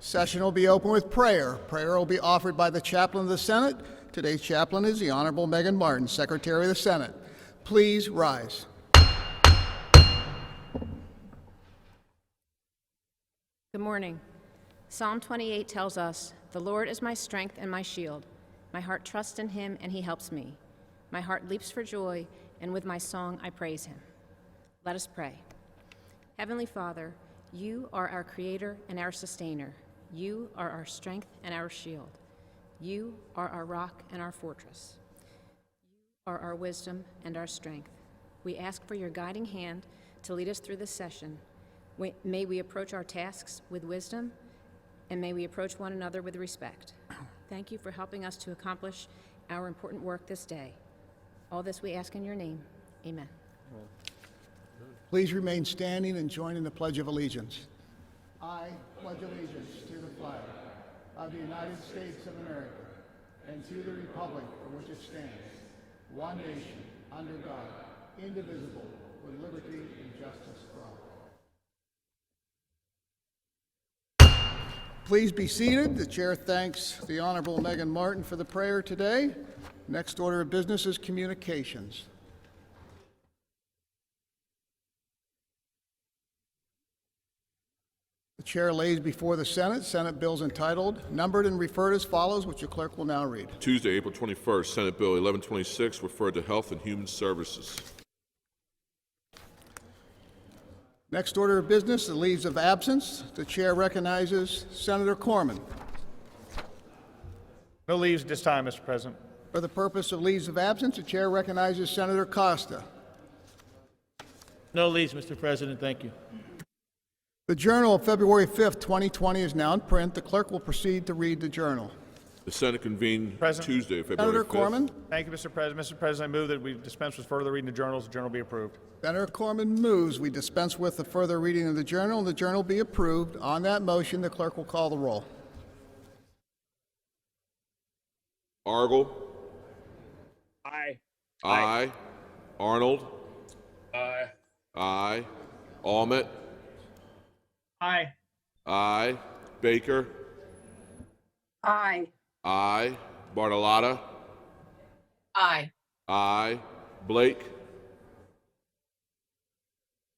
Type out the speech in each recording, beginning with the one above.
Session will be open with prayer. Prayer will be offered by the chaplain of the Senate. Today's chaplain is the Honorable Megan Martin, Secretary of the Senate. Please rise. Good morning. Psalm 28 tells us, "The Lord is my strength and my shield. My heart trusts in him, and he helps me. My heart leaps for joy, and with my song I praise him." Let us pray. Heavenly Father, you are our creator and our sustainer. You are our strength and our shield. You are our rock and our fortress. You are our wisdom and our strength. We ask for your guiding hand to lead us through this session. May we approach our tasks with wisdom, and may we approach one another with respect. Thank you for helping us to accomplish our important work this day. All this we ask in your name. Amen. Please remain standing and join in the Pledge of Allegiance. I pledge allegiance to the flag of the United States of America and to the republic for which it stands, one nation, under God, indivisible, with liberty and justice for all. Please be seated. The chair thanks the Honorable Megan Martin for the prayer today. Next order of business is communications. The chair lays before the Senate bills entitled, numbered and referred as follows, which the clerk will now read. Tuesday, April 21st, Senate Bill 1126, referred to Health and Human Services. Next order of business, the leaves of absence. The chair recognizes Senator Corman. No leaves at this time, Mr. President. For the purpose of leaves of absence, the chair recognizes Senator Costa. No leaves, Mr. President. Thank you. The Journal of February 5th, 2020 is now in print. The clerk will proceed to read the Journal. The Senate convened President. Tuesday, February Senator 5th. Corman. Thank you, Mr. President. Mr. President, I move that we dispense with further reading the journals. The journal be approved. Senator Corman moves we dispense with the further reading of the Journal, and the Journal be approved. On that motion, the clerk will call the roll. Argel. Aye. Aye. Arnold. Aye. Aye. Almett. Aye. Aye. Baker. Aye. Aye. Bartolotta. Aye. Aye. Blake.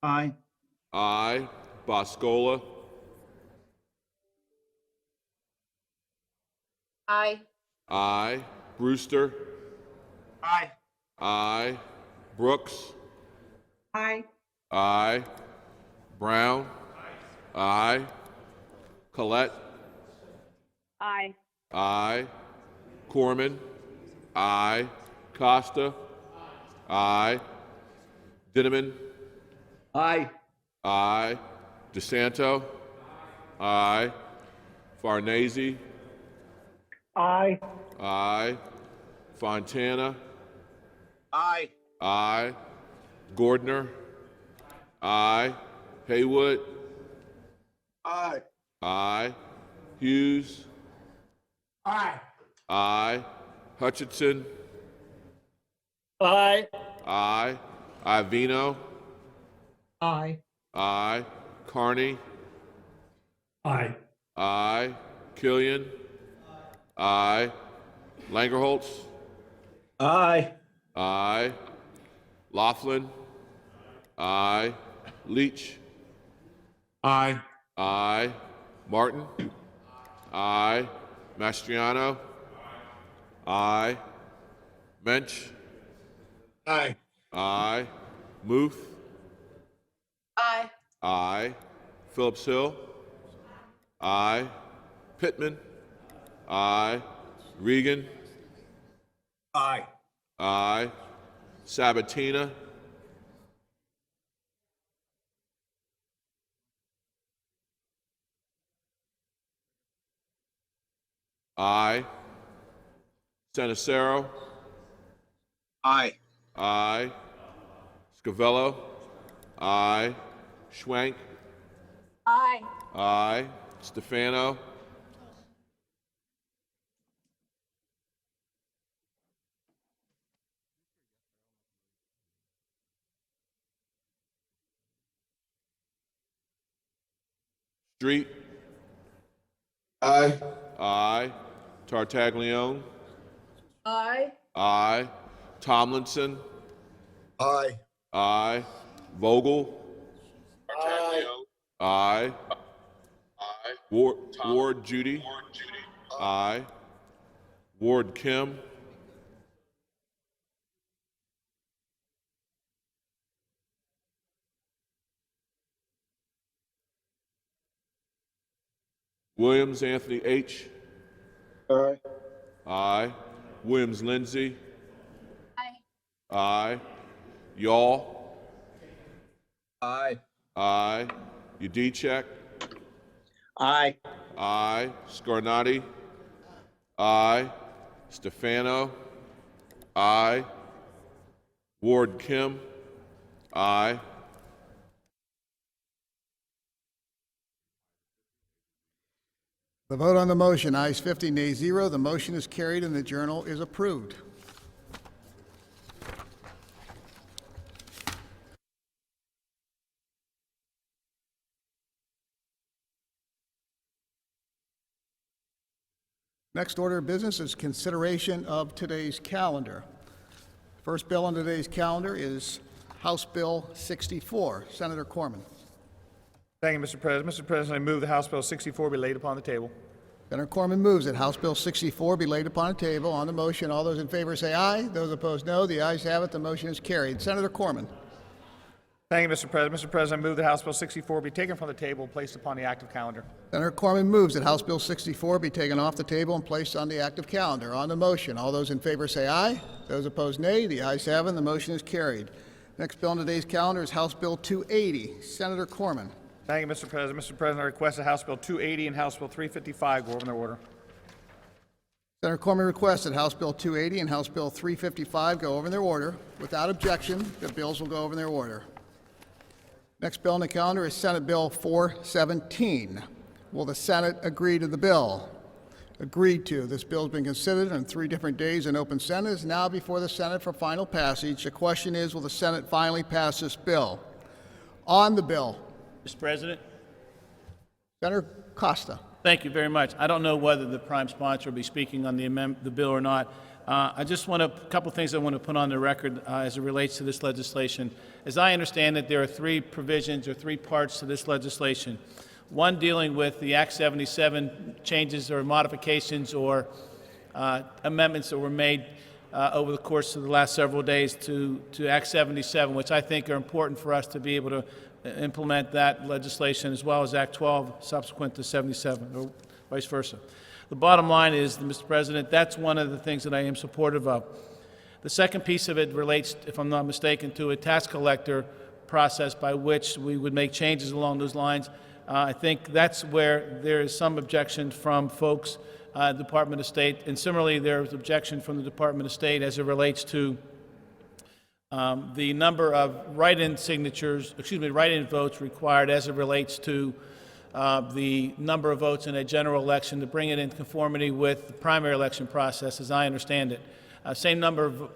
Aye. Aye. Boscola. Aye. Aye. Brewster. Aye. Aye. Brooks. Aye. Aye. Brown. Aye. Collette. Aye. Aye. Corman. Aye. Costa. Aye. Dinniman. Aye. Aye. DeSanto. Aye. Farnese. Aye. Aye. Fontana. Aye. Aye. Gordner. Aye. Haywood. Aye. Aye. Hughes. Aye. Aye. Hutchinson. Aye. Aye. Ivino. Aye. Aye. Carney. Aye. Aye. Killian. Aye. Langerholtz. Aye. Aye. Laughlin. Aye. Leach. Aye. Aye. Martin. Aye. Mastriano. Aye. Mensch. Aye. Aye. Muth. Aye. Aye. Phillips-Hill. Aye. Pittman. Aye. Regan. Aye. Aye. Sabatina. Aye. Senacero. Aye. Aye. Scavello. Aye. Schwank. Aye. Aye. Stefano. Street. Aye. Aye. Tartaglione. Aye. Aye. Tomlinson. Aye. Aye. Vogel. Aye. Aye. Ward Judy. Aye. Ward Kim. Williams Anthony H. Aye. Aye. Williams Lindsay. Aye. Aye. Y'all. Aye. Aye. Udicek. Aye. Aye. Scarnati. Aye. Stefano. Aye. Ward Kim. Aye. The vote on the motion, ayes 50, nays 0. The motion is carried and the journal is approved. Next order of business is consideration of today's calendar. First bill on today's calendar is House Bill 64. Senator Corman. Thank you, Mr. President. Mr. President, I move the House Bill 64 be laid upon the table. Senator Corman moves that House Bill 64 be laid upon the table. On the motion, all those in favor say aye. Those opposed, no. The ayes have it. The motion is carried. Senator Corman. Thank you, Mr. President. Mr. President, I move that House Bill 64 be taken from the table and placed upon the active calendar. Senator Corman moves that House Bill 64 be taken off the table and placed on the active calendar. On the motion, all those in favor say aye. Those opposed, nay. The ayes have it. The motion is carried. Next bill on today's calendar is House Bill 280. Senator Corman. Thank you, Mr. President. Mr. President, I request that House Bill 280 and House Bill 355 go over in their order. Senator Corman requests that House Bill 280 and House Bill 355 go over in their order. Without objection, the bills will go over in their order. Next bill on the calendar is Senate Bill 417. Will the Senate agree to the bill? Agreed to. This bill has been considered on 3 different days in open Senate. It is now before the Senate for final passage. The question is, will the Senate finally pass this bill? On the bill, Mr. President, Senator Costa. thank you very much. I don't know whether the prime sponsor will be speaking on the bill or not. I just want a couple things I want to put on the record as it relates to this legislation. As I understand it, there are 3 provisions or 3 parts to this legislation. One dealing with the Act 77 changes or modifications or amendments that were made over the course of the last several days to Act 77, which I think are important for us to be able to implement that legislation, as well as Act 12 subsequent to 77, or vice versa. The bottom line is, Mr. President, that's one of the things that I am supportive of. The second piece of it relates, if I'm not mistaken, to a tax collector process by which we would make changes along those lines. I think that's where there is some objection from folks at the Department of State, and similarly there is objection from the Department of State as it relates to the number of write-in votes required as it relates to the number of votes in a general election to bring it in conformity with the primary election process, as I understand it. Same number of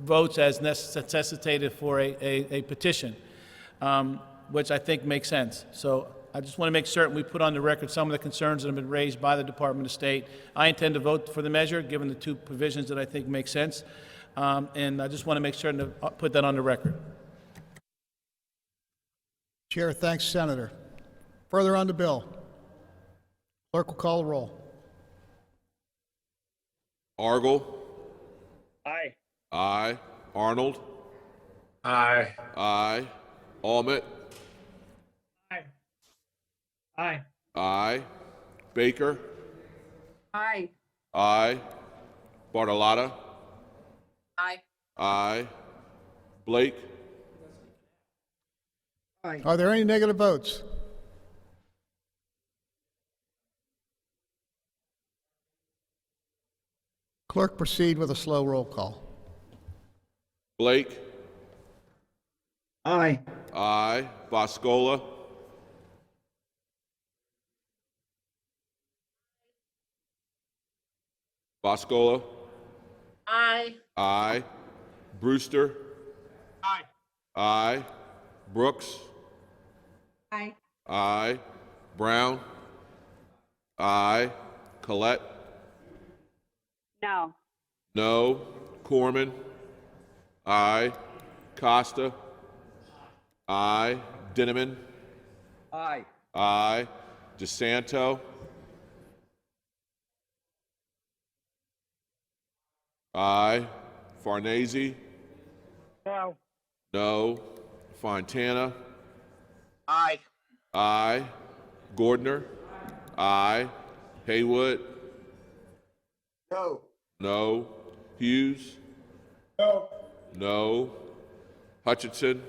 votes as necessitated for a petition, which I think makes sense. So I just want to make certain we put on the record some of the concerns that have been raised by the Department of State. I intend to vote for the measure, given the 2 provisions that I think make sense. And I just want to make certain to put that on the record. Chair thanks Senator. Further on the bill. Clerk will call the roll. Argel. Aye. Aye. Arnold. Aye. Aye. Almond. Aye. Aye. Aye. Baker. Aye. Aye. Bartolotta. Aye. Aye. Blake. Are there any negative votes? Clerk, proceed with a slow roll call. Blake. Aye. Aye. Boscola. Boscola. Aye. Aye. Brewster. Aye. Aye. Brooks. Aye. Aye. Brown. Aye. Collette. No. No. Corman. Aye. Costa. Aye. Dinneman. Aye. Aye. DeSanto. Aye. Farnese. No. No. Fontana. Aye. Aye. Gordner. Aye. Haywood. No. No. Hughes. No. No. Hutchinson.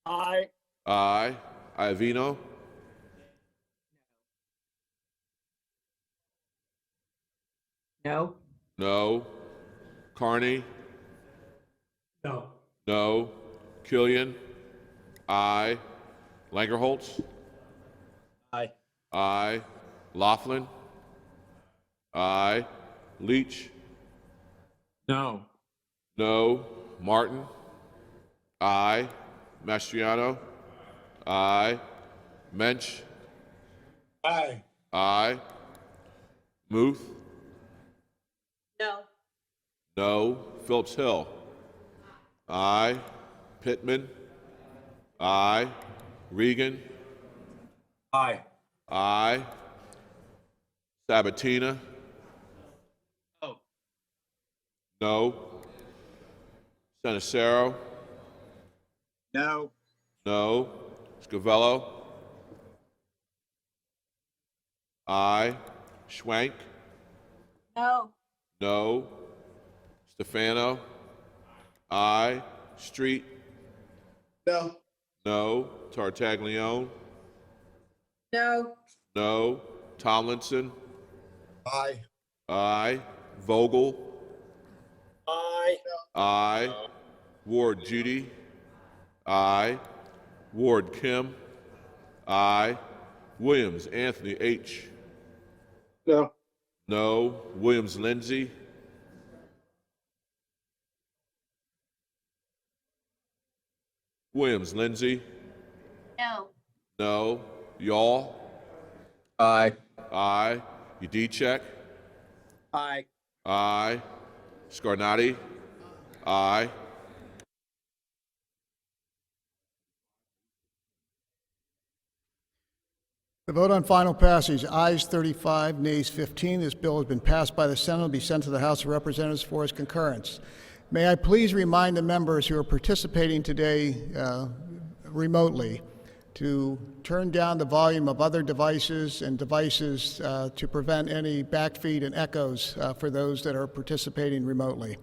Aye. Aye. Iavino. No. No. Carney. No. No. Killian. Aye. Langerholtz. Aye. Aye. Laughlin. Aye. Leach. No. No. Martin. Aye. Mastriano. Aye. Mensch. Aye. Aye. Muth. No. No. Phillips-Hill. Aye. Pittman. Aye. Regan. Aye. Aye. Sabatina. No. No. Senacero. No. No. Scavello. Aye. Schwank. No. No. Stefano. Aye. Street. No. No. Tartaglione. No. No. Tomlinson. Aye. Aye. Vogel. Aye. Aye. Ward Judy. Aye. Ward Kim. Aye. Williams Anthony H. No. No. Williams Lindsay. Williams Lindsay. No. No. Y'all. Aye. Aye. Udicek. Aye. Aye. Scarnati. Aye. The vote on final passage, ayes 35, nays 15. This bill has been passed by the Senate and will be sent to the House of Representatives for its concurrence. May I please remind the members who are participating today remotely to turn down the volume of other devices and devices to prevent any backfeed and echoes for those that are participating remotely.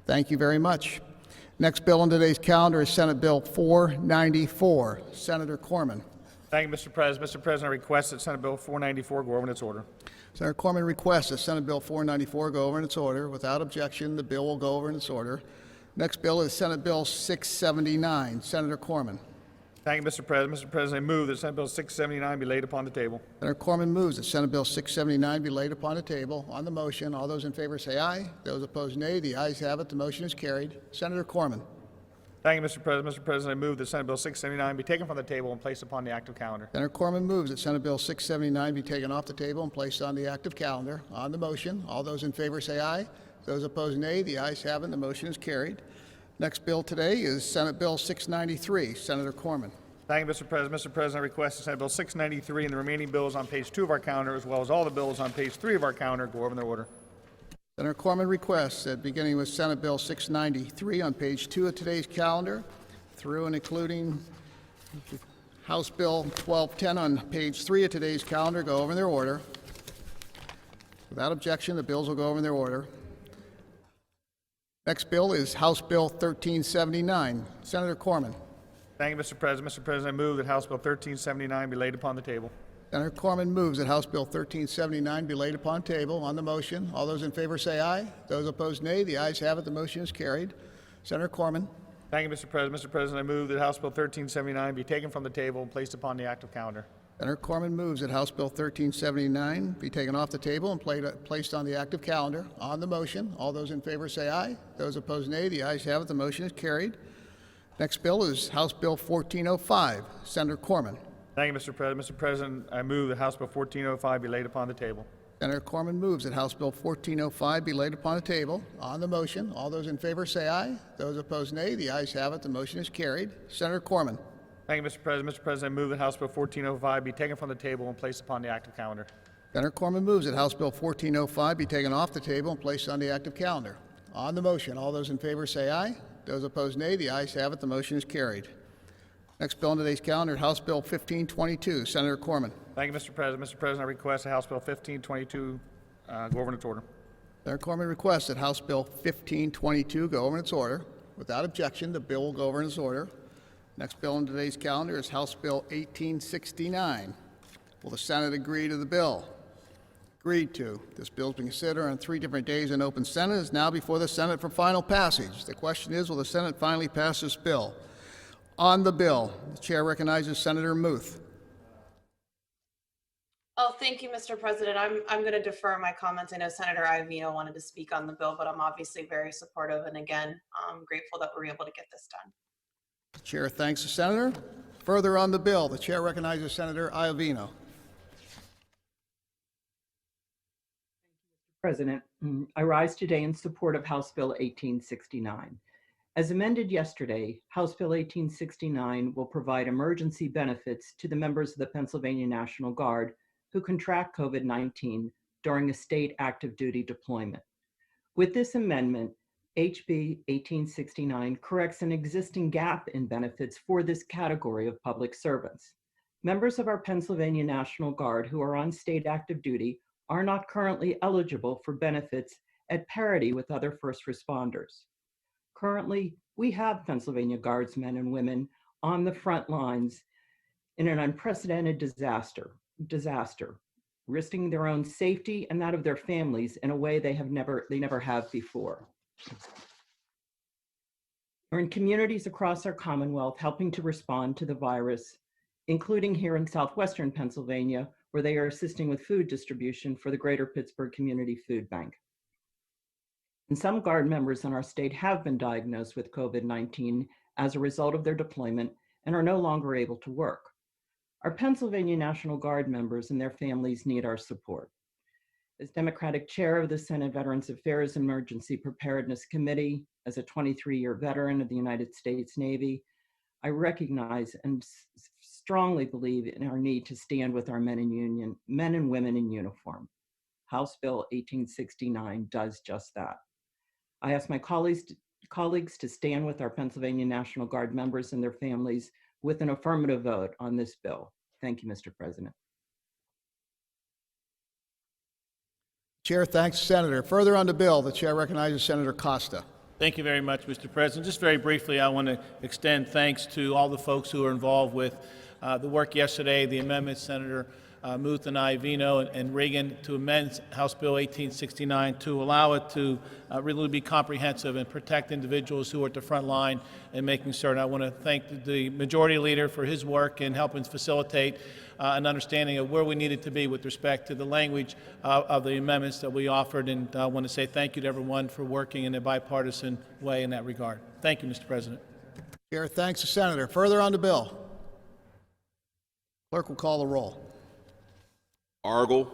Thank you very much. Next bill on today's calendar is Senate Bill 494. Senator Corman. Thank you, Mr. President. Mr. President, I request that Senate Bill 494 go over in its order. Senator Corman requests that Senate Bill 494 go over in its order. Without objection, the bill will go over in its order. Next bill is Senate Bill 679. Senator Corman. Thank you, Mr. President. Mr. President, I move that Senate Bill 679 be laid upon the table. Senator Corman moves that Senate Bill 679 be laid upon the table. On the motion, all those in favor say aye. Those opposed, nay. The ayes have it. The motion is carried. Senator Corman. Thank you, Mr. President. Mr. President, I move that Senate Bill 679 be taken from the table and placed upon the active calendar. Senator Corman moves that Senate Bill 679 be taken off the table and placed on the active calendar. On the motion, all those in favor say aye. Those opposed, nay. The ayes have it. The motion is carried. Next bill today is Senate Bill 693. Senator Corman. Thank you, Mr. President. Mr. President, I request that Senate Bill 693 and the remaining bills on page 2 of our calendar, as well as all the bills on page 3 of our calendar, go over in their order. Senator Corman requests that beginning with Senate Bill 693 on page 2 of today's calendar, through and including House Bill 1210 on page 3 of today's calendar, go over in their order. Without objection, the bills will go over in their order. Next bill is House Bill 1379. Senator Corman. Thank you, Mr. President. Mr. President, I move that House Bill 1379 be laid upon the table. Senator Corman moves that House Bill 1379 be laid upon table. On the motion, all those in favor say aye. Those opposed, nay. The ayes have it. The motion is carried. Senator Corman. Thank you, Mr. President. Mr. President, I move that House Bill 1379 be taken from the table and placed upon the active calendar. Senator Corman moves that House Bill 1379 be taken off the table and placed on the active calendar. On the motion, all those in favor say aye. Those opposed, nay. The ayes have it. The motion is carried. Next bill is House Bill 1405. Senator Corman. Thank you, Mr. President. Mr. President, I move that House Bill 1405 be laid upon the table. Senator Corman moves that House Bill 1405 be laid upon the table. On the motion, all those in favor say aye. Those opposed, nay. The ayes have it. The motion is carried. Senator Corman. Thank you, Mr. President. Mr. President, I move that House Bill 1405 be taken from the table and placed upon the active calendar. Senator Corman moves that House Bill 1405 be taken off the table and placed on the active calendar. On the motion, all those in favor say aye. Those opposed, nay. The ayes have it. The motion is carried. Next bill on today's calendar, House Bill 1522. Senator Corman. Thank you, Mr. President. Mr. President, I request that House Bill 1522 go over in its order. Senator Corman requests that House Bill 1522 go over in its order. Without objection, the bill will go over in its order. Next bill on today's calendar is House Bill 1869. Will the Senate agree to the bill? Agreed to. This bill is being considered on 3 different days in open Senate. It is now before the Senate for final passage. The question is, will the Senate finally pass this bill? On the bill, the chair recognizes Senator Muth. Oh, thank you, Mr. President. I'm going to defer my comments. I know Senator Iovino wanted to speak on the bill, but I'm obviously very supportive. And again, I'm grateful that we're able to get this done. The chair thanks the senator. Further on the bill, the chair recognizes Senator Iovino. President, I rise today in support of House Bill 1869. As amended yesterday, House Bill 1869 will provide emergency benefits to the members of the Pennsylvania National Guard who contract COVID-19 during a state active duty deployment. With this amendment, HB 1869 corrects an existing gap in benefits for this category of public servants. Members of our Pennsylvania National Guard who are on state active duty are not currently eligible for benefits at parity with other first responders. Currently, we have Pennsylvania Guardsmen and women on the front lines in an unprecedented disaster, risking their own safety and that of their families in a way they never have before. We're in communities across our Commonwealth helping to respond to the virus, including here in southwestern Pennsylvania, where they are assisting with food distribution for the Greater Pittsburgh Community Food Bank. And some Guard members in our state have been diagnosed with COVID-19 as a result of their deployment and are no longer able to work. Our Pennsylvania National Guard members and their families need our support. As Democratic Chair of the Senate Veterans Affairs Emergency Preparedness Committee, as a 23-year veteran of the United States Navy, I recognize and strongly believe in our need to stand with our men and women in uniform. House Bill 1869 does just that. I ask my colleagues to stand with our Pennsylvania National Guard members and their families with an affirmative vote on this bill. Thank you, Mr. President. Chair thanks the senator. Further on the bill, the chair recognizes Senator Costa. Thank you very much, Mr. President. Just very briefly, I want to extend thanks to all the folks who are involved with the work yesterday, the amendments, Senator Muth and Iovino and Reagan, to amend House Bill 1869 to allow it to really be comprehensive and protect individuals who are at the front line and making certain. I want to thank the Majority Leader for his work in helping facilitate an understanding of where we needed to be with respect to the language of the amendments that we offered, and I want to say thank you to everyone for working in a bipartisan way in that regard. Thank you, Mr. President. Chair thanks the senator. Further on the bill. Clerk will call the roll. Argel.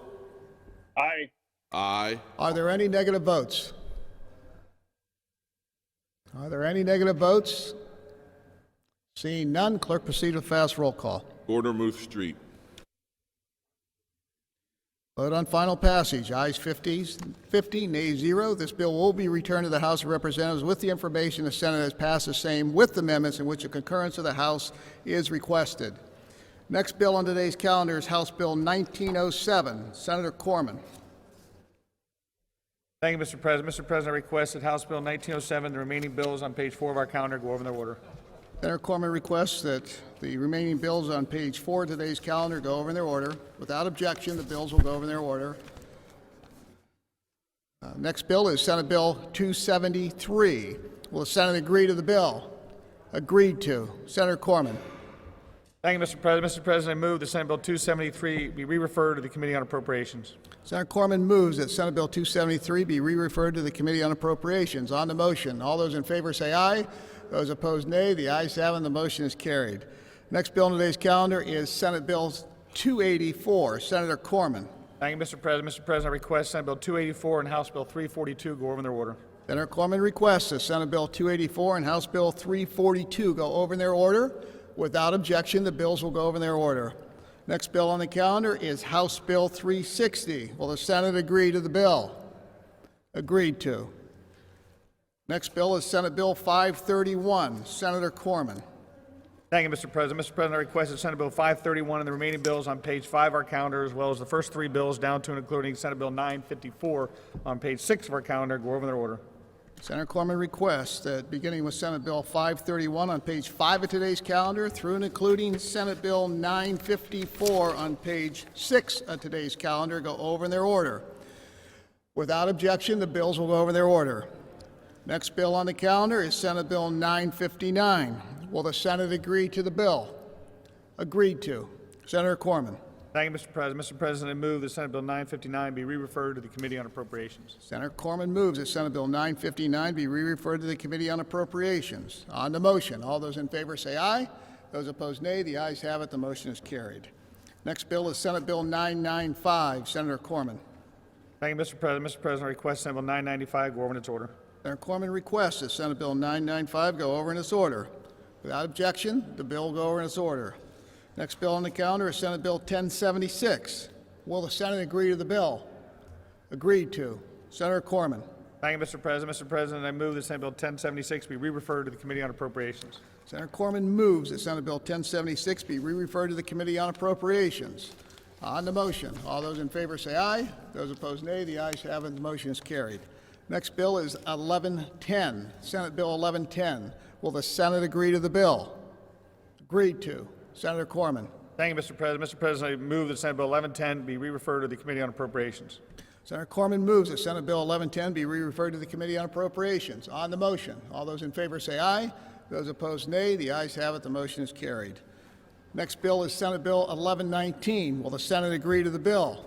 Aye. Aye. Are there any negative votes? Are there any negative votes? Seeing none, clerk proceed with fast roll call. Gordner Muth Street. Vote on final passage. Ayes 50, nays 0. This bill will be returned to the House of Representatives with the information the Senate has passed the same with amendments in which a concurrence of the House is requested. Next bill on today's calendar is House Bill 1907. Senator Corman. Thank you, Mr. President. Mr. President, I request that House Bill 1907, the remaining bills on page 4 of our calendar, go over in their order. Senator Corman requests that the remaining bills on page 4 of today's calendar go over in their order. Without objection, the bills will go over in their order. Next bill is Senate Bill 273. Will the Senate agree to the bill? Agreed to. Senator Corman. Thank you, Mr. President. Mr. President, I move that Senate Bill 273 be re-referred to the Committee on Appropriations. Senator Corman moves that Senate Bill 273 be re-referred to the Committee on Appropriations. On the motion, all those in favor say aye. Those opposed, nay. The ayes have it, and the motion is carried. Next bill on today's calendar is Senate Bill 284. Senator Corman. Thank you, Mr. President. Mr. President, I request Senate Bill 284 and House Bill 342 go over in their order. Senator Corman requests that Senate Bill 284 and House Bill 342 go over in their order. Without objection, the bills will go over in their order. Next bill on the calendar is House Bill 360. Will the Senate agree to the bill? Agreed to. Next bill is Senate Bill 531. Senator Corman. Thank you, Mr. President. Mr. President, I request that Senate Bill 531 and the remaining bills on page 5 of our calendar, as well as the first 3 bills down to and including Senate Bill 954 on page 6 of our calendar, go over in their order. Senator Corman requests that beginning with Senate Bill 531 on page 5 of today's calendar through and including Senate Bill 954 on page 6 of today's calendar go over in their order. Without objection, the bills will go over in their order. Next bill on the calendar is Senate Bill 959. Will the Senate agree to the bill? Agreed to. Senator Corman. Thank you, Mr. President. Mr. President, I move that Senate Bill 959 be re-referred to the Committee on Appropriations. Senator Corman moves that Senate Bill 959 be re-referred to the Committee on Appropriations. On the motion, all those in favor say aye. Those opposed, nay. The ayes have it. The motion is carried. Next bill is Senate Bill 995. Senator Corman. Thank you, Mr. President. Mr. President, I request Senate Bill 995 go over in its order. Senator Corman requests that Senate Bill 995 go over in its order. Without objection, the bill will go over in its order. Next bill on the calendar is Senate Bill 1076. Will the Senate agree to the bill? Agreed to. Senator Corman. Thank you, Mr. President. Mr. President, I move that Senate Bill 1076 be re-referred to the Committee on Appropriations. Senator Corman moves that Senate Bill 1076 be re-referred to the Committee on Appropriations. On the motion, all those in favor say aye. Those opposed, nay. The ayes have it. The motion is carried. Next bill is 1110, Senate Bill 1110. Will the Senate agree to the bill? Agreed to. Senator Corman. Thank you, Mr. President. Mr. President, I move that Senate Bill 1110 be re-referred to the Committee on Appropriations. Senator Corman moves that Senate Bill 1110 be re-referred to the Committee on Appropriations. On the motion, all those in favor say aye. Those opposed, nay. The ayes have it. The motion is carried. Next bill is Senate Bill 1119. Will the Senate agree to the bill?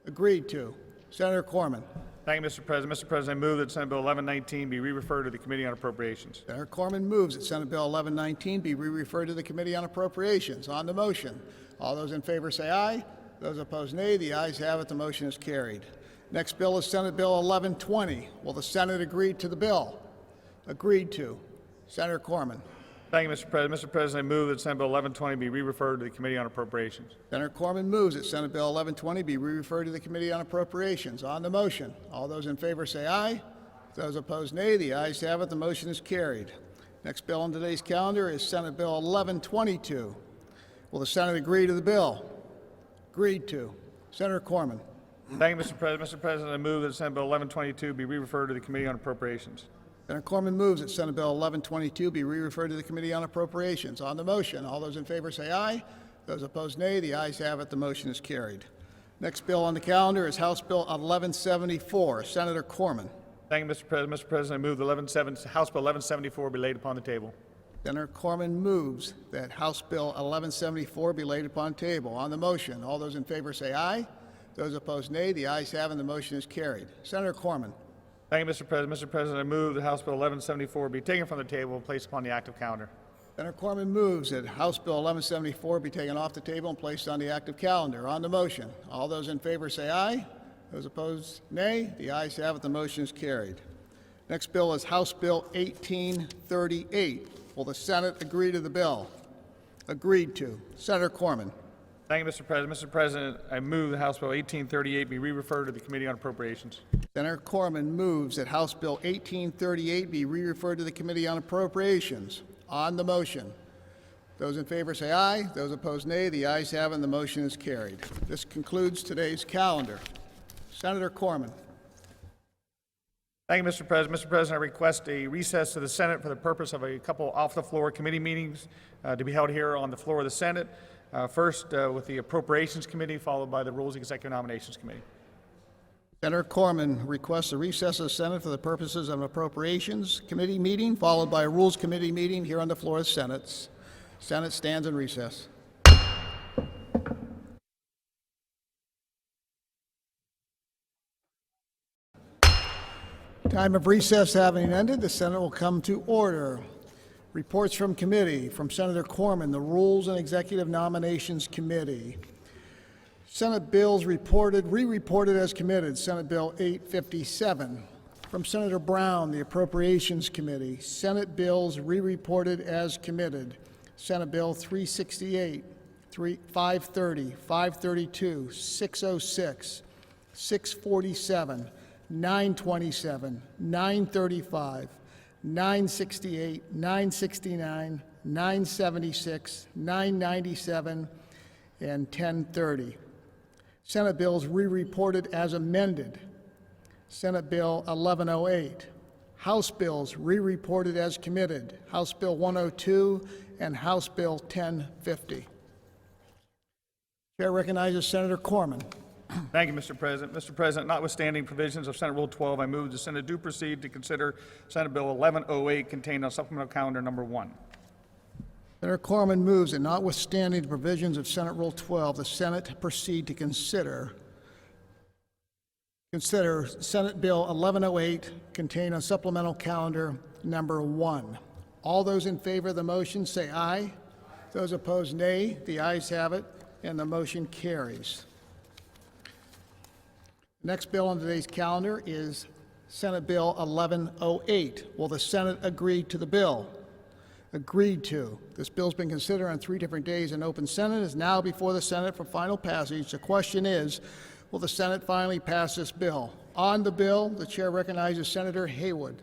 Agreed to. Senator Corman. Thank you, Mr. President. Mr. President, I move that Senate Bill 1119 be re-referred to the Committee on Appropriations. Senator Corman moves that Senate Bill 1119 be re-referred to the Committee on Appropriations. On the motion, all those in favor say aye. Those opposed, nay. The ayes have it. The motion is carried. Next bill is Senate Bill 1120. Will the Senate agree to the bill? Agreed to. Senator Corman. Thank you, Mr. President. Mr. President, I move that Senate Bill 1120 be re-referred to the Committee on Appropriations. Senator Corman moves that Senate Bill 1120 be re-referred to the Committee on Appropriations. On the motion, all those in favor say aye. Those opposed, nay. The ayes have it. The motion is carried. Next bill on today's calendar is Senate Bill 1122. Will the Senate agree to the bill? Agreed to. Senator Corman. Thank you, Mr. President. Mr. President, I move that Senate Bill 1122 be re-referred to the Committee on Appropriations. Senator Corman moves that Senate Bill 1122 be re-referred to the Committee on Appropriations. On the motion, all those in favor say aye. Those opposed, nay. The ayes have it. The motion is carried. Next bill on the calendar is House Bill 1174. Senator Corman. Thank you, Mr. President. Mr. President, I move the House Bill 1174 be laid upon the table. Senator Corman moves that House Bill 1174 be laid upon the table. On the motion, all those in favor say aye. Those opposed, nay. The ayes have it. The motion is carried. Senator Corman. Thank you, Mr. President. Mr. President, I move that House Bill 1174 be taken from the table and placed upon the active calendar. Senator Corman moves that House Bill 1174 be taken off the table and placed on the active calendar. On the motion, all those in favor say aye. Those opposed, nay. The ayes have it. The motion is carried. Next bill is House Bill 1838. Will the Senate agree to the bill? Agreed to. Senator Corman. Thank you, Mr. President. Mr. President, I move that House Bill 1838 be re-referred to the Committee on Appropriations. Senator Corman moves that House Bill 1838 be re-referred to the Committee on Appropriations. On the motion, those in favor say aye. Those opposed, nay. The ayes have it, and the motion is carried. This concludes today's calendar. Senator Corman. Thank you, Mr. President. Mr. President, I request a recess to the Senate for the purpose of a couple off-the-floor committee meetings to be held here on the floor of the Senate. First, with the Appropriations Committee, followed by the Rules Executive Nominations Committee. Senator Corman requests a recess of the Senate for the purposes of an Appropriations Committee meeting, followed by a Rules Committee meeting here on the floor of the Senate. Senate stands in recess. Time of recess having ended, the Senate will come to order. Reports from committee, from Senator Corman, the Rules and Executive Nominations Committee. Senate bills re-reported as committed. Senate Bill 857. From Senator Brown, the Appropriations Committee. Senate bills re-reported as committed. Senate Bill 368, 530, 532, 606, 647, 927, 935, 968, 969, 976, 997, and 1030. Senate bills re-reported as amended. Senate Bill 1108. House bills re-reported as committed. House Bill 102 and House Bill 1050. Chair recognizes Senator Corman. Thank you, Mr. President. Mr. President, notwithstanding provisions of Senate Rule 12, I move the Senate do proceed to consider Senate Bill 1108 contained on supplemental calendar number 1. Senator Corman moves that notwithstanding the provisions of Senate Rule 12, the Senate proceed to consider Senate Bill 1108 contained on supplemental calendar number 1. All those in favor of the motion say aye. Those opposed, nay. The ayes have it, and the motion carries. The next bill on today's calendar is Senate Bill 1108. Will the Senate agree to the bill? Agreed to. This bill's been considered on 3 different days in open Senate. It is now before the Senate for final passage. The question is, will the Senate finally pass this bill? On the bill, the chair recognizes Senator Haywood.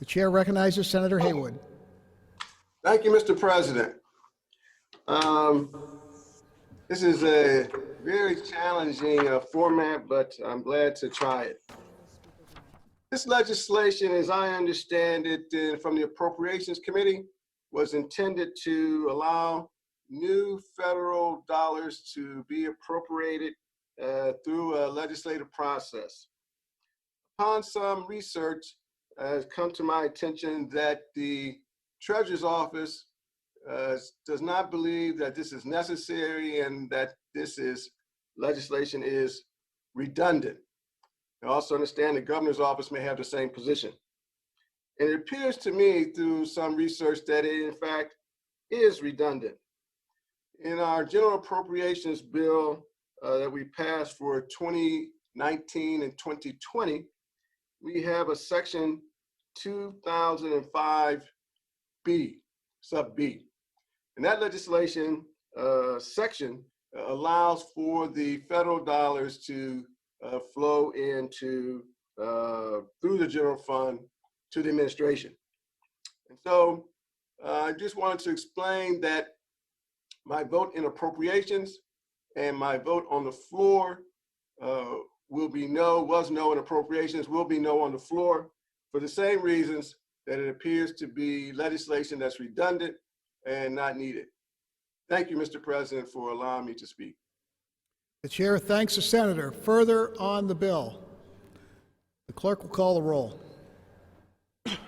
The chair recognizes Senator Haywood. Thank you, Mr. President. This is a very challenging format, but I'm glad to try it. This legislation, as I understand it from the Appropriations Committee, was intended to allow new federal dollars to be appropriated through a legislative process. Upon some research, has come to my attention that the Treasurer's Office does not believe that this is necessary and that this legislation is redundant. I also understand the Governor's Office may have the same position. And it appears to me through some research that it in fact is redundant. In our General Appropriations Bill that we passed for 2019 and 2020, we have a section 2005B, sub B. And that legislation section allows for the federal dollars to flow into, through the general fund to the administration. And so I just wanted to explain that my vote in appropriations and my vote on the floor will be no, was no in appropriations, will be no on the floor for the same reasons that it appears to be legislation that's redundant and not needed. Thank you, Mr. President, for allowing me to speak. The chair thanks the senator. Further on the bill, the clerk will call the roll.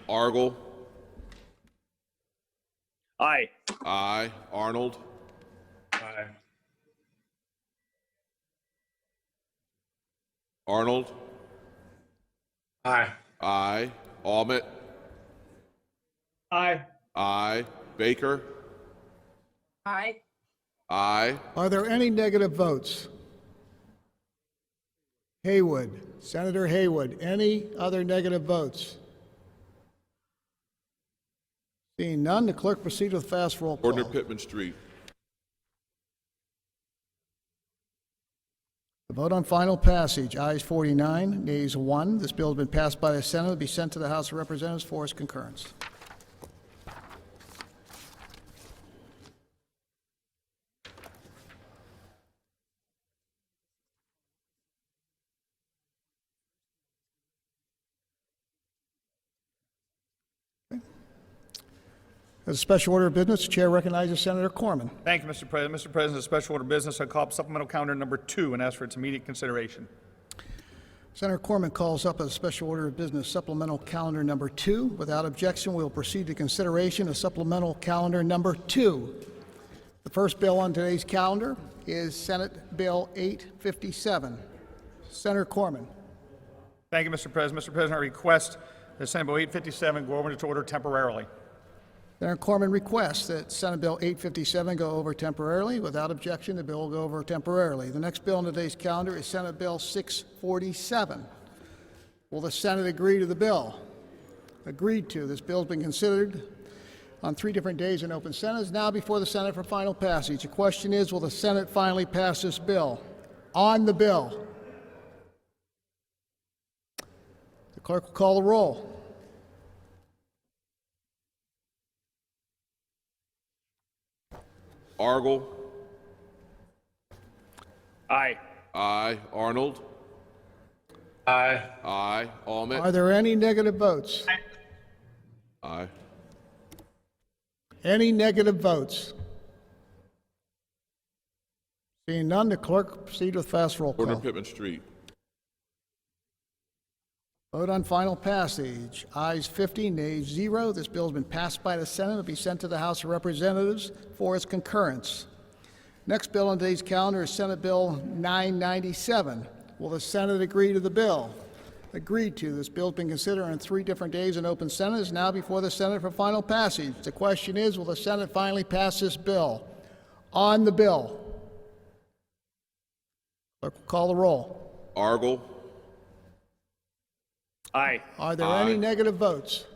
Argel. Aye. Aye. Arnold. Aye. Arnold. Aye. Aye. Almond. Aye. Aye. Baker. Aye. Aye. Are there any negative votes? Haywood, Senator Haywood, any other negative votes? Seeing none, the clerk proceed with fast roll call. Gardner Pittman Street. The vote on final passage, ayes 49, nays 1. This bill has been passed by the Senate and will be sent to the House of Representatives for its concurrence. As a special order of business, the chair recognizes Senator Corman. Thank you, Mr. President. Mr. President, as a special order of business, I call up supplemental calendar number 2 and ask for its immediate consideration. Senator Corman calls up as a special order of business supplemental calendar number 2. Without objection, we will proceed to consideration of supplemental calendar number 2. The first bill on today's calendar is Senate Bill 857. Senator Corman. Thank you, Mr. President. Mr. President, I request that Senate Bill 857 go over into order temporarily. Senator Corman requests that Senate Bill 857 go over temporarily. Without objection, the bill will go over temporarily. The next bill on today's calendar is Senate Bill 647. Will the Senate agree to the bill? Agreed to. This bill has been considered on 3 different days in open Senate. It is now before the Senate for final passage. The question is, will the Senate finally pass this bill? On the bill, the clerk will call the roll. Argel. Aye. Aye. Arnold. Aye. Aye. Almond. Are there any negative votes? Aye. Any negative votes? Seeing none, the clerk proceed with fast roll Order call. Pittman Street. Vote on final passage. Ayes 50, nays 0. This bill has been passed by the Senate and will be sent to the House of Representatives for its concurrence. Next bill on today's calendar is Senate Bill 997. Will the Senate agree to the bill? Agreed to. This bill has been considered on 3 different days in open Senate. It is now before the Senate for final passage. The question is, will the Senate finally pass this bill? On the bill, clerk will call the roll. Argel. Aye. Are there Aye. any negative votes?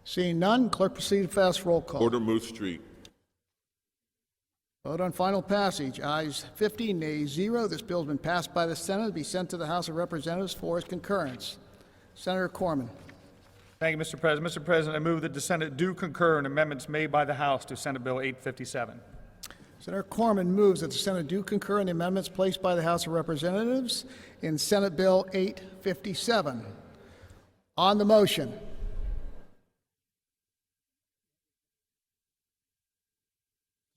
Seeing none, clerk proceed with fast roll call. Order Muth Street. Vote on final passage. Ayes 50, nays 0. This bill has been passed by the Senate to be sent to the House of Representatives for its concurrence. Senator Corman. Thank you, Mr. President. Mr. President, I move that the Senate do concur in amendments made by the House to Senate Bill 857. Senator Corman moves that the Senate do concur in the amendments placed by the House of Representatives in Senate Bill 857. On the motion,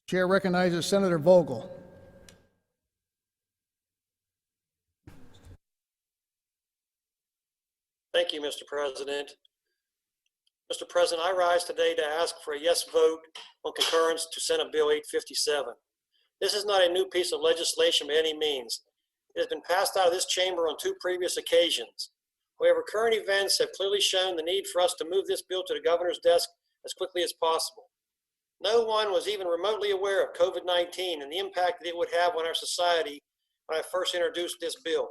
Chair recognizes Senator Vogel. Thank you, Mr. President. Mr. President, I rise today to ask for a yes vote on concurrence to Senate Bill 857. This is not a new piece of legislation by any means. It has been passed out of this chamber on 2 previous occasions. However, current events have clearly shown the need for us to move this bill to the governor's desk as quickly as possible. No one was even remotely aware of COVID-19 and the impact that it would have on our society when I first introduced this bill.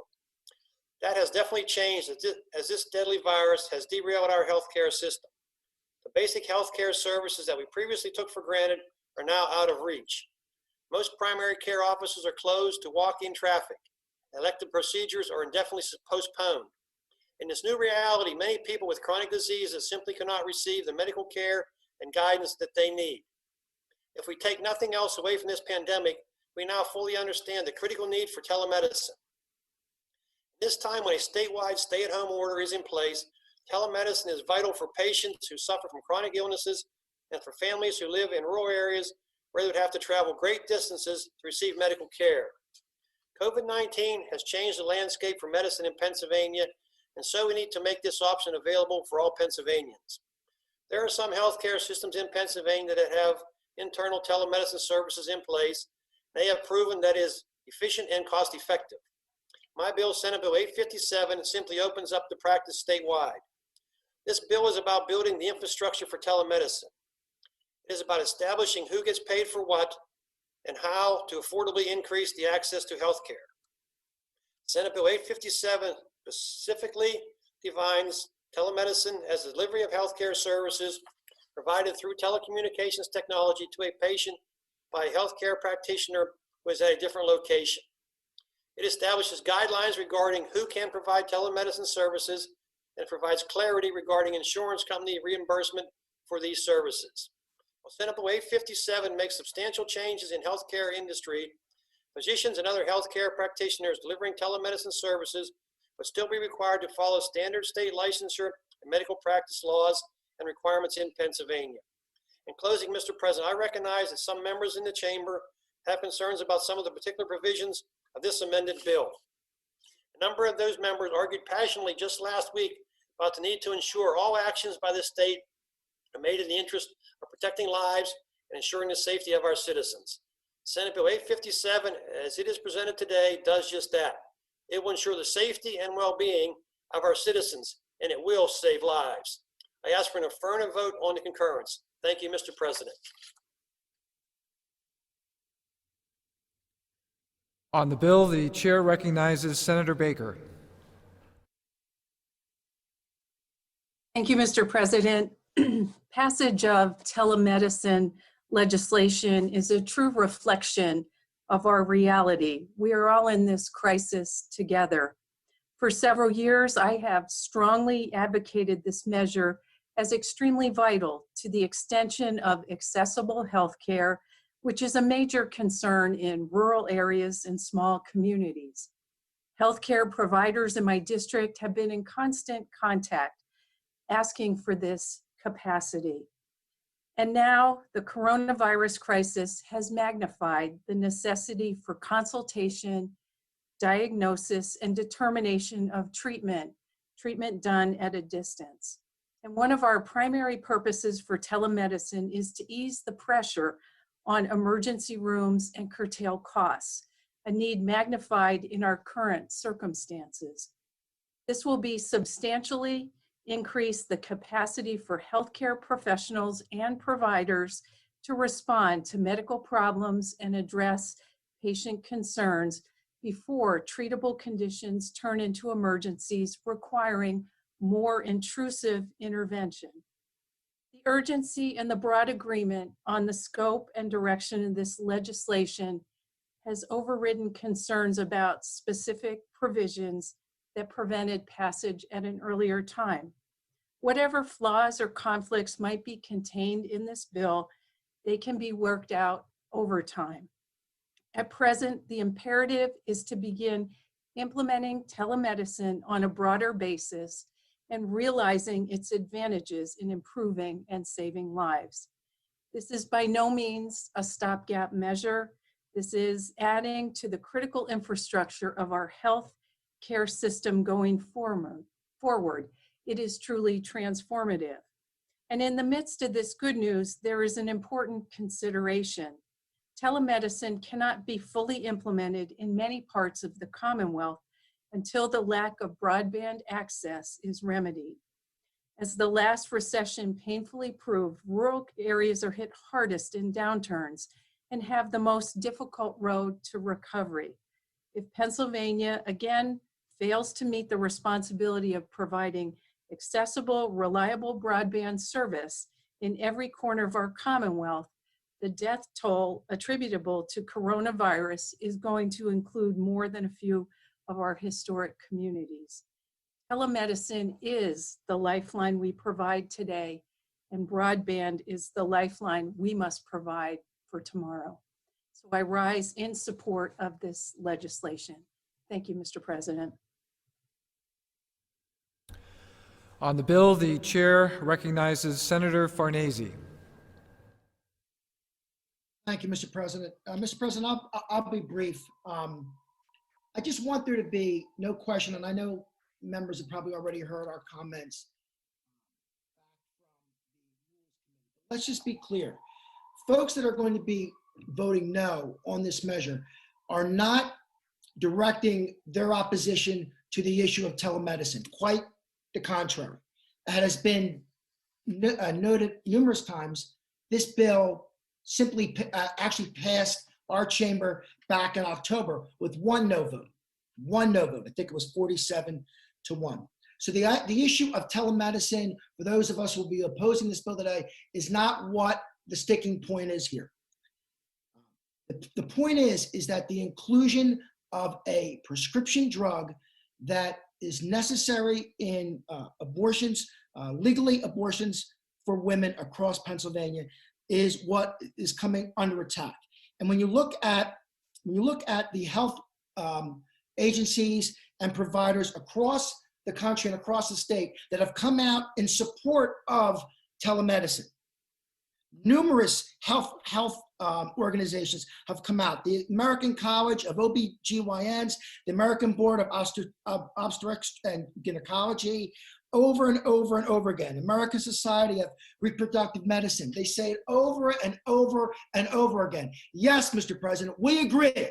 That has definitely changed as this deadly virus has derailed our healthcare system. The basic healthcare services that we previously took for granted are now out of reach. Most primary care offices are closed to walk-in traffic. Elective procedures are indefinitely postponed. In this new reality, many people with chronic diseases simply cannot receive the medical care and guidance that they need. If we take nothing else away from this pandemic, we now fully understand the critical need for telemedicine. This time when a statewide stay-at-home order is in place, telemedicine is vital for patients who suffer from chronic illnesses and for families who live in rural areas where they would have to travel great distances to receive medical care. COVID-19 has changed the landscape for medicine in Pennsylvania, and so we need to make this option available for all Pennsylvanians. There are some healthcare systems in Pennsylvania that have internal telemedicine services in place. They have proven that is efficient and cost-effective. My bill, Senate Bill 857, simply opens up the practice statewide. This bill is about building the infrastructure for telemedicine. It is about establishing who gets paid for what and how to affordably increase the access to health care. Senate Bill 857 specifically defines telemedicine as the delivery of healthcare services provided through telecommunications technology to a patient by a healthcare practitioner who is at a different location. It establishes guidelines regarding who can provide telemedicine services and provides clarity regarding insurance company reimbursement for these services. While Senate Bill 857 makes substantial changes in healthcare industry, physicians and other healthcare practitioners delivering telemedicine services would still be required to follow standard state licensure and medical practice laws and requirements in Pennsylvania. In closing, Mr. President, I recognize that some members in the chamber have concerns about some of the particular provisions of this amended bill. A number of those members argued passionately just last week about the need to ensure all actions by the state are made in the interest of protecting lives and ensuring the safety of our citizens. Senate Bill 857, as it is presented today, does just that. It will ensure the safety and well-being of our citizens, and it will save lives. I ask for an affirmative vote on the concurrence. Thank you, Mr. President. On the bill, the chair recognizes Senator Baker. Thank you, Mr. President. Passage of telemedicine legislation is a true reflection of our reality. We are all in this crisis together. For several years, I have strongly advocated this measure as extremely vital to the extension of accessible healthcare, which is a major concern in rural areas and small communities. Healthcare providers in my district have been in constant contact asking for this capacity. And now the coronavirus crisis has magnified the necessity for consultation, diagnosis, and determination of treatment done at a distance. And one of our primary purposes for telemedicine is to ease the pressure on emergency rooms and curtail costs, a need magnified in our current circumstances. This will be substantially increase the capacity for healthcare professionals and providers to respond to medical problems and address patient concerns before treatable conditions turn into emergencies requiring more intrusive intervention. The urgency and the broad agreement on the scope and direction of this legislation has overridden concerns about specific provisions that prevented passage at an earlier time. Whatever flaws or conflicts might be contained in this bill, they can be worked out over time. At present, the imperative is to begin implementing telemedicine on a broader basis and realizing its advantages in improving and saving lives. This is by no means a stopgap measure. This is adding to the critical infrastructure of our health care system going forward. It is truly transformative. And in the midst of this good news, there is an important consideration. Telemedicine cannot be fully implemented in many parts of the Commonwealth until the lack of broadband access is remedied. As the last recession painfully proved, rural areas are hit hardest in downturns and have the most difficult road to recovery. If Pennsylvania, again, fails to meet the responsibility of providing accessible, reliable broadband service in every corner of our Commonwealth, the death toll attributable to coronavirus is going to include more than a few of our historic communities. Telemedicine is the lifeline we provide today, and broadband is the lifeline we must provide for tomorrow. So I rise in support of this legislation. Thank you, Mr. President. On the bill, the chair recognizes Senator Farnese. Thank you, Mr. President. Mr. President, I'll be brief. I just want there to be no question, and I know members have probably already heard our comments. Let's just be clear. Folks that are going to be voting no on this measure are not directing their opposition to the issue of telemedicine. Quite the contrary. As has been noted numerous times, this bill simply actually passed our chamber back in October with one no vote. One no vote. I think it was 47-1. So the issue of telemedicine, for those of us who will be opposing this bill today, is not what the sticking point is here. The point is that the inclusion of a prescription drug that is necessary in abortions, legally abortions for women across Pennsylvania, is what is coming under attack. And when you look at the health agencies and providers across the country and across the state that have come out in support of telemedicine. Numerous health organizations have come out. The American College of OBGYNs, the American Board of Obstetrics and Gynecology, over and over and over again. American Society of Reproductive Medicine. They say it over and over and over again. Yes, Mr. President, we agree.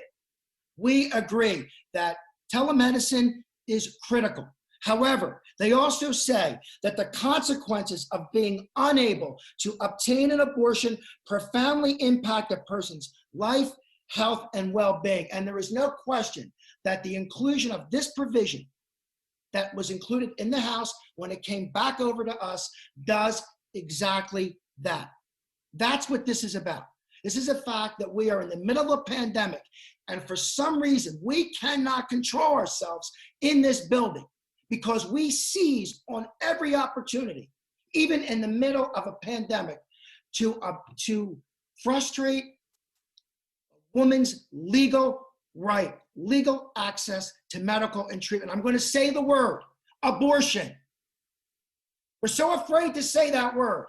We agree that telemedicine is critical. However, they also say that the consequences of being unable to obtain an abortion profoundly impact a person's life, health, and well-being. And there is no question that the inclusion of this provision that was included in the House when it came back over to us does exactly that. That's what this is about. This is a fact that we are in the middle of a pandemic, and for some reason, we cannot control ourselves in this building because we seized on every opportunity, even in the middle of a pandemic, to frustrate a woman's legal right, legal access to medical and treatment. I'm going to say the word, abortion. We're so afraid to say that word.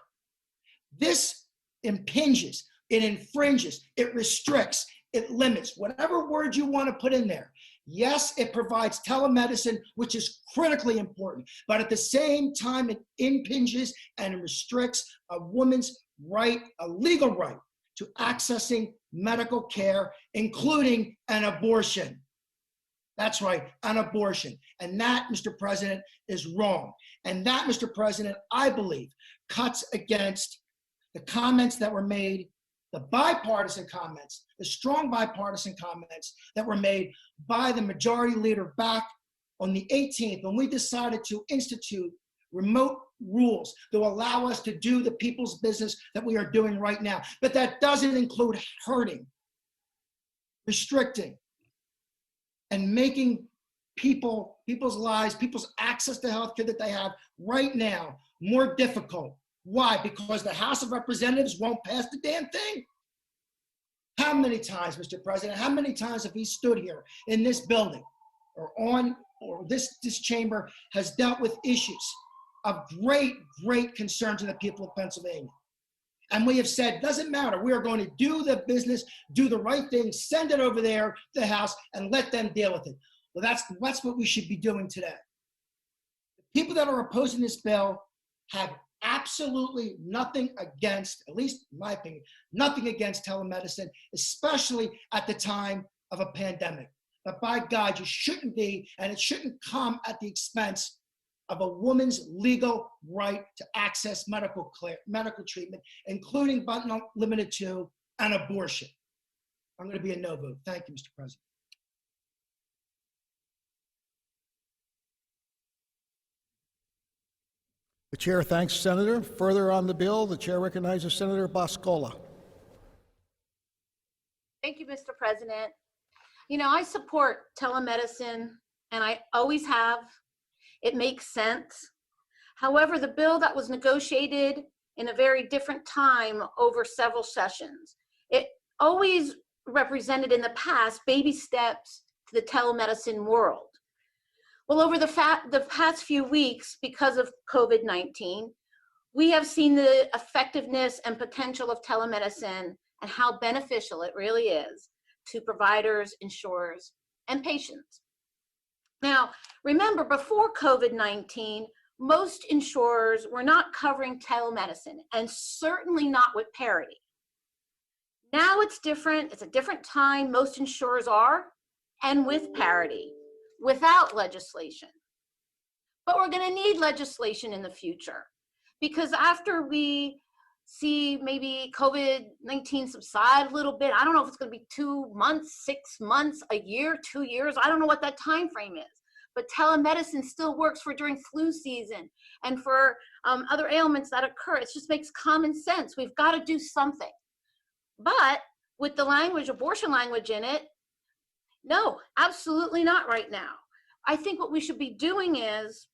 This impinges, it infringes, it restricts, it limits, whatever word you want to put in there. Yes, it provides telemedicine, which is critically important, but at the same time, it impinges and restricts a woman's right, a legal right, to accessing medical care, including an abortion. That's right, an abortion. And that, Mr. President, is wrong. And that, Mr. President, I believe, cuts against the comments that were made, the bipartisan comments, the strong bipartisan comments that were made by the majority leader back on the 18th when we decided to institute remote rules that will allow us to do the people's business that we are doing right now. But that doesn't include hurting, restricting, and making people's lives, people's access to health care that they have right now more difficult. Why? Because the House of Representatives won't pass the damn thing? How many times, Mr. President, how many times have we stood here in this building or this chamber has dealt with issues of great concern to the people of Pennsylvania? And we have said, doesn't matter, we are going to do the business, do the right thing, send it over there to the House and let them deal with it. Well, that's what we should be doing today. The people that are opposing this bill have absolutely nothing against, at least in my opinion, nothing against telemedicine, especially at the time of a pandemic. But by God, you shouldn't be, and it shouldn't come at the expense of a woman's legal right to access medical treatment, including but not limited to an abortion. I'm going to be a no vote. Thank you, Mr. President. The chair thanks Senator. Further on the bill, the chair recognizes Senator Boscola. Thank you, Mr. President. You know, I support telemedicine, and I always have. It makes sense. However, the bill that was negotiated in a very different time over several sessions, it always represented in the past baby steps to the telemedicine world. Well, over the past few weeks, because of COVID-19, we have seen the effectiveness and potential of telemedicine and how beneficial it really is to providers, insurers, and patients. Now, remember, before COVID-19, most insurers were not covering telemedicine, and certainly not with parity. Now it's different. It's a different time. Most insurers are, and with parity, without legislation. But we're going to need legislation in the future, because after we see maybe COVID-19 subside a little bit, I don't know if it's going to be 2 months, 6 months, a year, 2 years. I don't know what that time frame is. But telemedicine still works for during flu season and for other ailments that occur. It just makes common sense. We've got to do something. But with the language, abortion language in it, no, absolutely not right now. I think what we should be doing is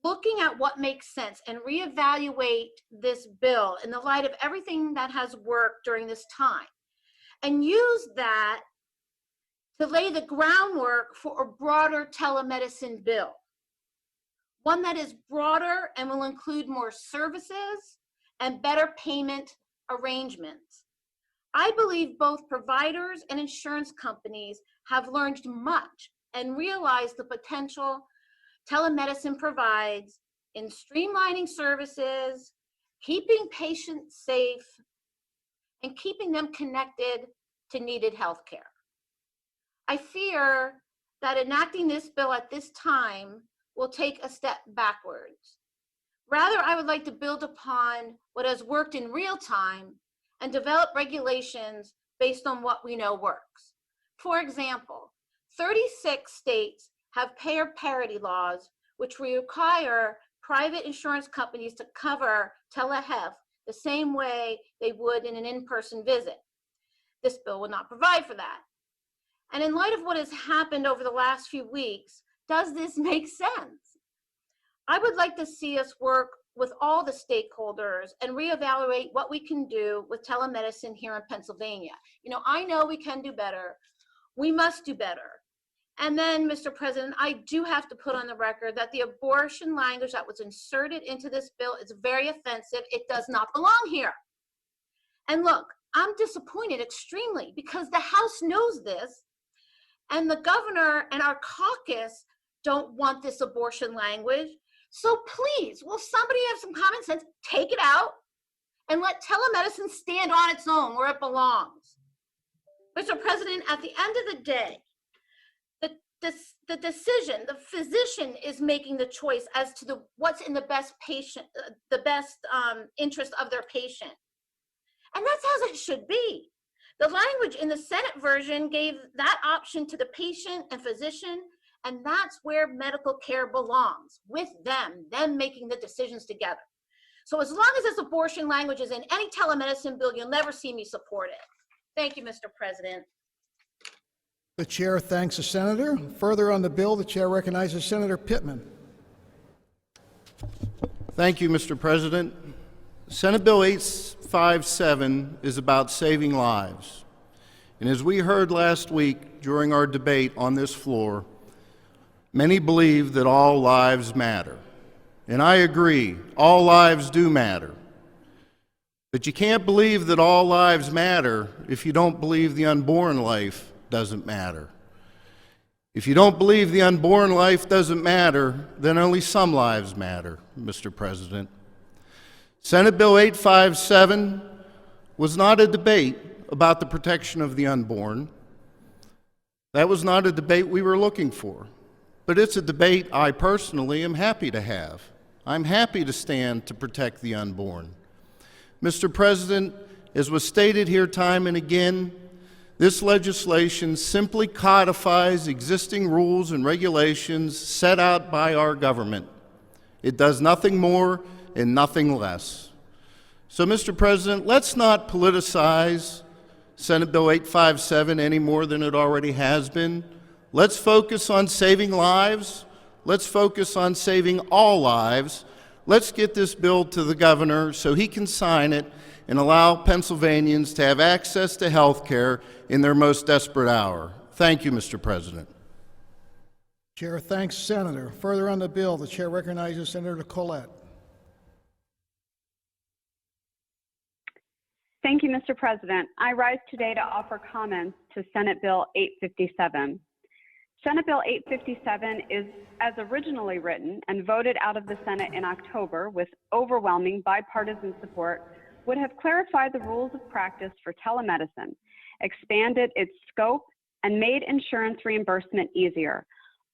looking at what makes sense and reevaluate this bill in the light of everything that has worked during this time, and use that to lay the groundwork for a broader telemedicine bill. one that is broader and will include more services and better payment arrangements. I believe both providers and insurance companies have learned much and realized the potential telemedicine provides in streamlining services, keeping patients safe, and keeping them connected to needed health care. I fear that enacting this bill at this time will take a step backwards. Rather, I would like to build upon what has worked in real time and develop regulations based on what we know works. For example, 36 states have payer parity laws, which require private insurance companies to cover telehealth the same way they would in an in-person visit. This bill will not provide for that. And in light of what has happened over the last few weeks, does this make sense? I would like to see us work with all the stakeholders and reevaluate what we can do with telemedicine here in Pennsylvania. You know, I know we can do better. We must do better. And then, Mr. President, I do have to put on the record that the abortion language that was inserted into this bill is very offensive. It does not belong here. And look, I'm disappointed extremely because the House knows this, and the governor and our caucus don't want this abortion language. So please, will somebody have some common sense, take it out and let telemedicine stand on its own where it belongs. Mr. President, at the end of the day, the decision, the physician is making the choice as to what's in the best interest of their patient. And that's as it should be. The language in the Senate version gave that option to the patient and physician, and that's where medical care belongs, with them making the decisions together. So as long as this abortion language is in any telemedicine bill, you'll never see me support it. Thank you, Mr. President. The chair thanks the senator. Further on the bill, the chair recognizes Senator Pittman. Thank you, Mr. President. Senate Bill 857 is about saving lives. And as we heard last week during our debate on this floor, many believe that all lives matter. And I agree, all lives do matter. But you can't believe that all lives matter if you don't believe the unborn life doesn't matter. If you don't believe the unborn life doesn't matter, then only some lives matter, Mr. President. Senate Bill 857 was not a debate about the protection of the unborn. That was not a debate we were looking for. But it's a debate I personally am happy to have. I'm happy to stand to protect the unborn. Mr. President, as was stated here time and again, this legislation simply codifies existing rules and regulations set out by our government. It does nothing more and nothing less. So, Mr. President, let's not politicize Senate Bill 857 any more than it already has been. Let's focus on saving lives. Let's focus on saving all lives. Let's get this bill to the governor so he can sign it and allow Pennsylvanians to have access to health care in their most desperate hour. Thank you, Mr. President. Chair thanks Senator. Further on the bill, the chair recognizes Senator Collette. Thank you, Mr. President. I rise today to offer comments to Senate Bill 857. Senate Bill 857 is, as originally written and voted out of the Senate in October with overwhelming bipartisan support, would have clarified the rules of practice for telemedicine, expanded its scope, and made insurance reimbursement easier,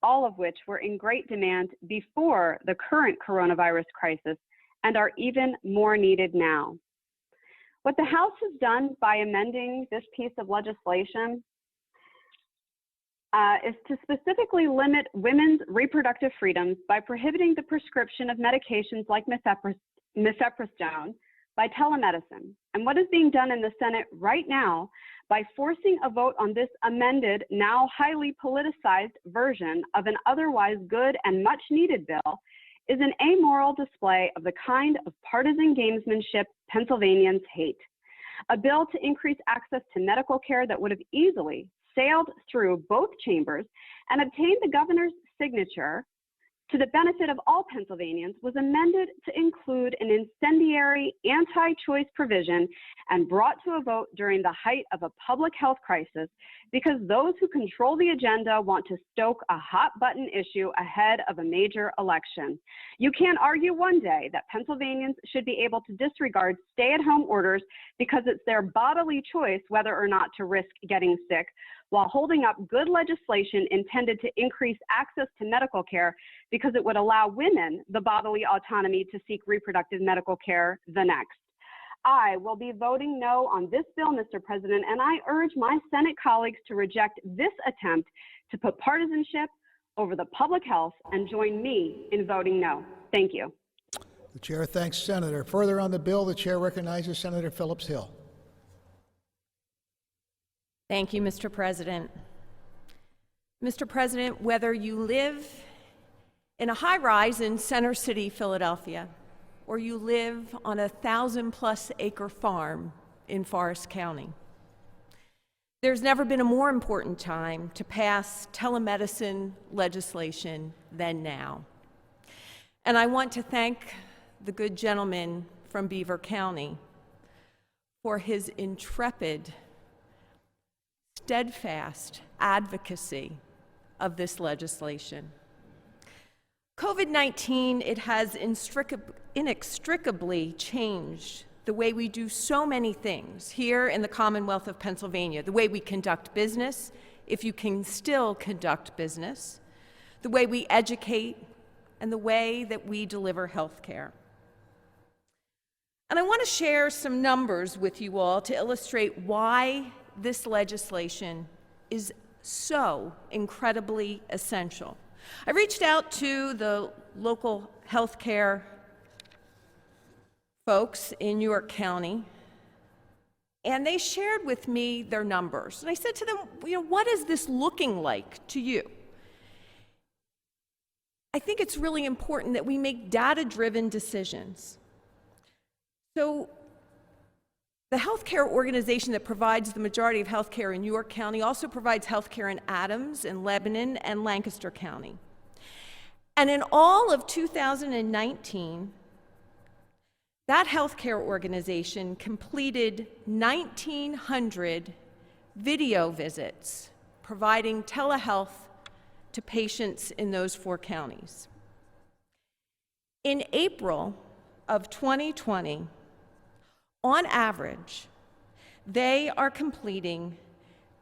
all of which were in great demand before the current coronavirus crisis and are even more needed now. What the House has done by amending this piece of legislation is to specifically limit women's reproductive freedoms by prohibiting the prescription of medications like mifepristone by telemedicine. And what is being done in the Senate right now by forcing a vote on this amended, now highly politicized version of an otherwise good and much needed bill is an amoral display of the kind of partisan gamesmanship Pennsylvanians hate. A bill to increase access to medical care that would have easily sailed through both chambers and obtained the governor's signature to the benefit of all Pennsylvanians, was amended to include an incendiary anti-choice provision and brought to a vote during the height of a public health crisis because those who control the agenda want to stoke a hot-button issue ahead of a major election. You can't argue one day that Pennsylvanians should be able to disregard stay-at-home orders because it's their bodily choice whether or not to risk getting sick, while holding up good legislation intended to increase access to medical care because it would allow women the bodily autonomy to seek reproductive medical care the next. I will be voting no on this bill, Mr. President, and I urge my Senate colleagues to reject this attempt to put partisanship over the public health and join me in voting no. Thank you. The chair thanks Senator. Further on the bill, the chair recognizes Senator Phillips-Hill. Thank you, Mr. President. Mr. President, whether you live in a high-rise in Center City, Philadelphia, or you live on a 1,000-plus acre farm in Forest County, there's never been a more important time to pass telemedicine legislation than now. And I want to thank the good gentleman from Beaver County for his intrepid, steadfast advocacy of this legislation. COVID-19, it has inextricably changed the way we do so many things here in the Commonwealth of Pennsylvania, the way we conduct business, if you can still conduct business, the way we educate, and the way that we deliver health care. And I want to share some numbers with you all to illustrate why this legislation is so incredibly essential. I reached out to the local healthcare folks in York County, and they shared with me their numbers. And I said to them, what is this looking like to you? I think it's really important that we make data-driven decisions. So the healthcare organization that provides the majority of healthcare in York County also provides healthcare in Adams and Lebanon and Lancaster County. And in all of 2019, that healthcare organization completed 1,900 video visits providing telehealth to patients in those 4 counties. In April of 2020, on average, they are completing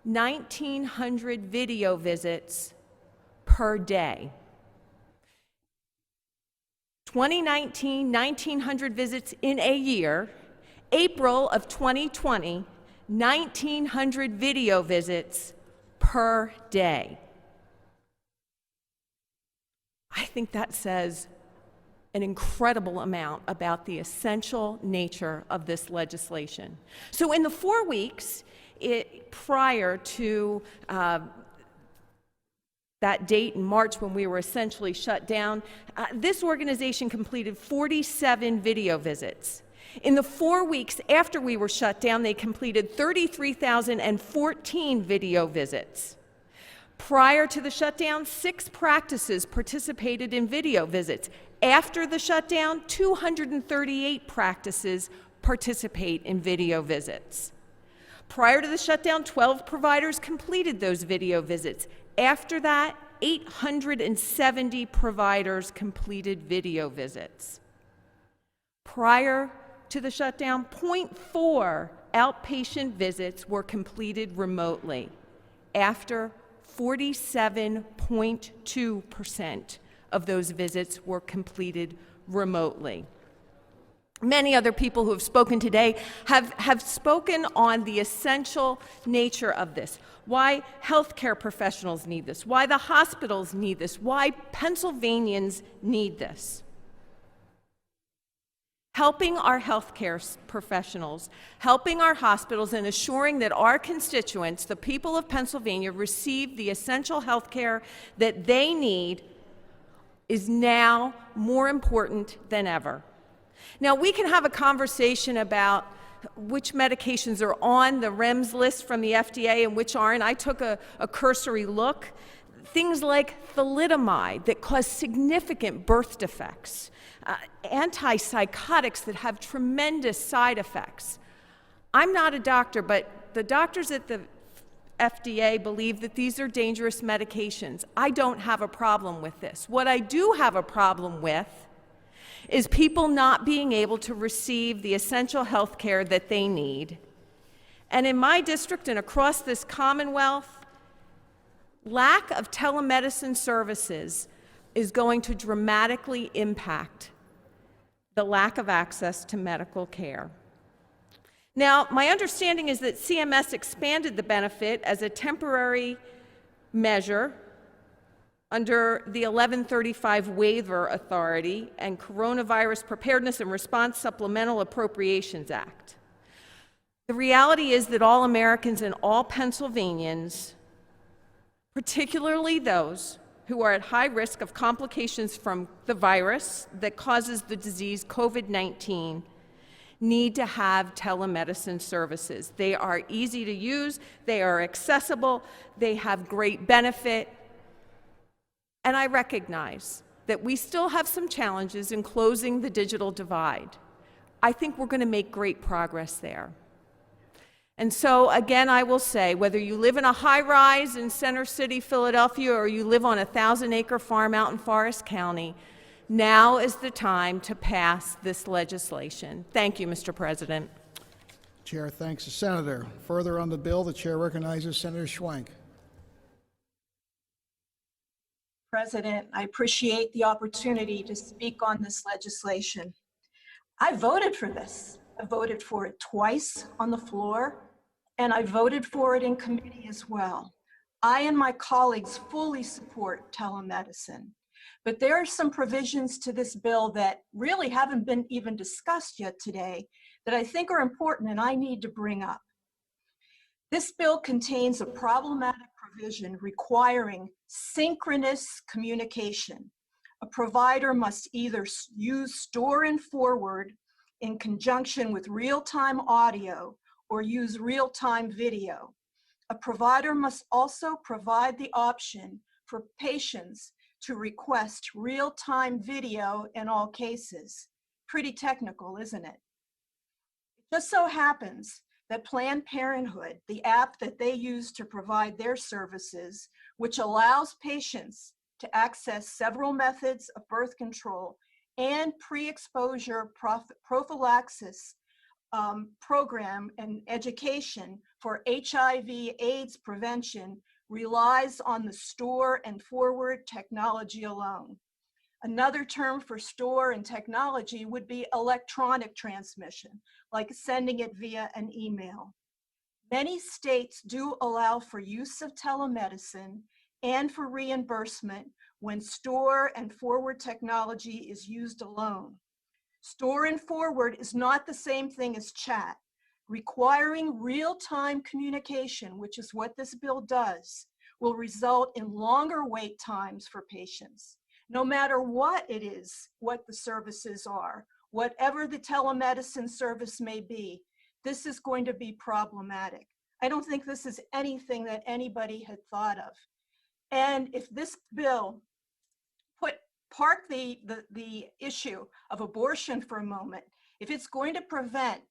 1,900 video visits per day. 2019, 1,900 visits in a year. April of 2020, 1,900 video visits per day. I think that says an incredible amount about the essential nature of this legislation. So in the 4 weeks prior to that date in March when we were essentially shut down, this organization completed 47 video visits. In the 4 weeks after we were shut down, they completed 33,014 video visits. Prior to the shutdown, 6 practices participated in video visits. After the shutdown, 238 practices participate in video visits. Prior to the shutdown, 12 providers completed those video visits. After that, 870 providers completed video visits. Prior to the shutdown, 0.4 outpatient visits were completed remotely. After, 47.2% of those visits were completed remotely. Many other people who have spoken today have spoken on the essential nature of this, why healthcare professionals need this, why the hospitals need this, why Pennsylvanians need this. Helping our healthcare professionals, helping our hospitals, and assuring that our constituents, the people of Pennsylvania, receive the essential healthcare that they need is now more important than ever. Now, we can have a conversation about which medications are on the REMS list from the FDA and which aren't. I took a cursory look. things like thalidomide that cause significant birth defects, antipsychotics that have tremendous side effects. I'm not a doctor, but the doctors at the FDA believe that these are dangerous medications. I don't have a problem with this. What I do have a problem with is people not being able to receive the essential health care that they need. And in my district and across this Commonwealth, lack of telemedicine services is going to dramatically impact the lack of access to medical care. Now, my understanding is that CMS expanded the benefit as a temporary measure under the 1135 Waiver Authority and Coronavirus Preparedness and Response Supplemental Appropriations Act. The reality is that all Americans and all Pennsylvanians, particularly those who are at high risk of complications from the virus that causes the disease COVID-19, need to have telemedicine services. They are easy to use, they are accessible, they have great benefit, and I recognize that we still have some challenges in closing the digital divide. I think we're going to make great progress there. And so, again, I will say, whether you live in a high-rise in Center City, Philadelphia, or you live on a 1,000-acre farm out in Forest County, now is the time to pass this legislation. Thank you, Mr. President. Chair thanks the senator. Further on the bill, the chair recognizes Senator Schwenk. President, I appreciate the opportunity to speak on this legislation. I voted for this. I voted for it twice on the floor, and I voted for it in committee as well. I and my colleagues fully support telemedicine. But there are some provisions to this bill that really haven't been even discussed yet today that I think are important and I need to bring up. This bill contains a problematic provision requiring synchronous communication. A provider must either use store and forward in conjunction with real-time audio or use real-time video. A provider must also provide the option for patients to request real-time video in all cases. Pretty technical, isn't it? It just so happens that Planned Parenthood, the app that they use to provide their services, which allows patients to access several methods of birth control and pre-exposure prophylaxis program and education for HIV/AIDS prevention, relies on the store and forward technology alone. Another term for store and technology would be electronic transmission, like sending it via an email. Many states do allow for use of telemedicine and for reimbursement when store and forward technology is used alone. Store and forward is not the same thing as chat. Requiring real-time communication, which is what this bill does, will result in longer wait times for patients. No matter what it is, what the services are, whatever the telemedicine service may be, this is going to be problematic. I don't think this is anything that anybody had thought of. And if this bill park the issue of abortion for a moment, if it's going to prevent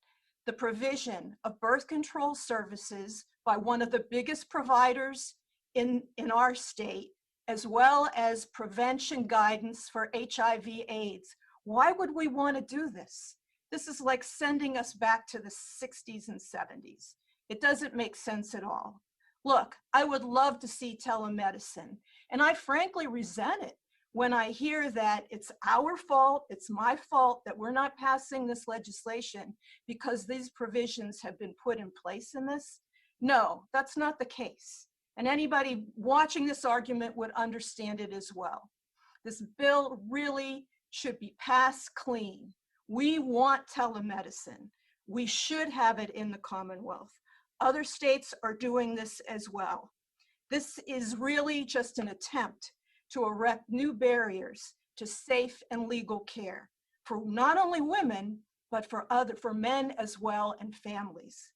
the provision of birth control services by one of the biggest providers in our state, as well as prevention guidance for HIV/AIDS, why would we want to do this? This is like sending us back to the 60s and 70s. It doesn't make sense at all. Look, I would love to see telemedicine, and I frankly resent it when I hear that it's our fault, it's my fault that we're not passing this legislation because these provisions have been put in place in this. No, that's not the case. And anybody watching this argument would understand it as well. This bill really should be passed clean. We want telemedicine. We should have it in the Commonwealth. Other states are doing this as well. This is really just an attempt to erect new barriers to safe and legal care for not only women, but for men as well and families.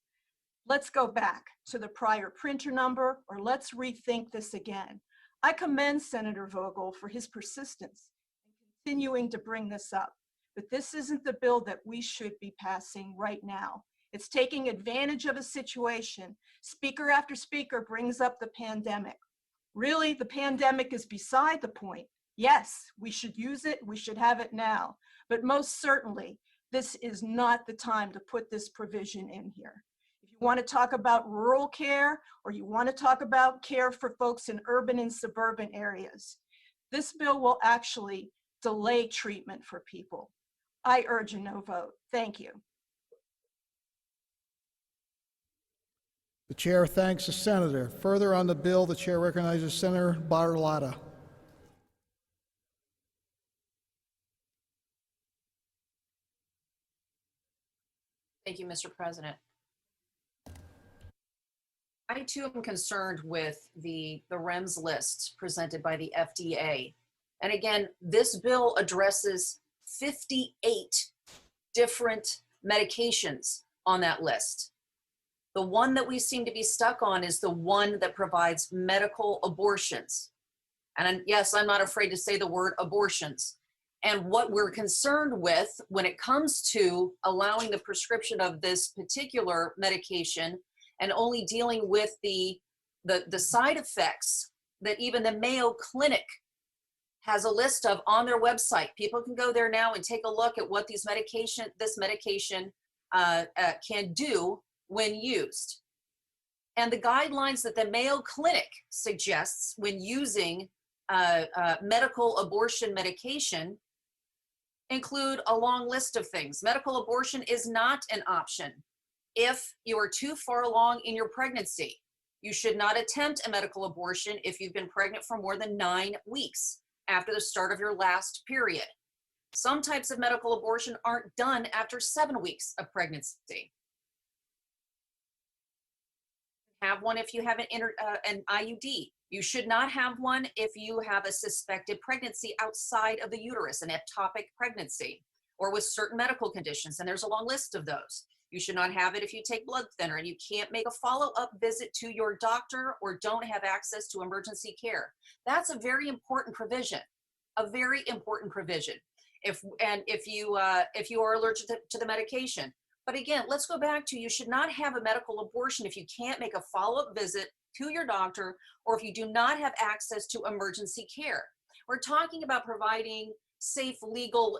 Let's go back to the prior printer number, or let's rethink this again. I commend Senator Vogel for his persistence in continuing to bring this up, but this isn't the bill that we should be passing right now. It's taking advantage of a situation. Speaker after speaker brings up the pandemic. Really, the pandemic is beside the point. Yes, we should use it, we should have it now, but most certainly, this is not the time to put this provision in here. If you want to talk about rural care, or you want to talk about care for folks in urban and suburban areas, this bill will actually delay treatment for people. I urge a no vote. Thank you. The chair thanks the senator. Further on the bill, the chair recognizes Senator Bartolotta. Thank you, Mr. President. I too am concerned with the REMS lists presented by the FDA. And again, this bill addresses 58 different medications on that list. The one that we seem to be stuck on is the one that provides medical abortions. And yes, I'm not afraid to say the word abortions. And what we're concerned with when it comes to allowing the prescription of this particular medication and only dealing with the side effects that even the Mayo Clinic has a list of on their website. People can go there now and take a look at what this medication can do when used. And the guidelines that the Mayo Clinic suggests when using medical abortion medication include a long list of things. Medical abortion is not an option if you are too far along in your pregnancy. You should not attempt a medical abortion if you've been pregnant for more than 9 weeks after the start of your last period. Some types of medical abortion aren't done after 7 weeks of pregnancy. Have one if you have an IUD. You should not have one if you have a suspected pregnancy outside of the uterus, an ectopic pregnancy, or with certain medical conditions, and there's a long list of those. You should not have it if you take blood thinner and you can't make a follow-up visit to your doctor or don't have access to emergency care. That's a very important provision, a very important provision. If you are allergic to the medication. But again, let's go back to, you should not have a medical abortion if you can't make a follow-up visit to your doctor or if you do not have access to emergency care. We're talking about providing safe, legal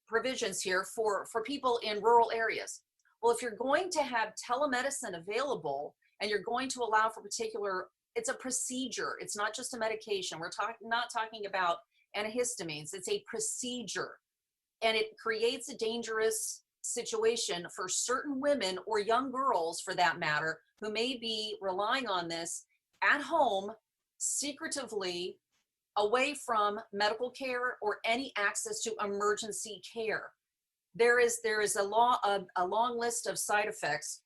provisions here for people in rural areas. Well, if you're going to have telemedicine available and you're going to allow for it's a procedure. It's not just a medication. We're not talking about antihistamines. It's a procedure. And it creates a dangerous situation for certain women or young girls, for that matter, who may be relying on this at home, secretively, away from medical care or any access to emergency care. There is a long list of side effects,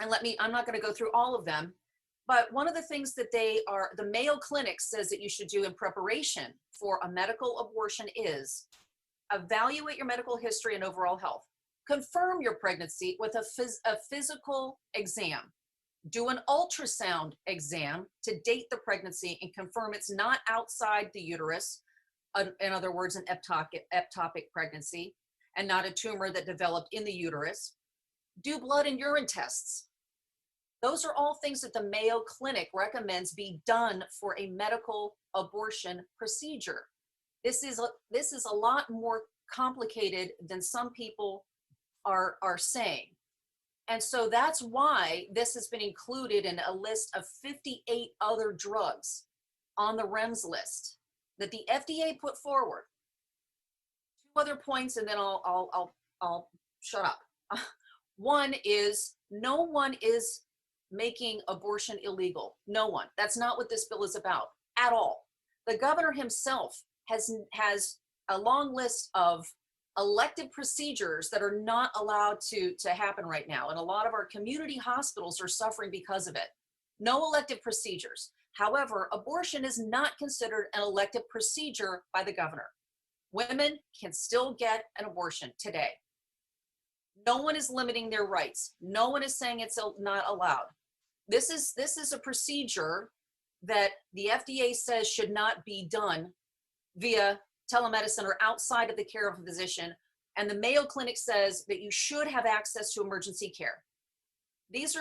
and I'm not going to go through all of them, but one of the things that the Mayo Clinic says that you should do in preparation for a medical abortion is evaluate your medical history and overall health. Confirm your pregnancy with a physical exam. Do an ultrasound exam to date the pregnancy and confirm it's not outside the uterus, in other words, an ectopic pregnancy, and not a tumor that developed in the uterus. Do blood and urine tests. Those are all things that the Mayo Clinic recommends be done for a medical abortion procedure. This is a lot more complicated than some people are saying. And so that's why this has been included in a list of 58 other drugs on the REMS list that the FDA put forward. 2 other points, and then I'll shut up. One is, no one is making abortion illegal. No one. That's not what this bill is about at all. The governor himself has a long list of elective procedures that are not allowed to happen right now. And a lot of our community hospitals are suffering because of it. No elective procedures. However, abortion is not considered an elective procedure by the governor. Women can still get an abortion today. No one is limiting their rights. No one is saying it's not allowed. This is a procedure that the FDA says should not be done via telemedicine or outside of the care of a physician. And the Mayo Clinic says that you should have access to emergency care. These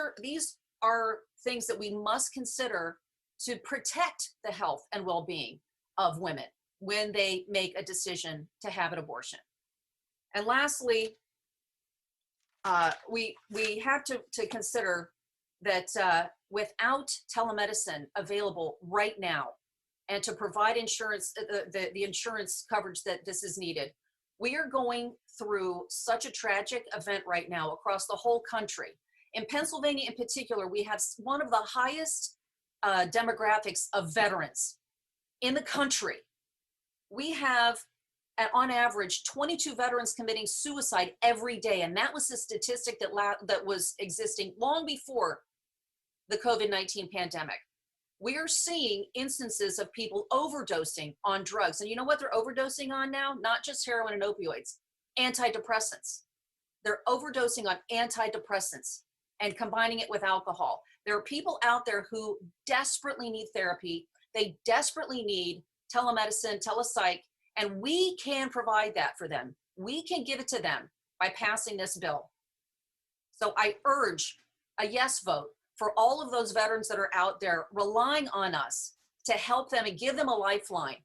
are things that we must consider to protect the health and well-being of women when they make a decision to have an abortion. And lastly, we have to consider that without telemedicine available right now and to provide insurance, the insurance coverage that this is needed, we are going through such a tragic event right now across the whole country. In Pennsylvania in particular, we have one of the highest demographics of veterans in the country. We have, on average, 22 veterans committing suicide every day. And that was the statistic that was existing long before the COVID-19 pandemic. We are seeing instances of people overdosing on drugs. And you know what they're overdosing on now? Not just heroin and opioids, antidepressants. They're overdosing on antidepressants and combining it with alcohol. There are people out there who desperately need therapy. They desperately need telemedicine, telepsych, and we can provide that for them. We can give it to them by passing this bill. So I urge a yes vote for all of those veterans that are out there relying on us to help them and give them a lifeline,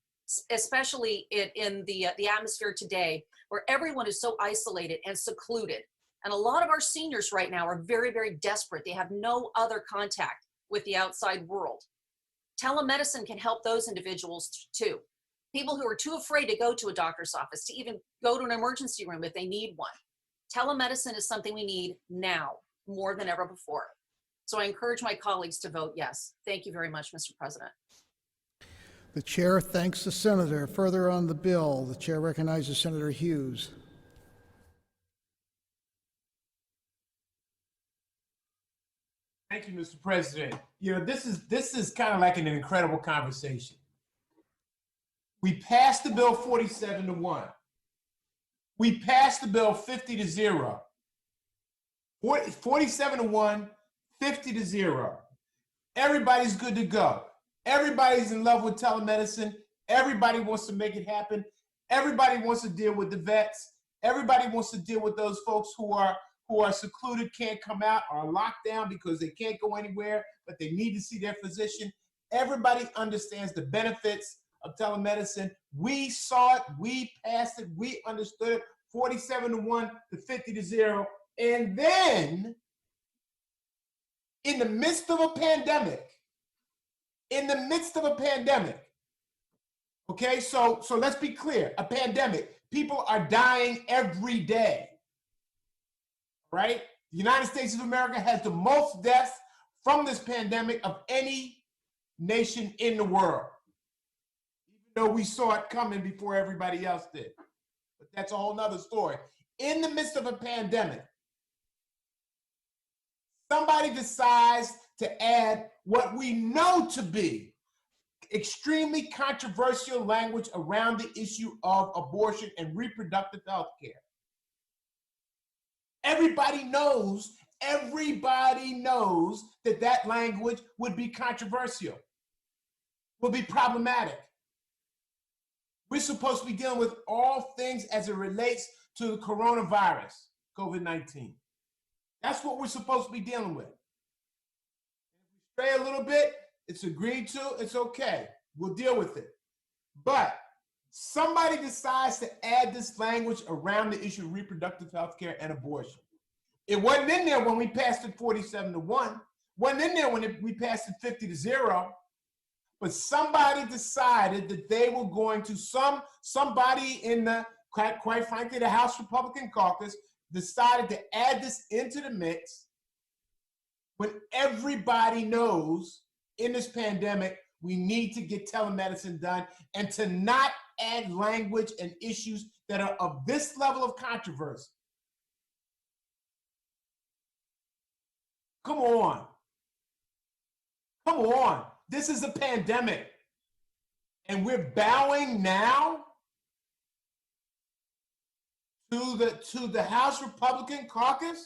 especially in the atmosphere today where everyone is so isolated and secluded. And a lot of our seniors right now are very, very desperate. They have no other contact with the outside world. Telemedicine can help those individuals too. People who are too afraid to go to a doctor's office, to even go to an emergency room if they need one. Telemedicine is something we need now more than ever before. So I encourage my colleagues to vote yes. Thank you very much, Mr. President. The chair thanks the senator. Further on the bill, the chair recognizes Senator Hughes. Thank you, Mr. President. You know, this is kind of like an incredible conversation. We passed the bill 47-1. We passed the bill 50-0. 47-1, 50-0. Everybody's good to go. Everybody's in love with telemedicine. Everybody wants to make it happen. Everybody wants to deal with the vets. Everybody wants to deal with those folks who are secluded, can't come out, are locked down because they can't go anywhere, but they need to see their physician. Everybody understands the benefits of telemedicine. We saw it, we passed it, we understood it, 47-1 to 50-0. And then, in the midst of a pandemic, okay, so let's be clear, a pandemic, people are dying every day. Right? The United States of America has the most deaths from this pandemic of any nation in the world, even though we saw it coming before everybody else did. But that's a whole nother story. In the midst of a pandemic, somebody decides to add what we know to be extremely controversial language around the issue of abortion and reproductive health care. Everybody knows that language would be controversial, would be problematic. We're supposed to be dealing with all things as it relates to the coronavirus, COVID-19. That's what we're supposed to be dealing with. If we stray a little bit, it's agreed to, it's okay. We'll deal with it. But somebody decides to add this language around the issue of reproductive health care and abortion. It wasn't in there when we passed it 47-1. Wasn't in there when we passed it 50-0. But somebody decided that they were going to, somebody in the, quite frankly, the House Republican caucus decided to add this into the mix when everybody knows in this pandemic we need to get telemedicine done, and to not add language and issues that are of this level of controversy. Come on. Come on. This is a pandemic. And we're bowing now to the House Republican caucus?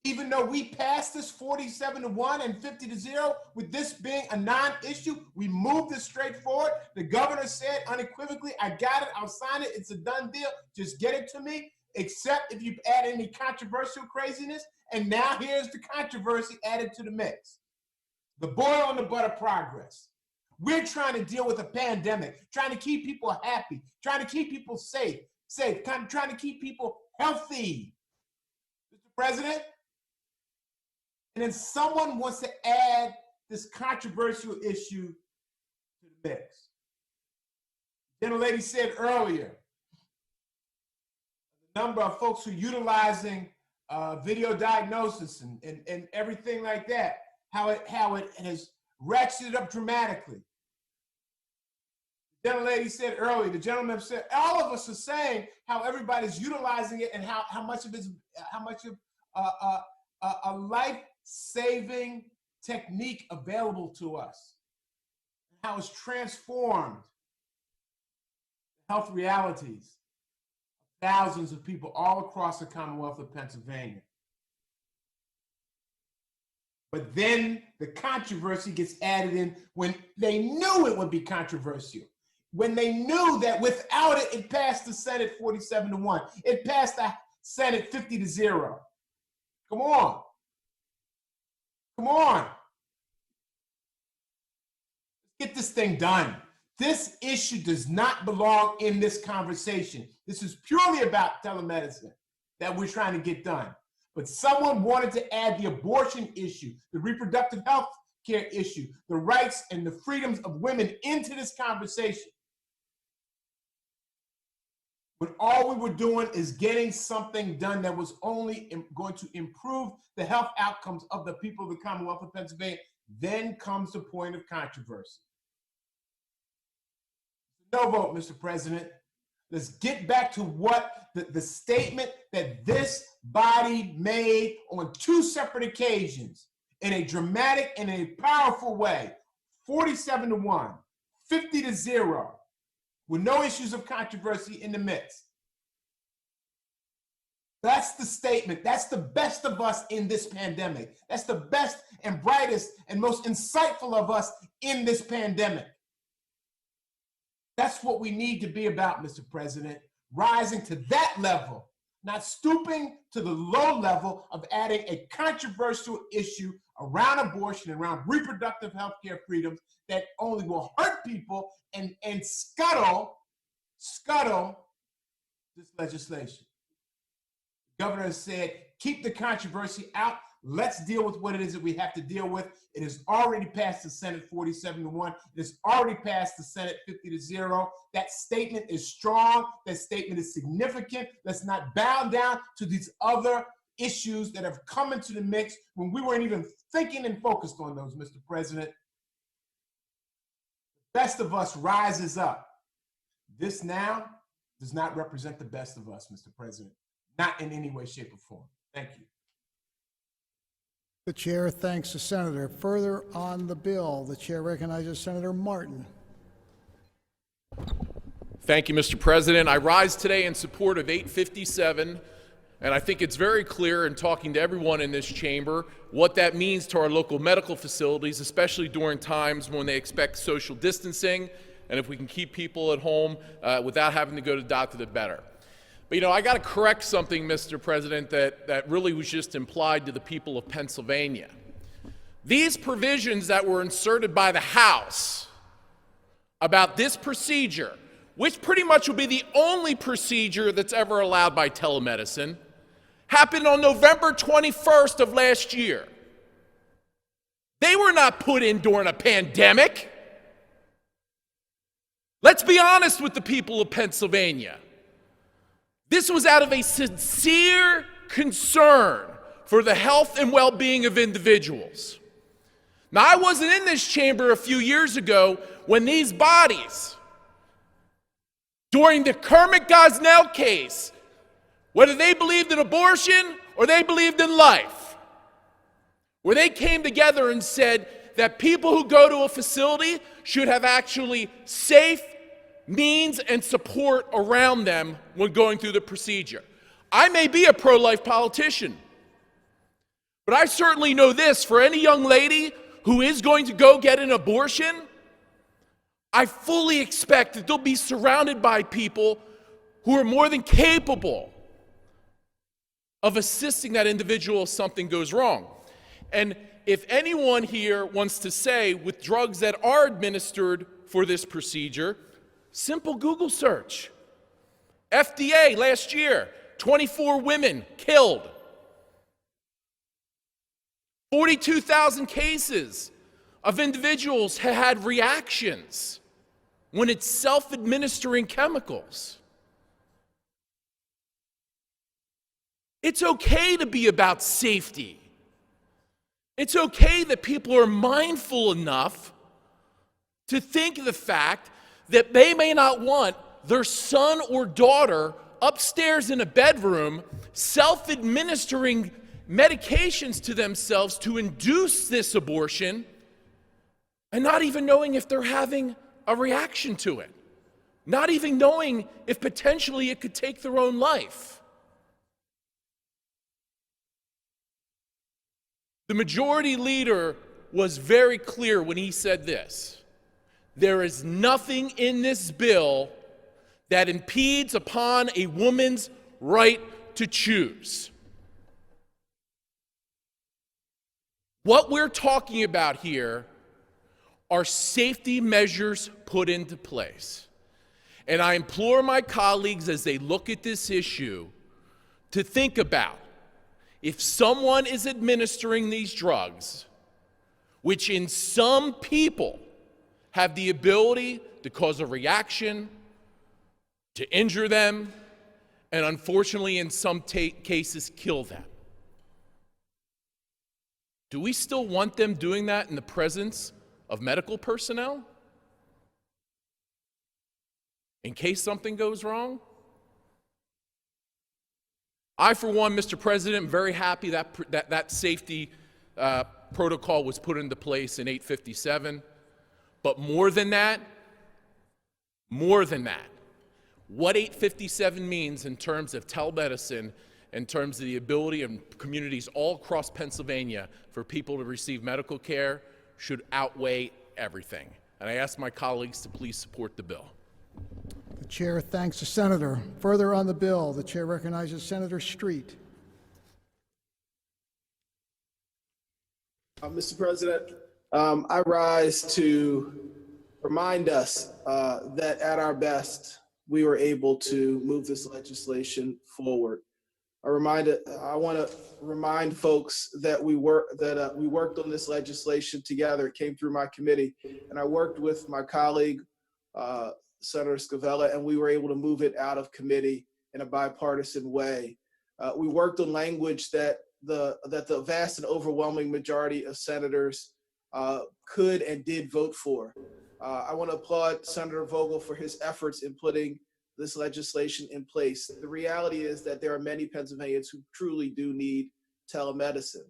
Even though we passed this 47-1 and 50-0, with this being a non-issue, we moved this straight forward. The governor said unequivocally, I got it, I'll sign it, it's a done deal, just get it to me, except if you add any controversial craziness. And now here's the controversy added to the mix. The boil on the butter progress. We're trying to deal with a pandemic, trying to keep people happy, trying to keep people safe, trying to keep people healthy. Mr. President, and then someone wants to add this controversial issue to the mix. The gentlelady said earlier, the number of folks who are utilizing video diagnosis and everything like that, how it has ratcheted up dramatically. The gentlelady said earlier, the gentleman said, all of us are saying how everybody's utilizing it and how much of a life-saving technique available to us, how it's transformed health realities of thousands of people all across the Commonwealth of Pennsylvania. But then the controversy gets added in when they knew it would be controversial. When they knew that without it, it passed the Senate 47-1. It passed the Senate 50-0. Come on. Come on. Let's get this thing done. This issue does not belong in this conversation. This is purely about telemedicine that we're trying to get done. But someone wanted to add the abortion issue, the reproductive health care issue, the rights and the freedoms of women into this conversation. When all we were doing is getting something done that was only going to improve the health outcomes of the people of the Commonwealth of Pennsylvania, then comes the point of controversy. No vote, Mr. President. Let's get back to what the statement that this body made on two separate occasions in a dramatic and a powerful way, 47-1, 50-0, with no issues of controversy in the midst. That's the statement. That's the best of us in this pandemic. That's the best and brightest and most insightful of us in this pandemic. That's what we need to be about, Mr. President, rising to that level, not stooping to the low level of adding a controversial issue around abortion, around reproductive health care freedoms that only will hurt people and scuttle this legislation. The governor said, keep the controversy out. Let's deal with what it is that we have to deal with. It has already passed the Senate 47-1. It has already passed the Senate 50-0. That statement is strong. That statement is significant. Let's not bow down to these other issues that have come into the mix when we weren't even thinking and focused on those, Mr. President. The best of us rises up. This now does not represent the best of us, Mr. President. Not in any way, shape, or form. Thank you. The chair thanks the senator. Further on the bill, the chair recognizes Senator Martin. Thank you, Mr. President. I rise today in support of 857, and I think it's very clear in talking to everyone in this chamber what that means to our local medical facilities, especially during times when they expect social distancing, and if we can keep people at home without having to go to the doctor, the better. But, you know, I got to correct something, Mr. President, that really was just implied to the people of Pennsylvania. These provisions that were inserted by the House about this procedure, which pretty much will be the only procedure that's ever allowed by telemedicine, happened on November 21st of last year. They were not put in during a pandemic. Let's be honest with the people of Pennsylvania. This was out of a sincere concern for the health and well-being of individuals. Now, I wasn't in this chamber a few years ago when these bodies, during the Kermit Gosnell case, whether they believed in abortion or they believed in life, where they came together and said that people who go to a facility should have actually safe means and support around them when going through the procedure. I may be a pro-life politician, But I certainly know this, for any young lady who is going to go get an abortion, I fully expect that they'll be surrounded by people who are more than capable of assisting that individual if something goes wrong. And if anyone here wants to say with drugs that are administered for this procedure, simple Google search. FDA last year, 24 women killed. 42,000 cases of individuals had reactions when it's self-administering chemicals. It's okay to be about safety. It's okay that people are mindful enough to think of the fact that they may not want their son or daughter upstairs in a bedroom self-administering medications to themselves to induce this abortion and not even knowing if they're having a reaction to it, not even knowing if potentially it could take their own life. The majority leader was very clear when he said this: there is nothing in this bill that impedes upon a woman's right to choose. What we're talking about here are safety measures put into place. And I implore my colleagues as they look at this issue to think about, if someone is administering these drugs, which in some people have the ability to cause a reaction, to injure them, and unfortunately in some cases kill them, do we still want them doing that in the presence of medical personnel? In case something goes wrong? I, for one, Mr. President, am very happy that safety protocol was put into place in 857. But more than that, what 857 means in terms of telemedicine, in terms of the ability of communities all across Pennsylvania for people to receive medical care, should outweigh everything. And I ask my colleagues to please support the bill. The chair thanks the senator. Further on the bill, the chair recognizes Senator Street. Mr. President, I rise to remind us that at our best, we were able to move this legislation forward. I want to remind folks that we worked on this legislation together. It came through my committee, and I worked with my colleague, Senator Scavella, and we were able to move it out of committee in a bipartisan way. We worked on language that the vast and overwhelming majority of senators could and did vote for. I want to applaud Senator Vogel for his efforts in putting this legislation in place. The reality is that there are many Pennsylvanians who truly do need telemedicine.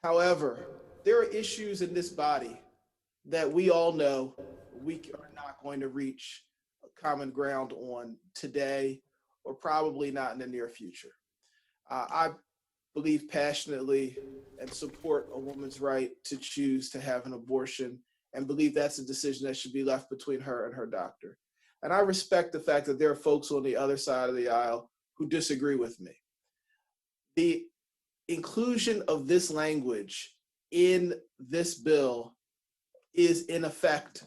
However, there are issues in this body that we all know we are not going to reach common ground on today, or probably not in the near future. I believe passionately and support a woman's right to choose to have an abortion, and believe that's a decision that should be left between her and her doctor. And I respect the fact that there are folks on the other side of the aisle who disagree with me. The inclusion of this language in this bill is in effect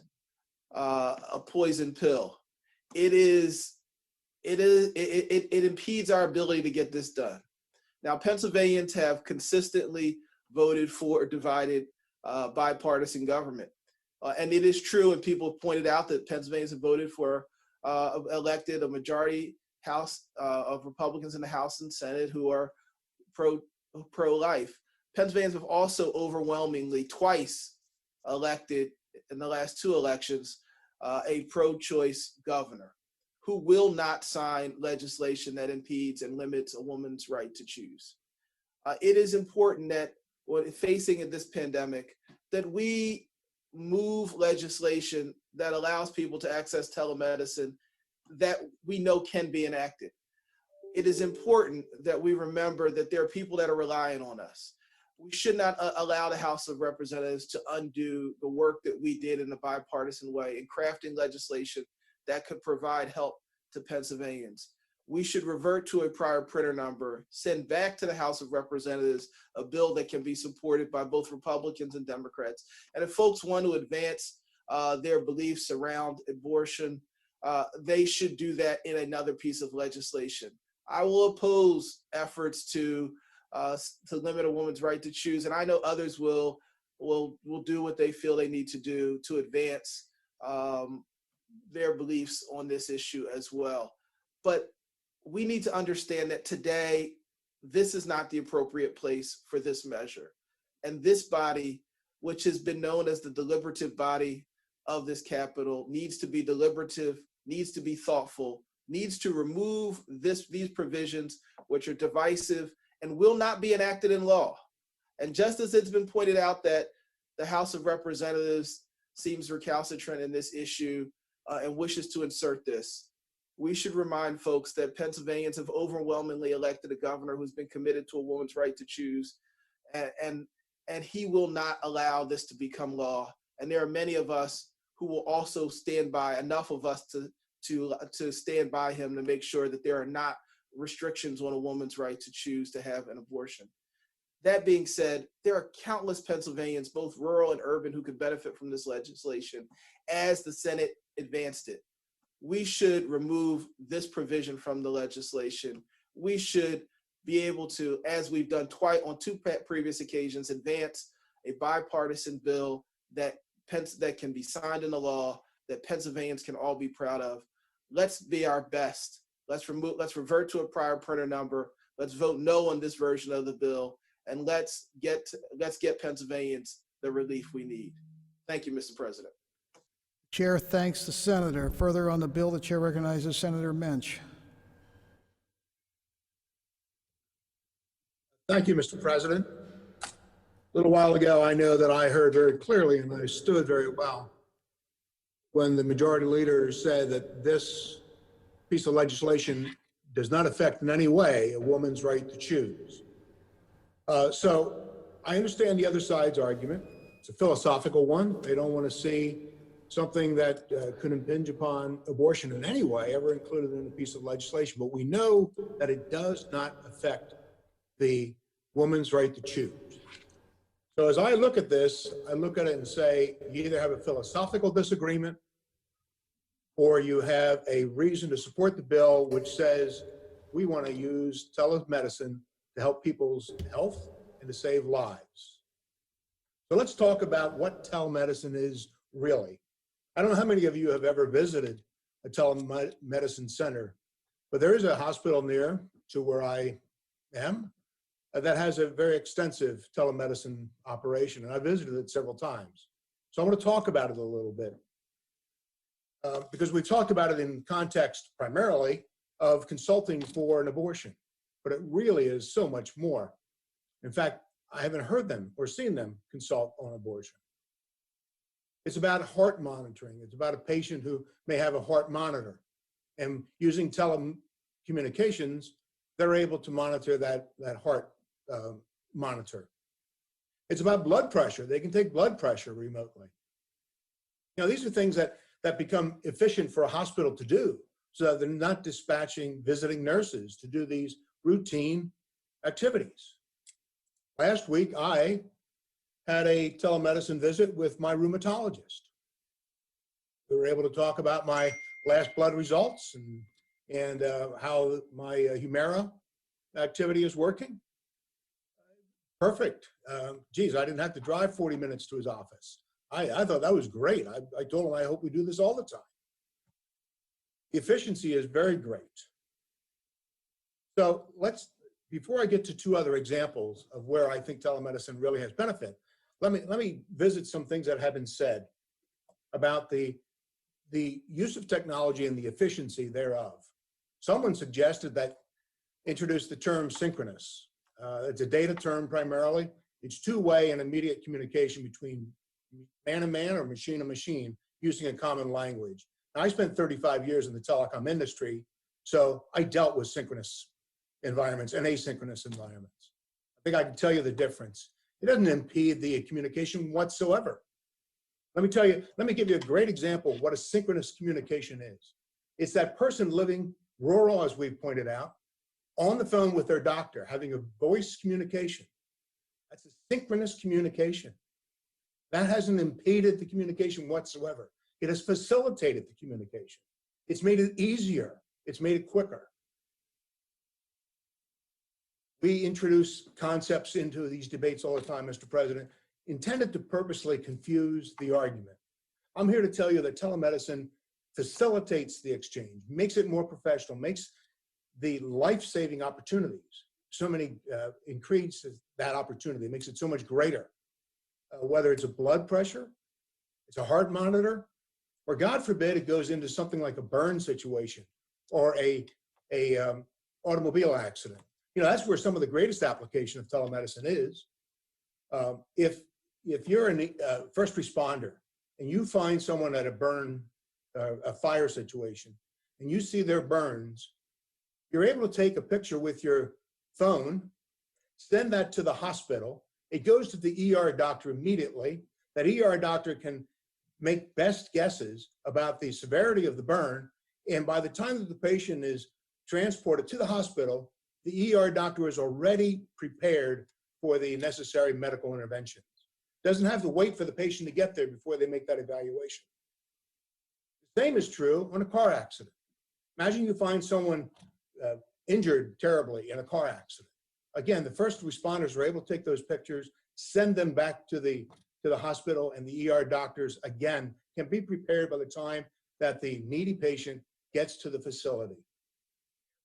a poison pill. It impedes our ability to get this done. Now, Pennsylvanians have consistently voted for divided bipartisan government. And it is true, and people pointed out that Pennsylvanians have voted for, elected a majority House of Republicans in the House and Senate who are pro-life. Pennsylvanians have also overwhelmingly twice elected in the last two elections a pro-choice governor who will not sign legislation that impedes and limits a woman's right to choose. It is important that when facing this pandemic, that we move legislation that allows people to access telemedicine that we know can be enacted. It is important that we remember that there are people that are relying on us. we should not allow the House of Representatives to undo the work that we did in a bipartisan way in crafting legislation that could provide help to Pennsylvanians. We should revert to a prior printer number, send back to the House of Representatives a bill that can be supported by both Republicans and Democrats. And if folks want to advance their beliefs around abortion, they should do that in another piece of legislation. I will oppose efforts to limit a woman's right to choose, and I know others will do what they feel they need to do to advance their beliefs on this issue as well. But we need to understand that today, this is not the appropriate place for this measure. And this body, which has been known as the deliberative body of this Capitol, needs to be deliberative, needs to be thoughtful, needs to remove these provisions which are divisive and will not be enacted in law. And just as it's been pointed out that the House of Representatives seems recalcitrant in this issue and wishes to insert this, we should remind folks that Pennsylvanians have overwhelmingly elected a governor who's been committed to a woman's right to choose, and he will not allow this to become law. And there are many of us who will also stand by, enough of us to stand by him to make sure that there are not restrictions on a woman's right to choose to have an abortion. That being said, there are countless Pennsylvanians, both rural and urban, who could benefit from this legislation as the Senate advanced it. We should remove this provision from the legislation. We should be able to, as we've done on two previous occasions, advance a bipartisan bill that can be signed into law, that Pennsylvanians can all be proud of. Let's be our best. Let's revert to a prior printer number. Let's vote no on this version of the bill, and let's get Pennsylvanians the relief we need. Thank you, Mr. President. Chair thanks the senator. Further on the bill, the chair recognizes Senator Mensch. Thank you, Mr. President. A little while ago, I know that I heard very clearly and I stood very well when the majority leader said that this piece of legislation does not affect in any way a woman's right to choose. So I understand the other side's argument. It's a philosophical one. They don't want to see something that could impinge upon abortion in any way ever included in a piece of legislation. But we know that it does not affect the woman's right to choose. So as I look at this, I look at it and say, you either have a philosophical disagreement or you have a reason to support the bill, which says we want to use telemedicine to help people's health and to save lives. So let's talk about what telemedicine is really. I don't know how many of you have ever visited a telemedicine center, but there is a hospital near to where I am that has a very extensive telemedicine operation, and I visited it several times. So I want to talk about it a little bit because we talked about it in context primarily of consulting for an abortion, but it really is so much more. In fact, I haven't heard them or seen them consult on abortion. It's about heart monitoring. It's about a patient who may have a heart monitor, and using telecommunications, they're able to monitor that heart monitor. It's about blood pressure. They can take blood pressure remotely. You know, these are things that become efficient for a hospital to do, so that they're not dispatching visiting nurses to do these routine activities. Last week, I had a telemedicine visit with my rheumatologist. We were able to talk about my last blood results and how my Humira activity is working. Perfect. Geez, I didn't have to drive 40 minutes to his office. I thought that was great. I told him I hope we do this all the time. The efficiency is very great. So before I get to two other examples of where I think telemedicine really has benefit, let me visit some things that have been said about the use of technology and the efficiency thereof. Someone suggested that introduce the term synchronous. It's a data term primarily. It's two-way and immediate communication between man to man or machine to machine using a common language. Now, I spent 35 years in the telecom industry, so I dealt with synchronous environments and asynchronous environments. I think I can tell you the difference. It doesn't impede the communication whatsoever. Let me give you a great example of what asynchronous communication is. It's that person living rural, as we've pointed out, on the phone with their doctor, having a voice communication. That's asynchronous communication. That hasn't impeded the communication whatsoever. It has facilitated the communication. It's made it easier. It's made it quicker. We introduce concepts into these debates all the time, Mr. President, intended to purposely confuse the argument. I'm here to tell you that telemedicine facilitates the exchange, makes it more professional, makes the life-saving opportunities increases that opportunity, makes it so much greater. Whether it's a blood pressure, it's a heart monitor, or God forbid it goes into something like a burn situation or a automobile accident. That's where some of the greatest application of telemedicine is. If you're a first responder and you find someone at a fire situation, and you see their burns, you're able to take a picture with your phone, send that to the hospital. It goes to the ER doctor immediately. That ER doctor can make best guesses about the severity of the burn. And by the time that the patient is transported to the hospital, the ER doctor is already prepared for the necessary medical interventions. Doesn't have to wait for the patient to get there before they make that evaluation. The same is true on a car accident. Imagine you find someone injured terribly in a car accident. Again, the first responders are able to take those pictures, send them back to the hospital, and the ER doctors, again, can be prepared by the time that the needy patient gets to the facility.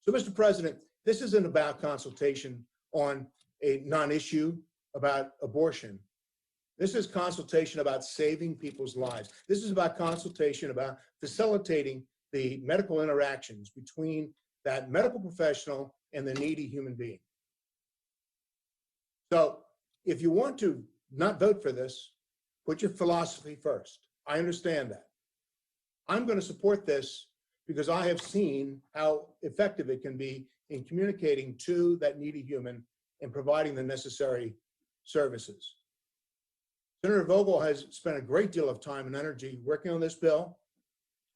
So, Mr. President, this isn't about consultation on a non-issue about abortion. This is consultation about saving people's lives. This is about consultation about facilitating the medical interactions between that medical professional and the needy human being. So if you want to not vote for this, put your philosophy first. I understand that. I'm going to support this because I have seen how effective it can be in communicating to that needy human and providing the necessary services. Senator Vogel has spent a great deal of time and energy working on this bill.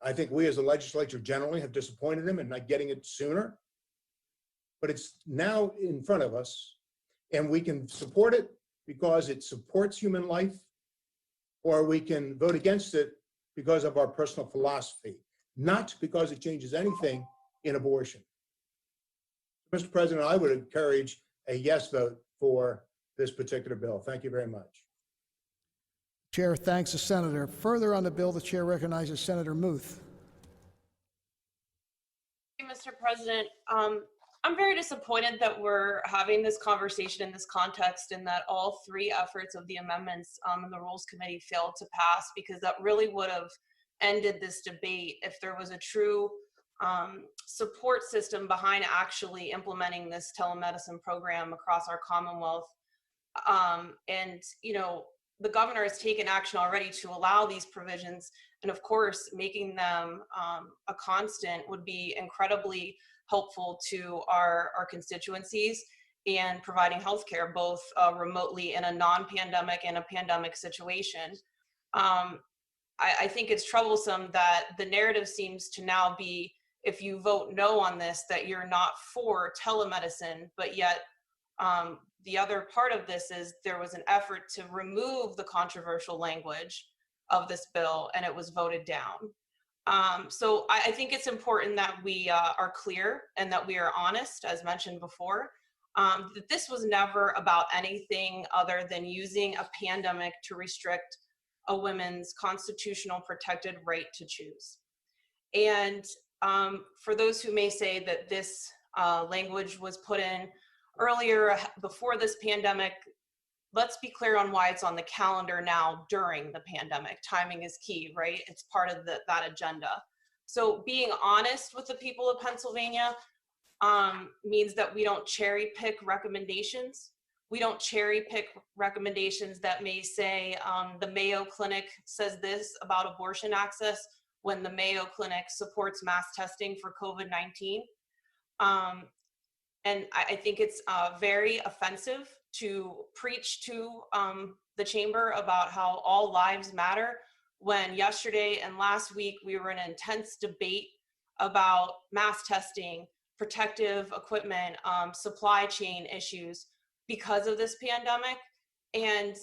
I think we as a legislature generally have disappointed him in not getting it sooner. But it's now in front of us, and we can support it because it supports human life, or we can vote against it because of our personal philosophy, not because it changes anything in abortion. Mr. President, I would encourage a yes vote for this particular bill. Thank you very much. Chair thanks the senator. Further on the bill, the chair recognizes Senator Muth. Mr. President, I'm very disappointed that we're having this conversation in this context and that all three efforts of the amendments in the Rules Committee failed to pass, because that really would have ended this debate if there was a true support system behind actually implementing this telemedicine program across our Commonwealth. The governor has taken action already to allow these provisions, and of course, making them a constant would be incredibly helpful to our constituencies and providing healthcare both remotely in a non-pandemic and a pandemic situation. I think it's troublesome that the narrative seems to now be, if you vote no on this, that you're not for telemedicine, but yet the other part of this is there was an effort to remove the controversial language of this bill, and it was voted down. So I think it's important that we are clear and that we are honest, as mentioned before, that this was never about anything other than using a pandemic to restrict a woman's constitutional protected right to choose. And for those who may say that this language was put in earlier, before this pandemic, let's be clear on why it's on the calendar now during the pandemic. Timing is key, right? It's part of that agenda. So being honest with the people of Pennsylvania means that we don't cherry pick recommendations. We don't cherry pick recommendations that may say the Mayo Clinic says this about abortion access when the Mayo Clinic supports mass testing for COVID-19. And I think it's very offensive preach to the chamber about how all lives matter, when yesterday and last week we were in an intense debate about mass testing, protective equipment, supply chain issues because of this pandemic. And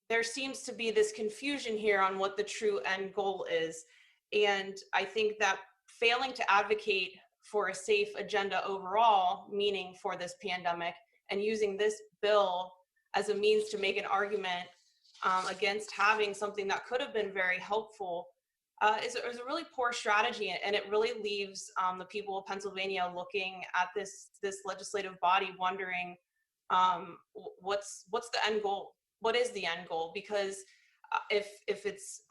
there seems to be this confusion here on what the true end goal is. And I think that failing to advocate for a safe agenda overall, meaning for this pandemic, and using this bill as a means to make an argument against having something that could have been very helpful is a really poor strategy. And it really leaves the people of Pennsylvania looking at this legislative body wondering what's the end goal? What is the end goal? Because if it's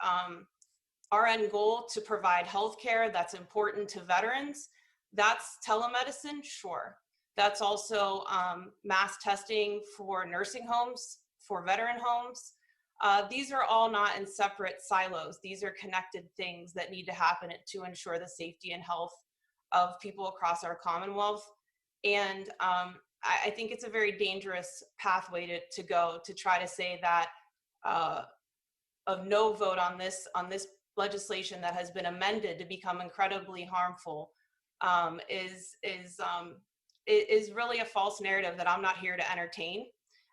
our end goal to provide healthcare that's important to veterans, that's telemedicine, sure. That's also mass testing for nursing homes, for veteran homes. These are all not in separate silos. These are connected things that need to happen to ensure the safety and health of people across our Commonwealth. And I think it's a very dangerous pathway to go to try to say that a no vote on this legislation that has been amended to become incredibly harmful is really a false narrative that I'm not here to entertain,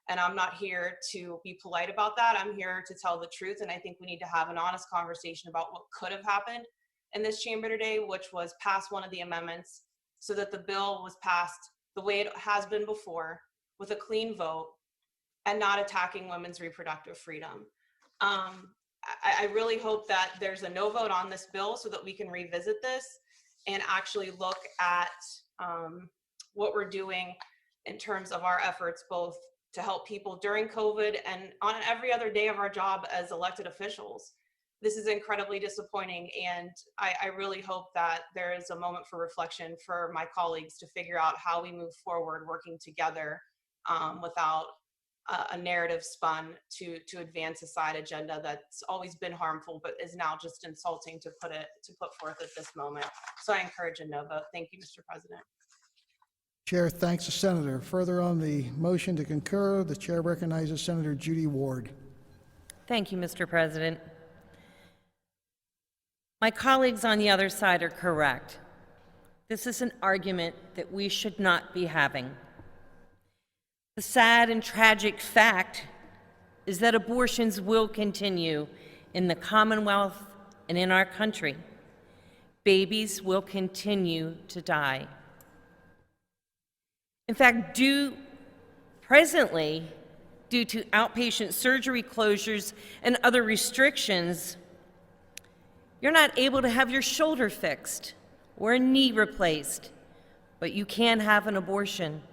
and I'm not here to be polite about that. I'm here to tell the truth, and I think we need to have an honest conversation about what could have happened in this chamber today, which was pass one of the amendments so that the bill was passed the way it has been before, with a clean vote and not attacking women's reproductive freedom. I really hope that there's a no vote on this bill so that we can revisit this and actually look at what we're doing in terms of our efforts, both to help people during COVID and on every other day of our job as elected officials. This is incredibly disappointing, and I really hope that there is a moment for reflection for my colleagues to figure out how we move forward working together without a narrative spun to advance a side agenda that's always been harmful but is now just insulting to put forth at this moment. So I encourage a no vote. Thank you, Mr. President. Chair thanks the senator. Further on the motion to concur, the chair recognizes Senator Judy Ward. Thank you, Mr. President. My colleagues on the other side are correct. This is an argument that we should not be having. The sad and tragic fact is that abortions will continue in the Commonwealth and in our country. Babies will continue to die. In fact, presently, due to outpatient surgery closures and other restrictions, you're not able to have your shoulder fixed or a knee replaced, but you can have an abortion.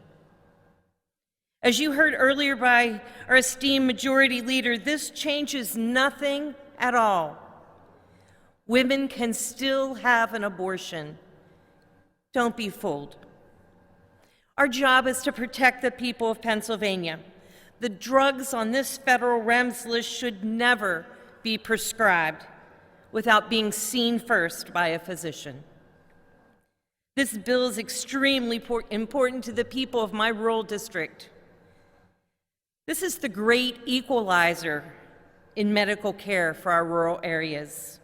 As you heard earlier by our esteemed majority leader, this changes nothing at all. Women can still have an abortion. Don't be fooled. Our job is to protect the people of Pennsylvania. The drugs on this federal REMS list should never be prescribed without being seen first by a physician. This bill is extremely important to the people of my rural district. This is the great equalizer in medical care for our rural areas.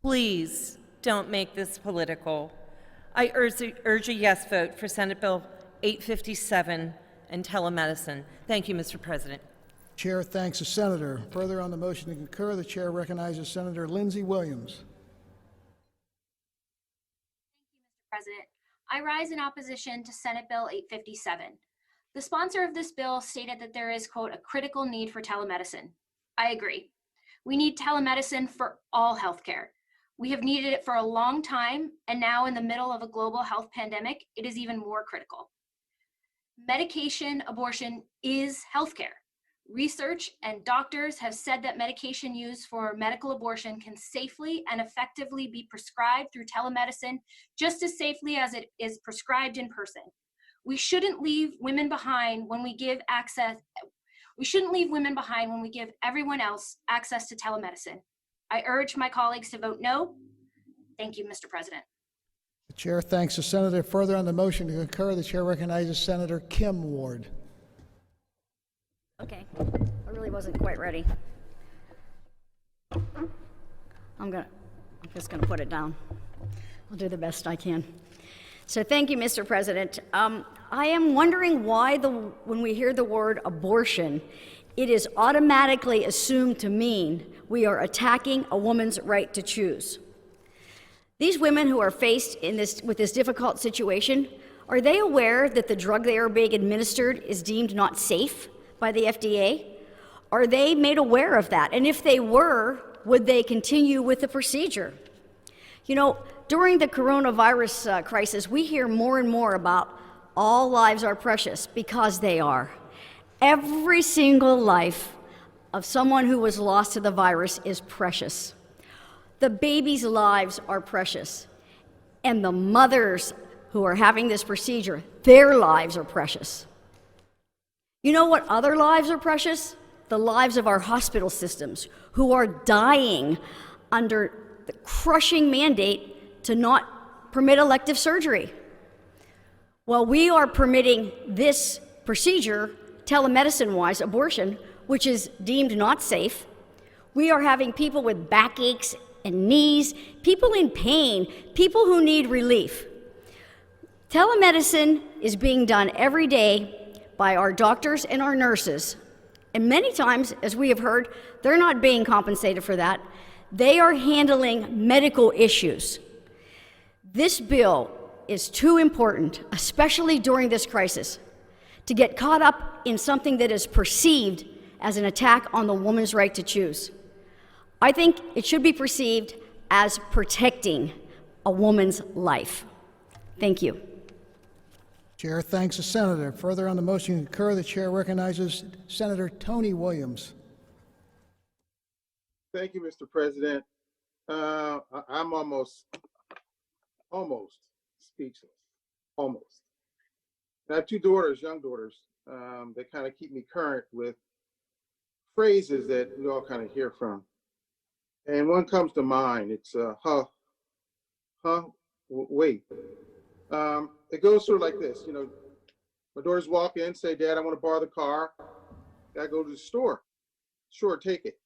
Please don't make this political. I urge a yes vote for Senate Bill 857 and telemedicine. Thank you, Mr. President. Chair thanks the senator. Further on the motion to concur, the chair recognizes Senator Lindsey Williams. President, I rise in opposition to Senate Bill 857. The sponsor of this bill stated that there is, quote, a critical need for telemedicine. I agree. We need telemedicine for all healthcare. We have needed it for a long time, and now in the middle of a global health pandemic, it is even more critical. Medication abortion is healthcare. Research and doctors have said that medication used for medical abortion can safely and effectively be prescribed through telemedicine just as safely as it is prescribed in person. We shouldn't leave women behind when we give everyone else access to telemedicine. I urge my colleagues to vote no. Thank you, Mr. President. The chair thanks the senator. Further on the motion to concur, the chair recognizes Senator Kim Ward. Okay, I really wasn't quite ready. I'm just gonna put it down. I'll do the best I can. So thank you, Mr. President. I am wondering why when we hear the word abortion, it is automatically assumed to mean we are attacking a woman's right to choose. These women who are faced with this difficult situation, are they aware that the drug they are being administered is deemed not safe by the FDA? Are they made aware of that? And if they were, would they continue with the procedure? You know, during the coronavirus crisis, we hear more and more about all lives are precious, because they are. Every single life of someone who was lost to the virus is precious. The babies' lives are precious. And the mothers who are having this procedure, their lives are precious. You know what other lives are precious? The lives of our hospital systems, who are dying under the crushing mandate to not permit elective surgery. Well, we are permitting this procedure, telemedicine-wise, abortion, which is deemed not safe. We are having people with backaches and knees, people in pain, people who need relief. Telemedicine is being done every day by our doctors and our nurses. And many times, as we have heard, they're not being compensated for that. They are handling medical issues. This bill is too important, especially during this crisis, to get caught up in something that is perceived as an attack on the woman's right to choose. I think it should be perceived as protecting a woman's life. Thank you. Chair thanks the senator. Further on the motion to concur, the chair recognizes Senator Tony Williams. Thank you, Mr. President. I'm almost speechless, almost. I have two daughters, young daughters, that kind of keep me current with phrases that we all kind of hear from. And one comes to mind. It's wait. It goes sort of like this. You know, my daughters walk in, say, "Dad, I want to borrow the car. Gotta go to the store." Sure, take it.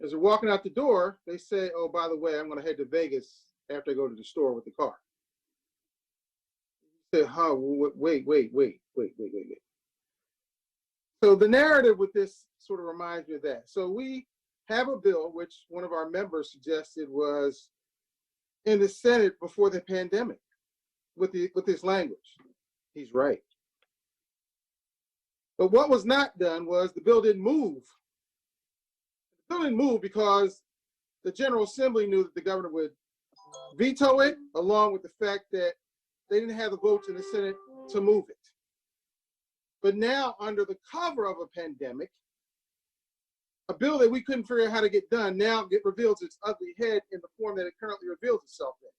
As they're walking out the door, they say, "Oh, by the way, I'm going to head to Vegas after I go to the store with the car." You say, wait. So the narrative with this sort of reminds me of that. So we have a bill, which one of our members suggested was in the Senate before the pandemic with this language. He's right. But what was not done was the bill didn't move. The bill didn't move because the General Assembly knew that the governor would veto it, along with the fact that they didn't have the votes in the Senate to move it. But now, under the cover of a pandemic, a bill that we couldn't figure out how to get done now reveals its ugly head in the form that it currently reveals itself in.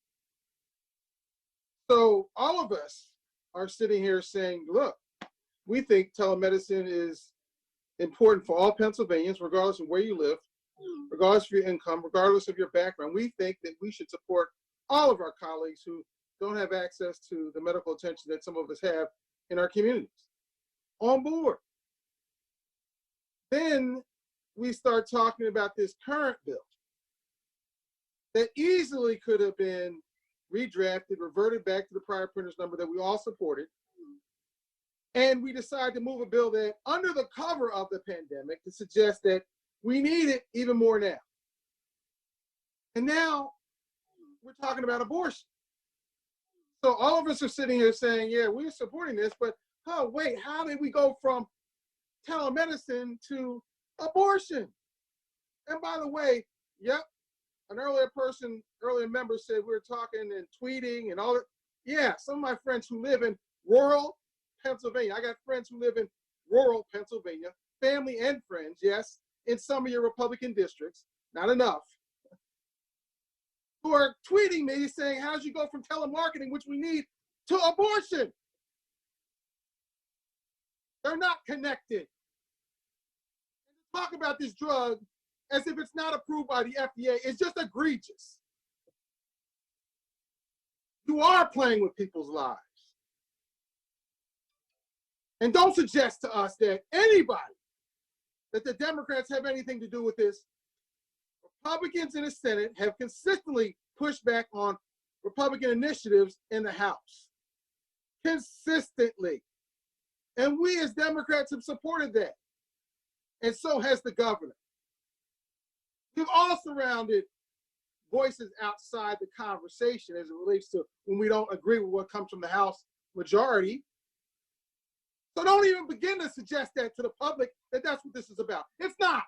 So all of us are sitting here saying, look, we think telemedicine is important for all Pennsylvanians, regardless of where you live, regardless of your income, regardless of your background. We think that we should support all of our colleagues who don't have access to the medical attention that some of us have in our communities. On board. Then we start talking about this current bill that easily could have been redrafted, reverted back to the prior printer's number that we all supported. And we decide to move a bill that, under the cover of the pandemic, to suggest that we need it even more now. And now we're talking about abortion. So all of us are sitting here saying, yeah, we're supporting this, but oh, wait, how did we go from telemedicine to abortion? And by the way, yep, an earlier member said we were talking and tweeting and all that. Yeah, some of my friends who live in rural Pennsylvania, I got friends who live in rural Pennsylvania, family and friends, yes, in some of your Republican districts, not enough, who are tweeting me saying, how'd you go from telemarketing, which we need, to abortion? They're not connected. Talk about this drug as if it's not approved by the FDA is just egregious. You are playing with people's lives. And don't suggest to us that the Democrats have anything to do with this. Republicans in the Senate have consistently pushed back on Republican initiatives in the House. Consistently. And we as Democrats have supported that. And so has the governor. We've all surrounded voices outside the conversation as it relates to when we don't agree with what comes from the House majority. So don't even begin to suggest that to the public that that's what this is about. It's not.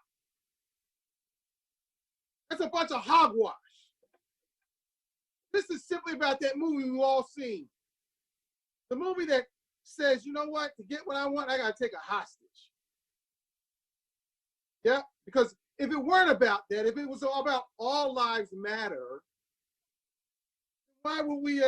It's a bunch of hogwash. This is simply about that movie we've all seen. The movie that says, you know what, to get what I want, I gotta take a hostage. Yeah, because if it weren't about that, if it was all about all lives matter, why would we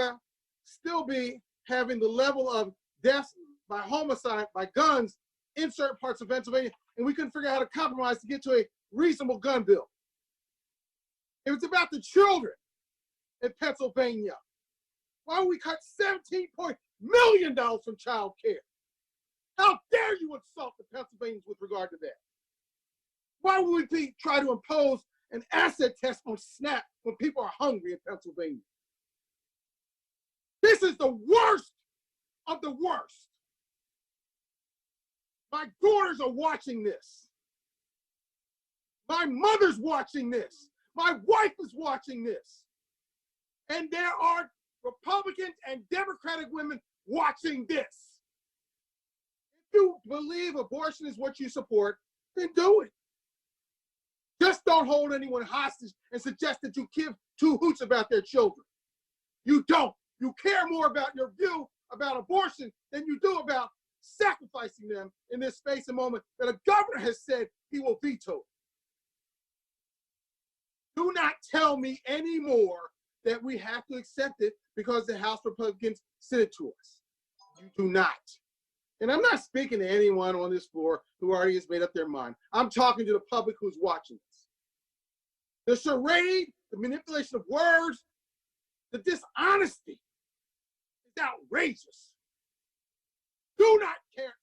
still be having the level of deaths by homicide, by guns in certain parts of Pennsylvania, and we couldn't figure out how to compromise to get to a reasonable gun bill? If it's about the children in Pennsylvania, why would we cut $17 million from child care? How dare you insult the Pennsylvanians with regard to that? Why would we try to impose an asset test on SNAP when people are hungry in Pennsylvania? This is the worst of the worst. My daughters are watching this. My mother's watching this. My wife is watching this. And there are Republicans and Democratic women watching this. If you believe abortion is what you support, then do it. Just don't hold anyone hostage and suggest that you give two hoots about their children. You don't. You care more about your view about abortion than you do about sacrificing them in this space and moment that a governor has said he will veto. Do not tell me anymore that we have to accept it because the House Republicans sent it to us. You do not. And I'm not speaking to anyone on this floor who already has made up their mind. I'm talking to the public who's watching this. The charade, the manipulation of words, the dishonesty is outrageous. Do not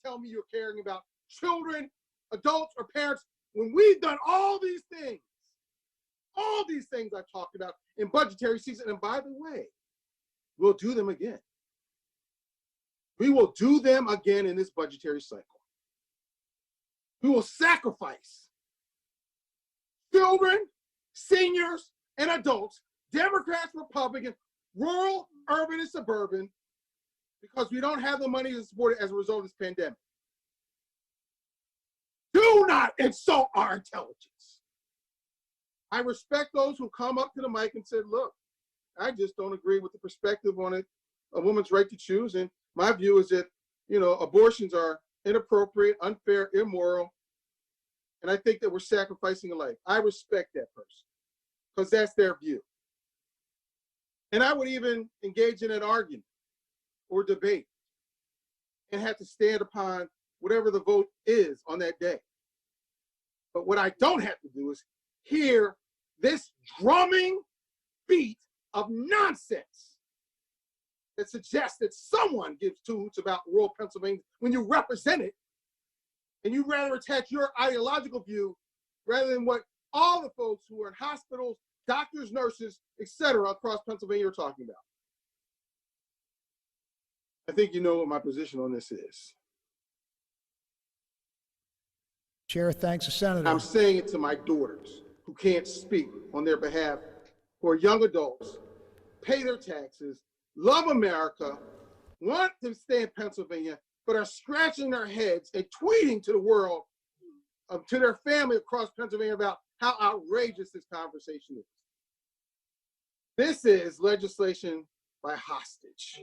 tell me you're caring about children, adults, or parents when we've done all these things I've talked about in budgetary season. And by the way, we'll do them again. We will do them again in this budgetary cycle. We will sacrifice children, seniors, and adults, Democrats, Republicans, rural, urban, and suburban, because we don't have the money to support it as a result of this pandemic. Do not insult our intelligence. I respect those who come up to the mic and said, look, I just don't agree with the perspective on it, a woman's right to choose. And my view is that, abortions are inappropriate, unfair, immoral. And I think that we're sacrificing a life. I respect that person because that's their view. And I would even engage in an argument or debate and have to stand upon whatever the vote is on that day. But what I don't have to do is hear this drumming beat of nonsense that suggests that someone gives two hoots about rural Pennsylvania when you represent it, and you'd rather attach your ideological view rather than what all the folks who are in hospitals, doctors, nurses, etc. across Pennsylvania are talking about. I think you know what my position on this is. Chair thanks the senator. I'm saying it to my daughters who can't speak on their behalf, who are young adults, pay their taxes, love America, want to stay in Pennsylvania, but are scratching their heads and tweeting to the world, to their family across Pennsylvania about how outrageous this conversation is. This is legislation by hostage.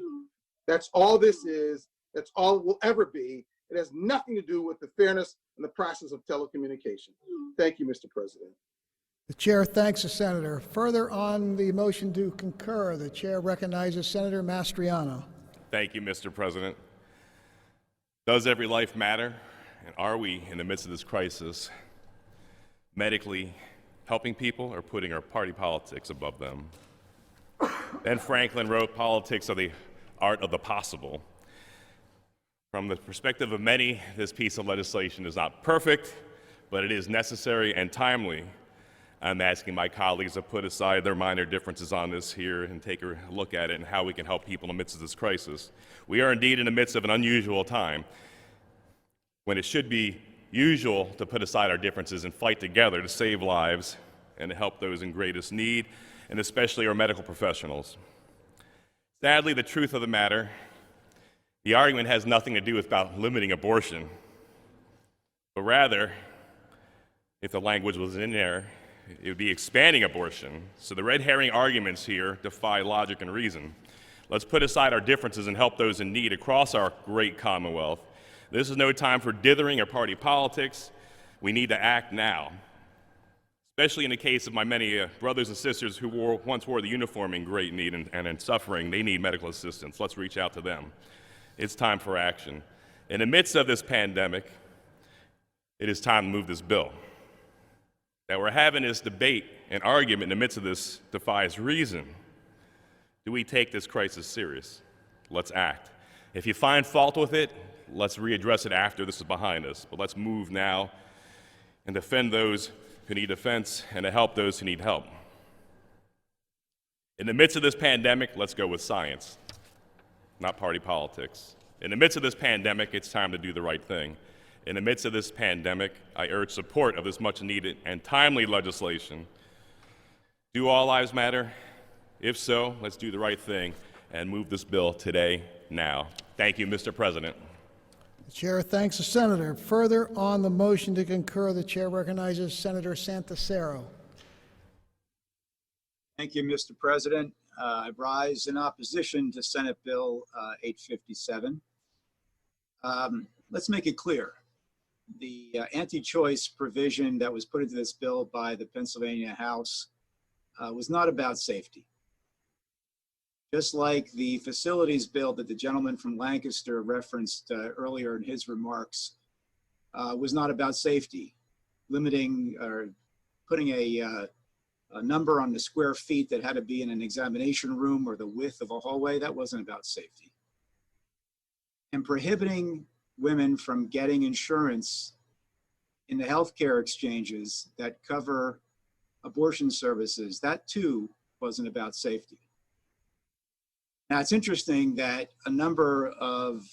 That's all this is. That's all it will ever be. It has nothing to do with the fairness and the process of telecommunication. Thank you, Mr. President. The chair thanks the senator. Further on the motion to concur, the chair recognizes Senator Mastriano. Thank you, Mr. President. Does every life matter? And are we, in the midst of this crisis, medically helping people or putting our party politics above them? Ben Franklin wrote Politics of the Art of the Possible. From the perspective of many, this piece of legislation is not perfect, but it is necessary and timely. I'm asking my colleagues to put aside their minor differences on this here and take a look at it and how we can help people in the midst of this crisis. We are indeed in the midst of an unusual time when it should be usual to put aside our differences and fight together to save lives and to help those in greatest need, and especially our medical professionals. Sadly, the truth of the matter, the argument has nothing to do with about limiting abortion, but rather, if the language was in there, it would be expanding abortion. So the red herring arguments here defy logic and reason. Let's put aside our differences and help those in need across our great Commonwealth. This is no time for dithering or party politics. We need to act now, especially in the case of my many brothers and sisters who once wore the uniform in great need and in suffering. They need medical assistance. Let's reach out to them. It's time for action. In the midst of this pandemic, it is time to move this bill. That we're having this debate and argument in the midst of this defies reason. Do we take this crisis serious? Let's act. If you find fault with it, let's readdress it after this is behind us. But let's move now and defend those who need defense and to help those who need help. In the midst of this pandemic, let's go with science, not party politics. In the midst of this pandemic, it's time to do the right thing. In the midst of this pandemic, I urge support of this much needed and timely legislation. Do all lives matter? If so, let's do the right thing and move this bill today, now. Thank you, Mr. President. The chair thanks the senator. Further on the motion to concur, the chair recognizes Senator Santasero. Thank you, Mr. President. I rise in opposition to Senate Bill 857. Let's make it clear. The anti-choice provision that was put into this bill by the Pennsylvania House was not about safety. Just like the facilities bill that the gentleman from Lancaster referenced earlier in his remarks was not about safety, limiting or putting a number on the square feet that had to be in an examination room or the width of a hallway. That wasn't about safety. And prohibiting women from getting insurance in the healthcare exchanges that cover abortion services, that too wasn't about safety. Now, it's interesting that a number of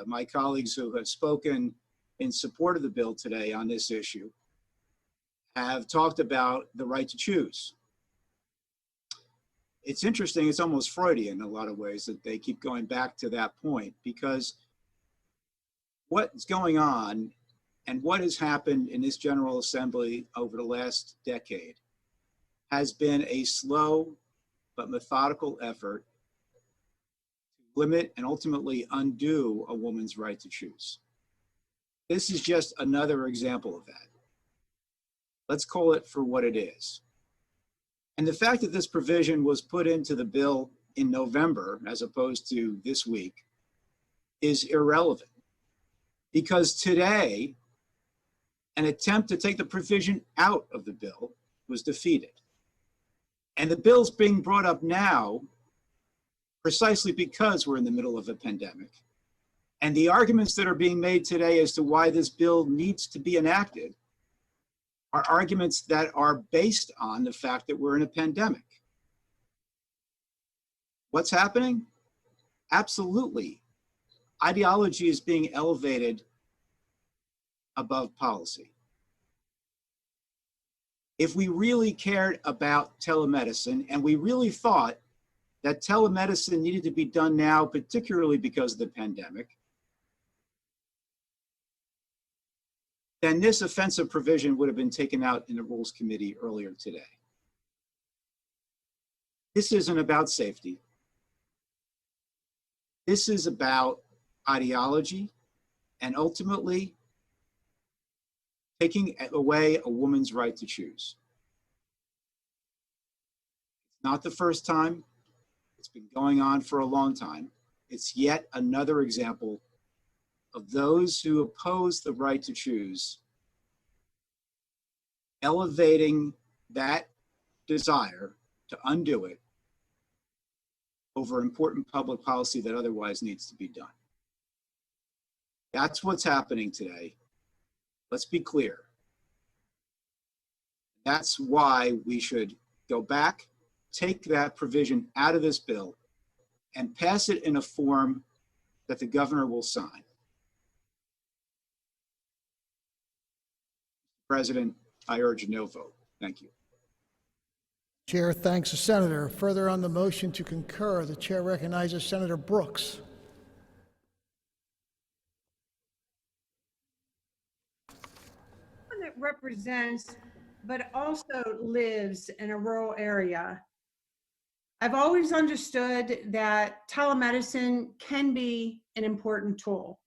my colleagues who have spoken in support of the bill today on this issue have talked about the right to choose. It's interesting, it's almost Freudian in a lot of ways that they keep going back to that point, because what's going on and what has happened in this General Assembly over the last decade has been a slow but methodical effort to limit and ultimately undo a woman's right to choose. This is just another example of that. Let's call it for what it is. And the fact that this provision was put into the bill in November as opposed to this week is irrelevant, because today an attempt to take the provision out of the bill was defeated. And the bill's being brought up now precisely because we're in the middle of a pandemic. And the arguments that are being made today as to why this bill needs to be enacted are arguments that are based on the fact that we're in a pandemic. What's happening? Absolutely. Ideology is being elevated above policy. If we really cared about telemedicine and we really thought that telemedicine needed to be done now, particularly because of the pandemic, then this offensive provision would have been taken out in the Rules Committee earlier today. This isn't about safety. This is about ideology and ultimately taking away a woman's right to choose. It's not the first time. It's been going on for a long time. It's yet another example of those who oppose the right to choose elevating that desire to undo it over important public policy that otherwise needs to be done. That's what's happening today. Let's be clear. That's why we should go back, take that provision out of this bill, and pass it in a form that the governor will sign. President, I urge a no vote. Thank you. Chair thanks the senator. Further on the motion to concur, the chair recognizes Senator Brooks. That represents but also lives in a rural area. I've always understood that telemedicine can be an important tool,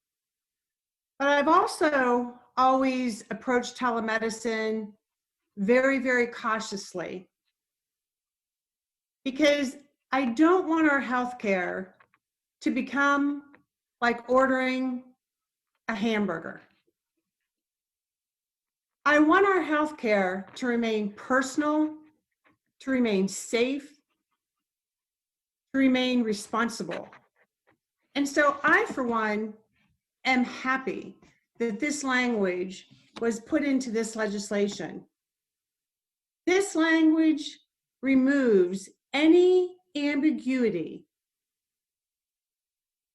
but I've also always approached telemedicine very, very cautiously, because I don't want our healthcare to become like ordering a hamburger. I want our healthcare to remain personal, to remain safe, to remain responsible. And so I, for one, am happy that this language was put into this legislation. This language removes any ambiguity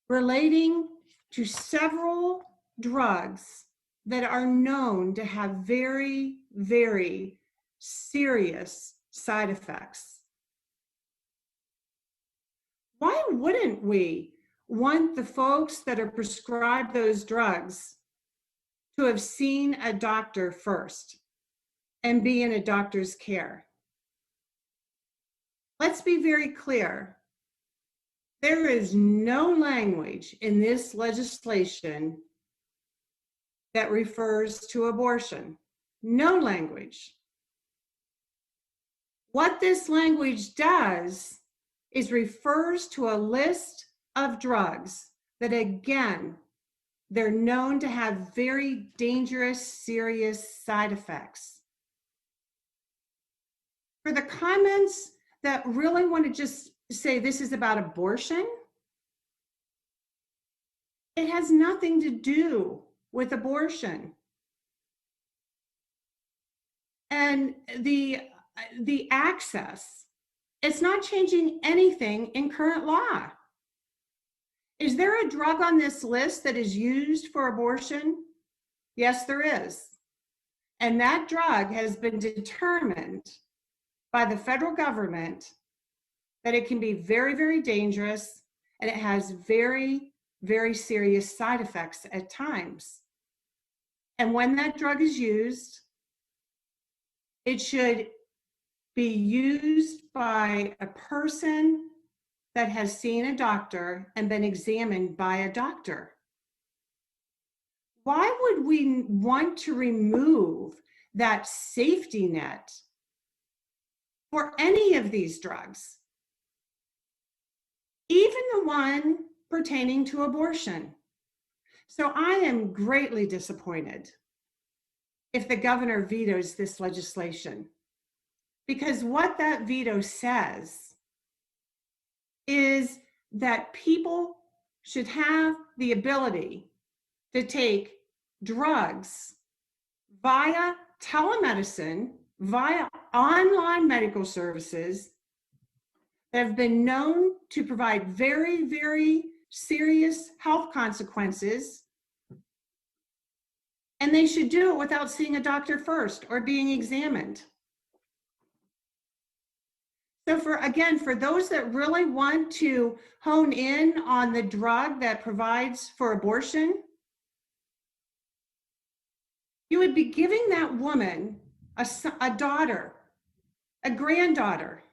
relating to several drugs that are known to have very, very serious side effects. Why wouldn't we want the folks that are prescribed those drugs to have seen a doctor first and be in a doctor's care? Let's be very clear. There is no language in this legislation that refers to abortion. No language. What this language does is refers to a list of drugs that, again, they're known to have very dangerous, serious side effects. For the comments that really want to just say this is about abortion, it has nothing to do with abortion. And the access, it's not changing anything in current law. Is there a drug on this list that is used for abortion? Yes, there is. And that drug has been determined by the federal government that it can be very, very dangerous, and it has very, very serious side effects at times. And when that drug is used, it should be used by a person that has seen a doctor and been examined by a doctor. Why would we want to remove that safety net for any of these drugs? Even the one pertaining to abortion. So I am greatly disappointed if the governor vetoes this legislation, because what that veto says is that people should have the ability to take drugs via telemedicine, via online medical services that have been known to provide very, very serious health consequences, and they should do it without seeing a doctor first or being examined. So for those that really want to hone in on the drug that provides for abortion, you would be giving that woman a daughter, a granddaughter,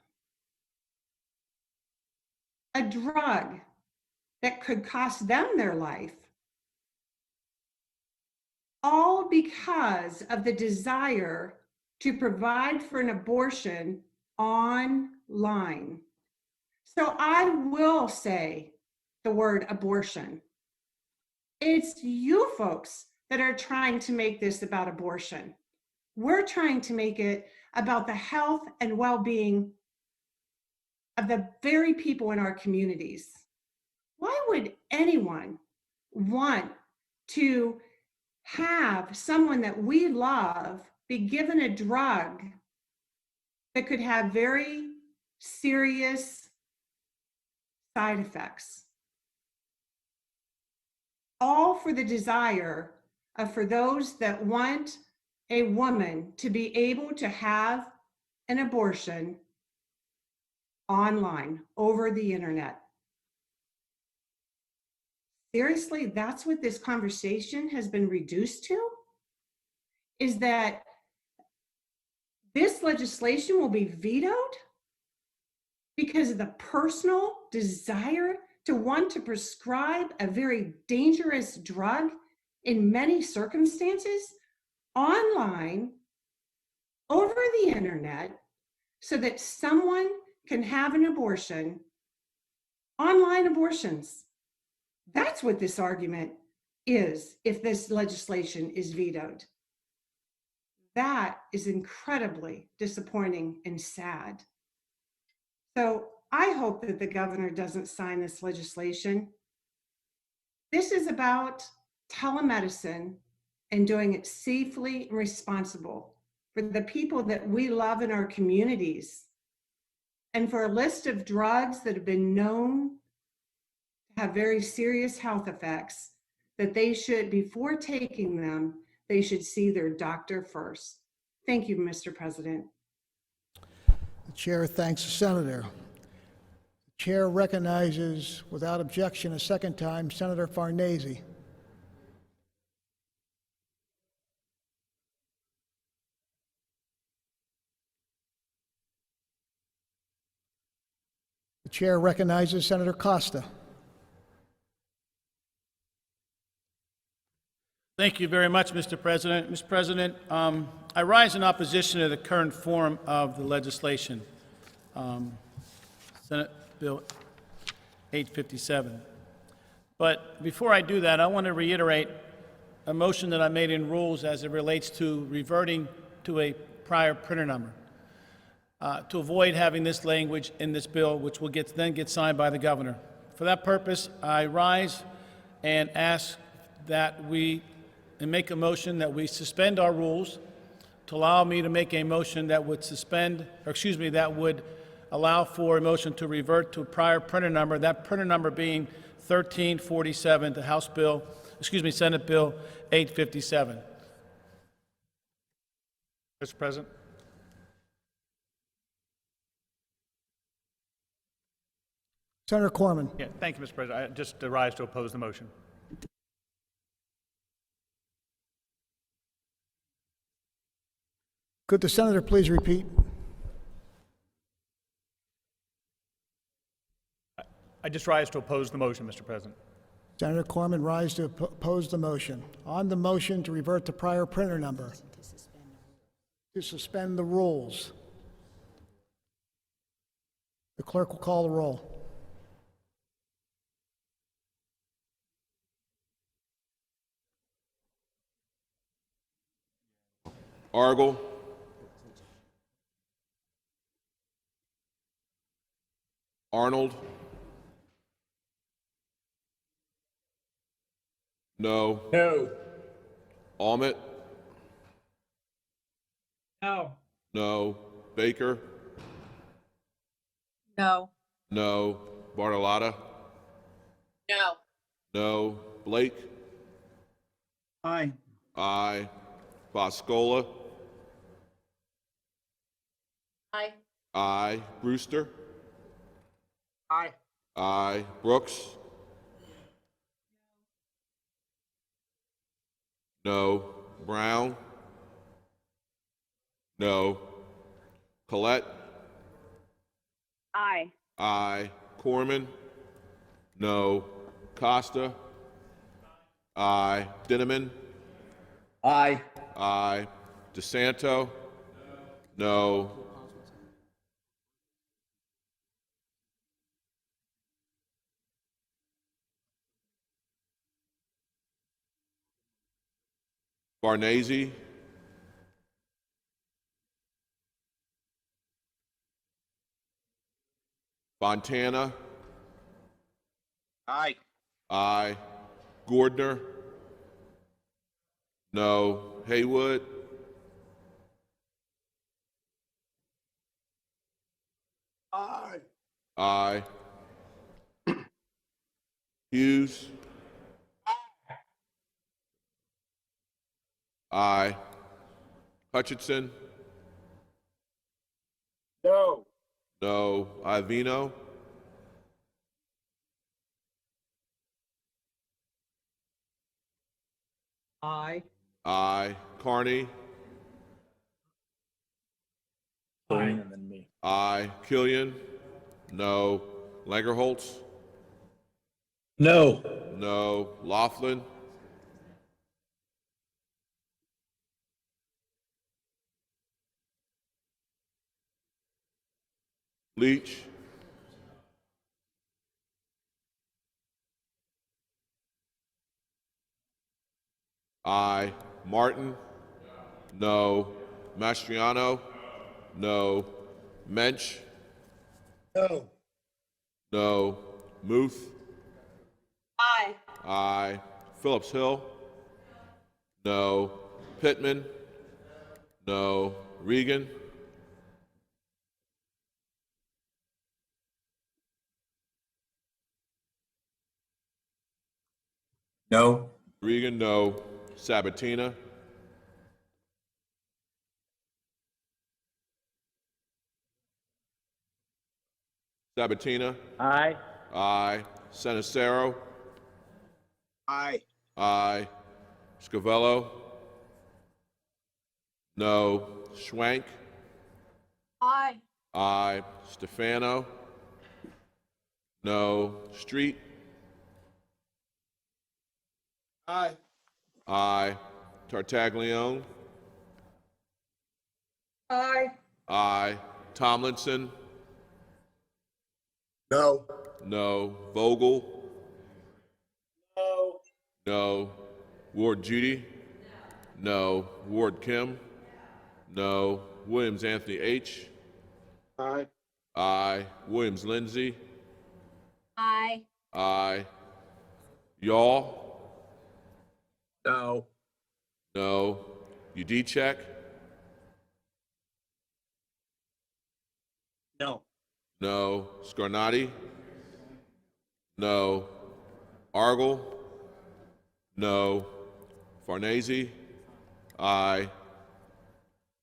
a drug that could cost them their life, all because of the desire to provide for an abortion online. So I will say the word abortion. It's you folks that are trying to make this about abortion. We're trying to make it about the health and well-being of the very people in our communities. Why would anyone want to have someone that we love be given a drug that could have very serious side effects? All for the desire of, for those that want a woman to be able to have an abortion online, over the internet. Seriously, that's what this conversation has been reduced to? Is that this legislation will be vetoed because of the personal desire to want to prescribe a very dangerous drug in many circumstances online, over the internet, so that someone can have an abortion, online abortions. That's what this argument is if this legislation is vetoed. That is incredibly disappointing and sad. So I hope that the governor doesn't sign this legislation. This is about telemedicine and doing it safely and responsible for the people that we love in our communities, and for a list of drugs that have been known to have very serious health effects, that they should, before taking them, they should see their doctor first. Thank you, Mr. President. The chair thanks the senator. The chair recognizes, without objection, a second time, Senator Farnese. The chair recognizes Senator Costa. Thank you very much, Mr. President. Mr. President, I rise in opposition to the current form of the legislation, Senate Bill 857. But before I do that, I want to reiterate a motion that I made in rules as it relates to reverting to a prior printer number, to avoid having this language in this bill, which will then get signed by the governor. For that purpose, I rise and ask that we make a motion that we suspend our rules to allow me to make a motion that would that would allow for a motion to revert to a prior printer number, that printer number being 1347, the Senate Bill 857. Mr. President. Senator Corman. Yeah, thank you, Mr. President. I just rise to oppose the motion. Could the senator please repeat? I just rise to oppose the motion, Mr. President. Senator Corman rise to oppose the motion. On the motion to revert to prior printer number. To suspend the rules. The clerk will call the roll. Argel. Arnold. No. No. Almit. No. No. Baker. No. No. Bartolotta. No. No. Blake. Aye. Aye. Boscola. Aye. Aye. Brewster. Aye. Aye. Brooks. No. Brown. No. Collette. Aye. Aye. Corman. No. Costa. Aye. Dinneman. Aye. Aye. DeSanto. No. Farnese. Fontana. Aye. Aye. Gordner. No. Haywood. Aye. Aye. Hughes. Aye. Hutchinson. No. No. Ivino. Aye. Aye. Carney. Aye. And then me. Aye. Killian. No. Langerholtz. No. No. Laughlin. Leach. Aye. Martin. No. Mastriano. No. Mensch. No. No. Muth. Aye. Aye. Phillips-Hill. No. Pittman. No. Regan. No. Regan, no. Sabatina. Sabatina. Aye. Aye. Senacero. Aye. Aye. Scavello. No. Schwank. Aye. Aye. Stefano. No. Street. Aye. Aye. Tartaglione. Aye. Aye. Tomlinson. No. No. Vogel. No. No. Ward Judy. No. Ward Kim. No. Williams Anthony H. Aye. Aye. Williams Lindsay. Aye. Aye. Y'all. No. No. Udicek. No. No. Scarnati. No. Argel. No. Farnese. Aye.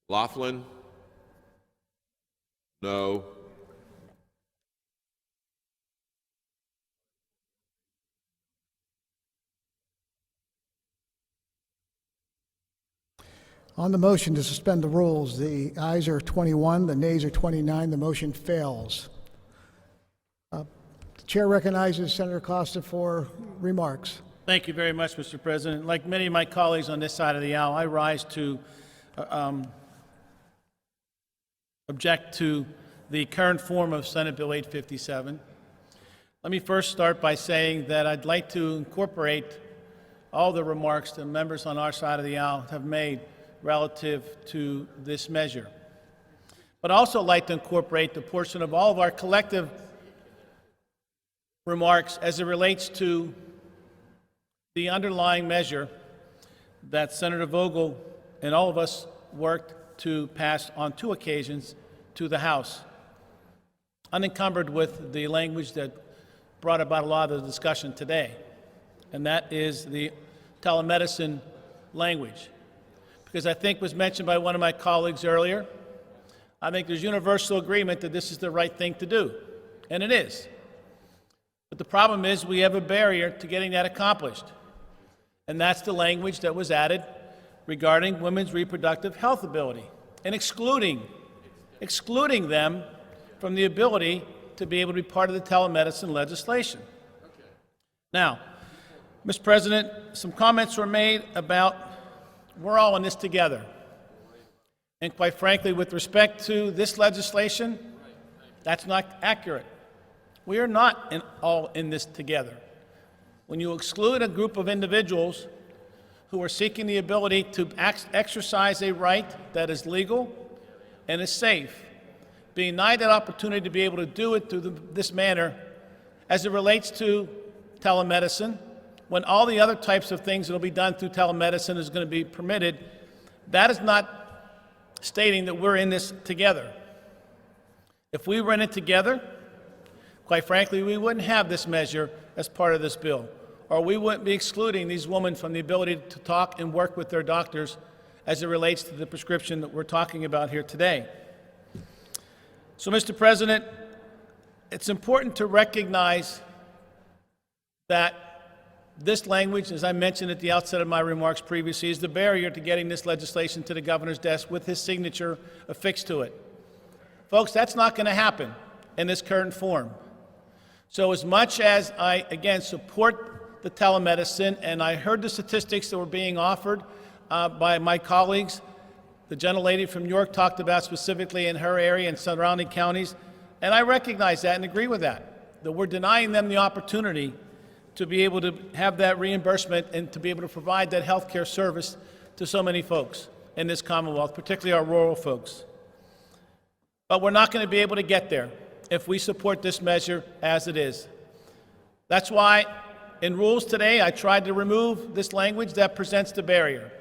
Laughlin. No. On the motion to suspend the rules, the ayes are 21, the nays are 29. The motion fails. The chair recognizes Senator Costa for remarks. Thank you very much, Mr. President. Like many of my colleagues on this side of the aisle, I rise to object to the current form of Senate Bill 857. Let me first start by saying that I'd like to incorporate all the remarks the members on our side of the aisle have made relative to this measure. But I'd also like to incorporate the portion of all of our collective remarks as it relates to the underlying measure that Senator Vogel and all of us worked to pass on 2 occasions to the House, unencumbered with the language that brought about a lot of the discussion today, and that is the telemedicine language. Because I think was mentioned by one of my colleagues earlier, I think there's universal agreement that this is the right thing to do, and it is. But the problem is we have a barrier to getting that accomplished, and that's the language that was added regarding women's reproductive health ability and excluding them from the ability to be able to be part of the telemedicine legislation. Now, Mr. President, some comments were made about we're all in this together. And quite frankly, with respect to this legislation, that's not accurate. We are not all in this together. When you exclude a group of individuals who are seeking the ability to exercise a right that is legal and is safe being denied that opportunity to be able to do it through this manner as it relates to telemedicine, when all the other types of things that will be done through telemedicine is going to be permitted. That is not stating that we're in this together. If we were in it together, quite frankly, we wouldn't have this measure as part of this bill, or we wouldn't be excluding these women from the ability to talk and work with their doctors as it relates to the prescription that we're talking about here today. So, Mr. President, it's important to recognize that this language, as I mentioned at the outset of my remarks previously, is the barrier to getting this legislation to the governor's desk with his signature affixed to it. Folks, that's not going to happen in this current form. So as much as I, again, support the telemedicine, and I heard the statistics that were being offered by my colleagues, the gentlelady from New York talked about specifically in her area and surrounding counties, and I recognize that and agree with that we're denying them the opportunity to be able to have that reimbursement and to be able to provide that health care service to so many folks in this Commonwealth, particularly our rural folks. But we're not going to be able to get there if we support this measure as it is. That's why in rules today I tried to remove this language that presents the barrier.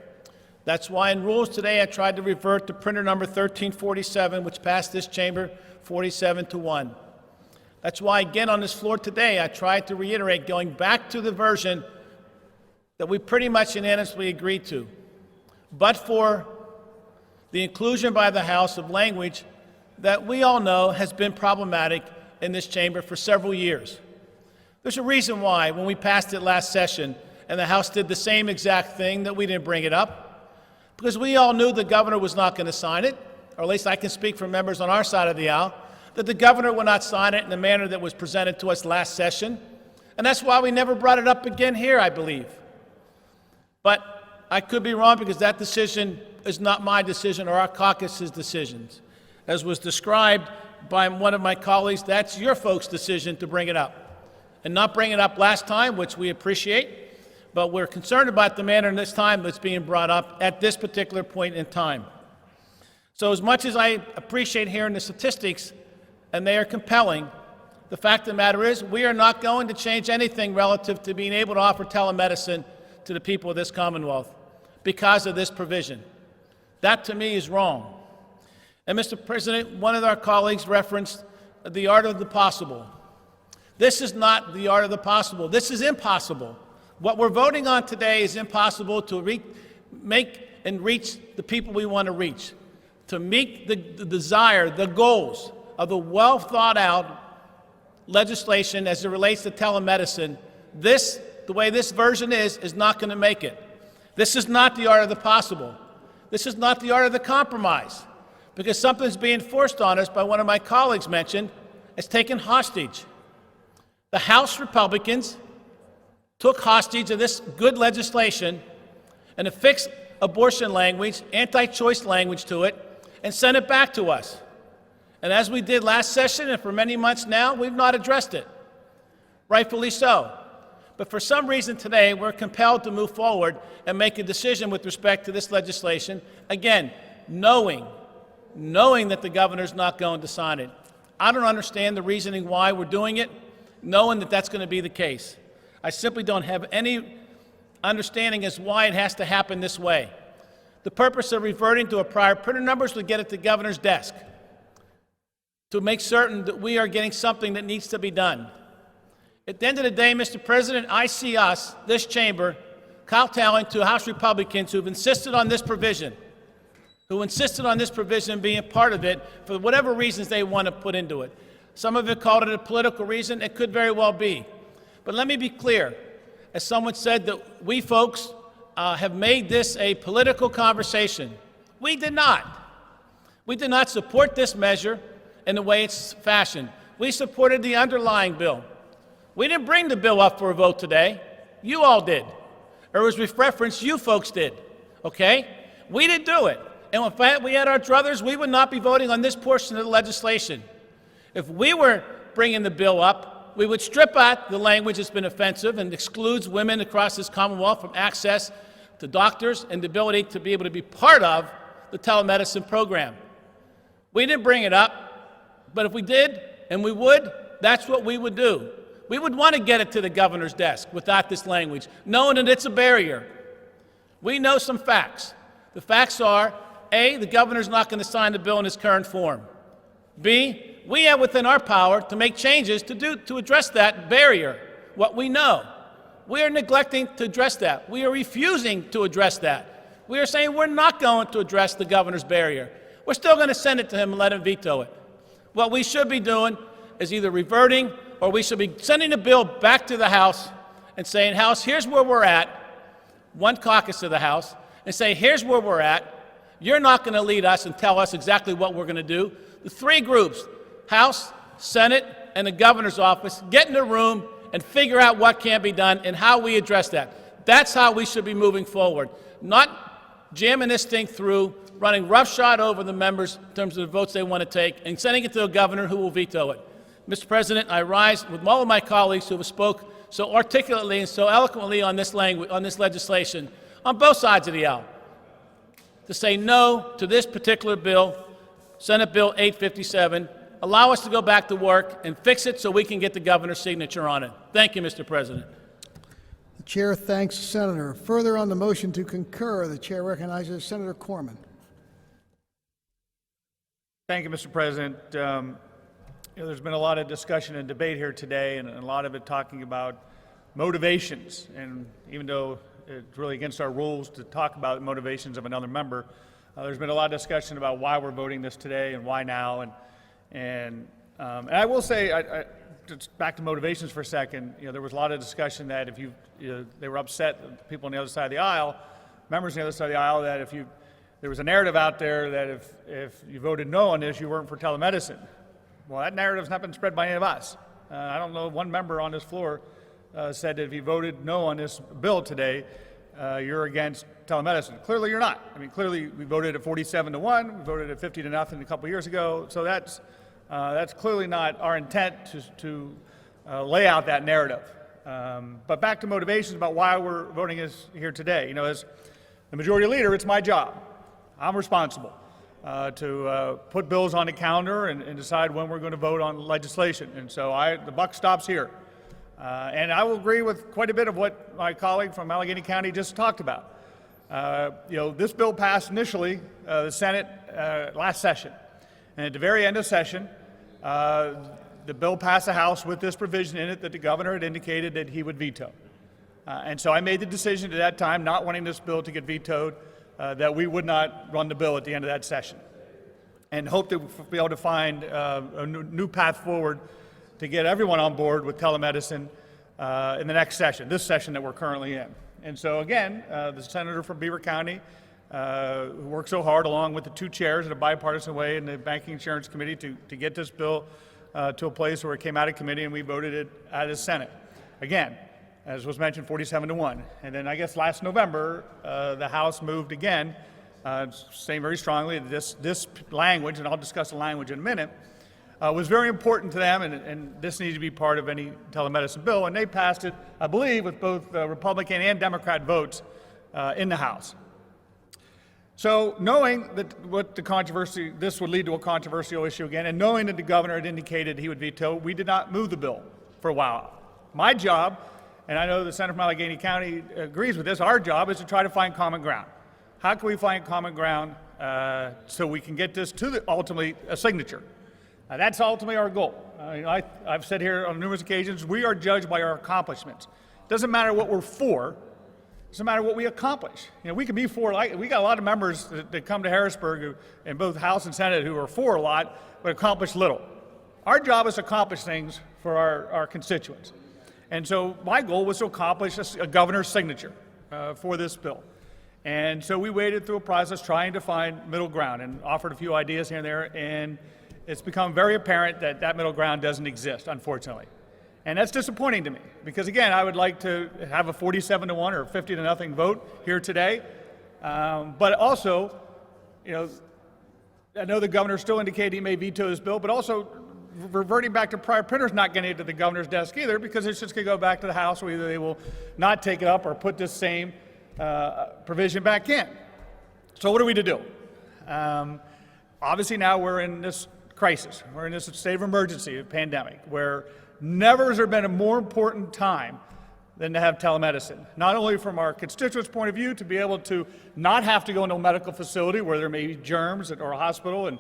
That's why in rules today I tried to revert to printer number 1347, which passed this chamber 47-1. That's why, again, on this floor today, I tried to reiterate going back to the version that we pretty much unanimously agreed to, but for the inclusion by the House of language that we all know has been problematic in this chamber for several years. There's a reason why, when we passed it last session and the House did the same exact thing, that we didn't bring it up, because we all knew the governor was not going to sign it, or at least I can speak for members on our side of the aisle, that the governor would not sign it in the manner that was presented to us last session. And that's why we never brought it up again here, I believe. But I could be wrong, because that decision is not my decision or our caucus's decisions. As was described by one of my colleagues, that's your folks' decision to bring it up. And not bring it up last time, which we appreciate, but we're concerned about the manner in this time that's being brought up at this particular point in time. So as much as I appreciate hearing the statistics, and they are compelling, the fact of the matter is we are not going to change anything relative to being able to offer telemedicine to the people of this Commonwealth because of this provision. That, to me, is wrong. And, Mr. President, one of our colleagues referenced the art of the possible. This is not the art of the possible. This is impossible. What we're voting on today is impossible to make and reach the people we want to reach, to meet the desire, the goals of the well-thought-out legislation as it relates to telemedicine. This, the way this version is not going to make it. This is not the art of the possible. This is not the art of the compromise, because something's being forced on us by one of my colleagues mentioned as taken hostage. The House Republicans took hostage of this good legislation and affixed abortion language, anti-choice language to it, and sent it back to us. And as we did last session and for many months now, we've not addressed it. Rightfully so. But for some reason today, we're compelled to move forward and make a decision with respect to this legislation, again, knowing that the governor's not going to sign it. I don't understand the reasoning why we're doing it, knowing that that's going to be the case. I simply don't have any understanding as why it has to happen this way. The purpose of reverting to a prior printer number is to get it to the governor's desk, to make certain that we are getting something that needs to be done. At the end of the day, Mr. President, I see us, this chamber, kowtowing to House Republicans who've insisted on this provision, being part of it for whatever reasons they want to put into it. Some of it called it a political reason. It could very well be. But let me be clear. As someone said, that we folks have made this a political conversation. We did not. We did not support this measure in the way it's fashioned. We supported the underlying bill. We didn't bring the bill up for a vote today. You all did. Or as we've referenced, you folks did. Okay? We didn't do it. And if we had our druthers, we would not be voting on this portion of the legislation. If we were bringing the bill up, we would strip out the language that's been offensive and excludes women across this Commonwealth from access to doctors and the ability to be able to be part of the telemedicine program. We didn't bring it up. But if we did, and we would, that's what we would do. We would want to get it to the governor's desk without this language, knowing that it's a barrier. We know some facts. The facts are, A, the governor's not going to sign the bill in its current form. B, we have within our power to make changes to address that barrier, what we know. We are neglecting to address that. We are refusing to address that. We are saying we're not going to address the governor's barrier. We're still going to send it to him and let him veto it. What we should be doing is either reverting or we should be sending the bill back to the House and saying, House, here's where we're at, one caucus of the House, and say, here's where we're at. You're not going to lead us and tell us exactly what we're going to do. The three groups, House, Senate, and the governor's office, get in a room and figure out what can be done and how we address that. That's how we should be moving forward, not jamming this thing through, running roughshod over the members in terms of the votes they want to take, and sending it to a governor who will veto it. Mr. President, I rise with all of my colleagues who have spoke so articulately and so eloquently on this legislation, on both sides of the aisle, to say no to this particular bill, Senate Bill 857. Allow us to go back to work and fix it so we can get the governor's signature on it. Thank you, Mr. President. The chair thanks the senator. Further on the motion to concur, the chair recognizes Senator Corman. Thank you, Mr. President. There's been a lot of discussion and debate here today, and a lot of it talking about motivations. And even though it's really against our rules to talk about motivations of another member, there's been a lot of discussion about why we're voting this today and why now. And I will say, just back to motivations for a second. There was a lot of discussion that if they were upset, people on the other side of the aisle, members on the other side of the aisle, that there was a narrative out there that if you voted no on this, you weren't for telemedicine. Well, that narrative's not been spread by any of us. I don't know one member on this floor said that if you voted no on this bill today, you're against telemedicine. Clearly, you're not. I mean, clearly, we voted at 47-1. We voted at 50-0 a couple years ago. So that's clearly not our intent to lay out that narrative. But back to motivations about why we're voting here today. As the majority leader, it's my job. I'm responsible to put bills on the calendar and decide when we're going to vote on legislation. And so the buck stops here. And I will agree with quite a bit of what my colleague from Allegheny County just talked about. This bill passed initially the Senate last session. And at the very end of session, the bill passed the House with this provision in it that the governor had indicated that he would veto. And so I made the decision at that time, not wanting this bill to get vetoed, that we would not run the bill at the end of that session, and hope to be able to find a new path forward to get everyone on board with telemedicine in the next session, this session that we're currently in. And so again, the senator from Beaver County, who worked so hard along with the two chairs in a bipartisan way in the Banking Insurance Committee to get this bill to a place where it came out of committee and we voted it out of the Senate. Again, as was mentioned, 47-1. And then I guess last November, the House moved again, saying very strongly that this language, and I'll discuss the language in a minute, was very important to them, and this needs to be part of any telemedicine bill. And they passed it, I believe, with both Republican and Democrat votes in the House. So knowing that this would lead to a controversial issue again, and knowing that the governor had indicated he would veto, we did not move the bill for a while. My job, and I know the senator from Allegheny County agrees with this, our job is to try to find common ground. How can we find common ground so we can get this to ultimately a signature? That's ultimately our goal. I've said here on numerous occasions, we are judged by our accomplishments. It doesn't matter what we're for. It doesn't matter what we accomplish. We can be for, we got a lot of members that come to Harrisburg in both House and Senate who are for a lot, but accomplish little. Our job is to accomplish things for our constituents. And so my goal was to accomplish a governor's signature for this bill. And so we waded through a process trying to find middle ground and offered a few ideas here and there, and it's become very apparent that that middle ground doesn't exist, unfortunately. And that's disappointing to me, because again, I would like to have a 47-1 or 50-0 vote here today. But also, I know the governor still indicated he may veto this bill, but also reverting back to prior printers not getting it to the governor's desk either, because it's just going to go back to the House, where either they will not take it up or put this same provision back in. So what are we to do? Obviously now we're in this crisis. We're in this state of emergency, a pandemic, where never has there been a more important time than to have telemedicine. Not only from our constituents' point of view, to be able to not have to go into a medical facility where there may be germs or a hospital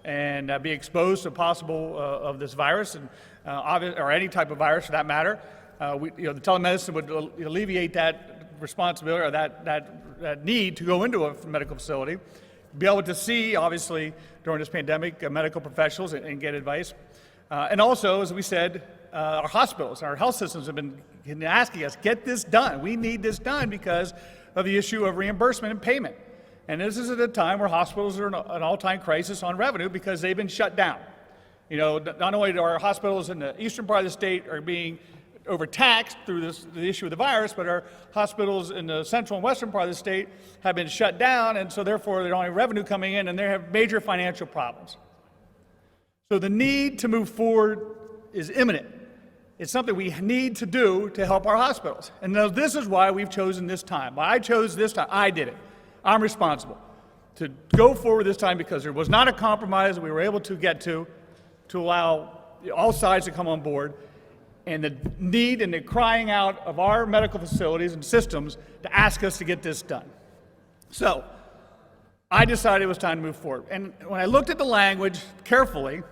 and be exposed to possible of this virus, and or any type of virus for that matter. The telemedicine would alleviate that responsibility or that need to go into a medical facility, be able to see, obviously, during this pandemic, medical professionals and get advice. And also, as we said, our hospitals, our health systems have been asking us, get this done. We need this done because of the issue of reimbursement and payment. And this is at a time where hospitals are in an all-time crisis on revenue because they've been shut down. Not only do our hospitals in the eastern part of the state are being overtaxed through the issue of the virus, but our hospitals in the central and western part of the state have been shut down, and so therefore they don't have revenue coming in, and they have major financial problems. So the need to move forward is imminent. It's something we need to do to help our hospitals. And now this is why we've chosen this time. Why I chose this time, I did it. I'm responsible to go forward this time because there was not a compromise that we were able to get to allow all sides to come on board, and the need and the crying out of our medical facilities and systems to ask us to get this done. So I decided it was time to move forward. And when I looked at the language carefully,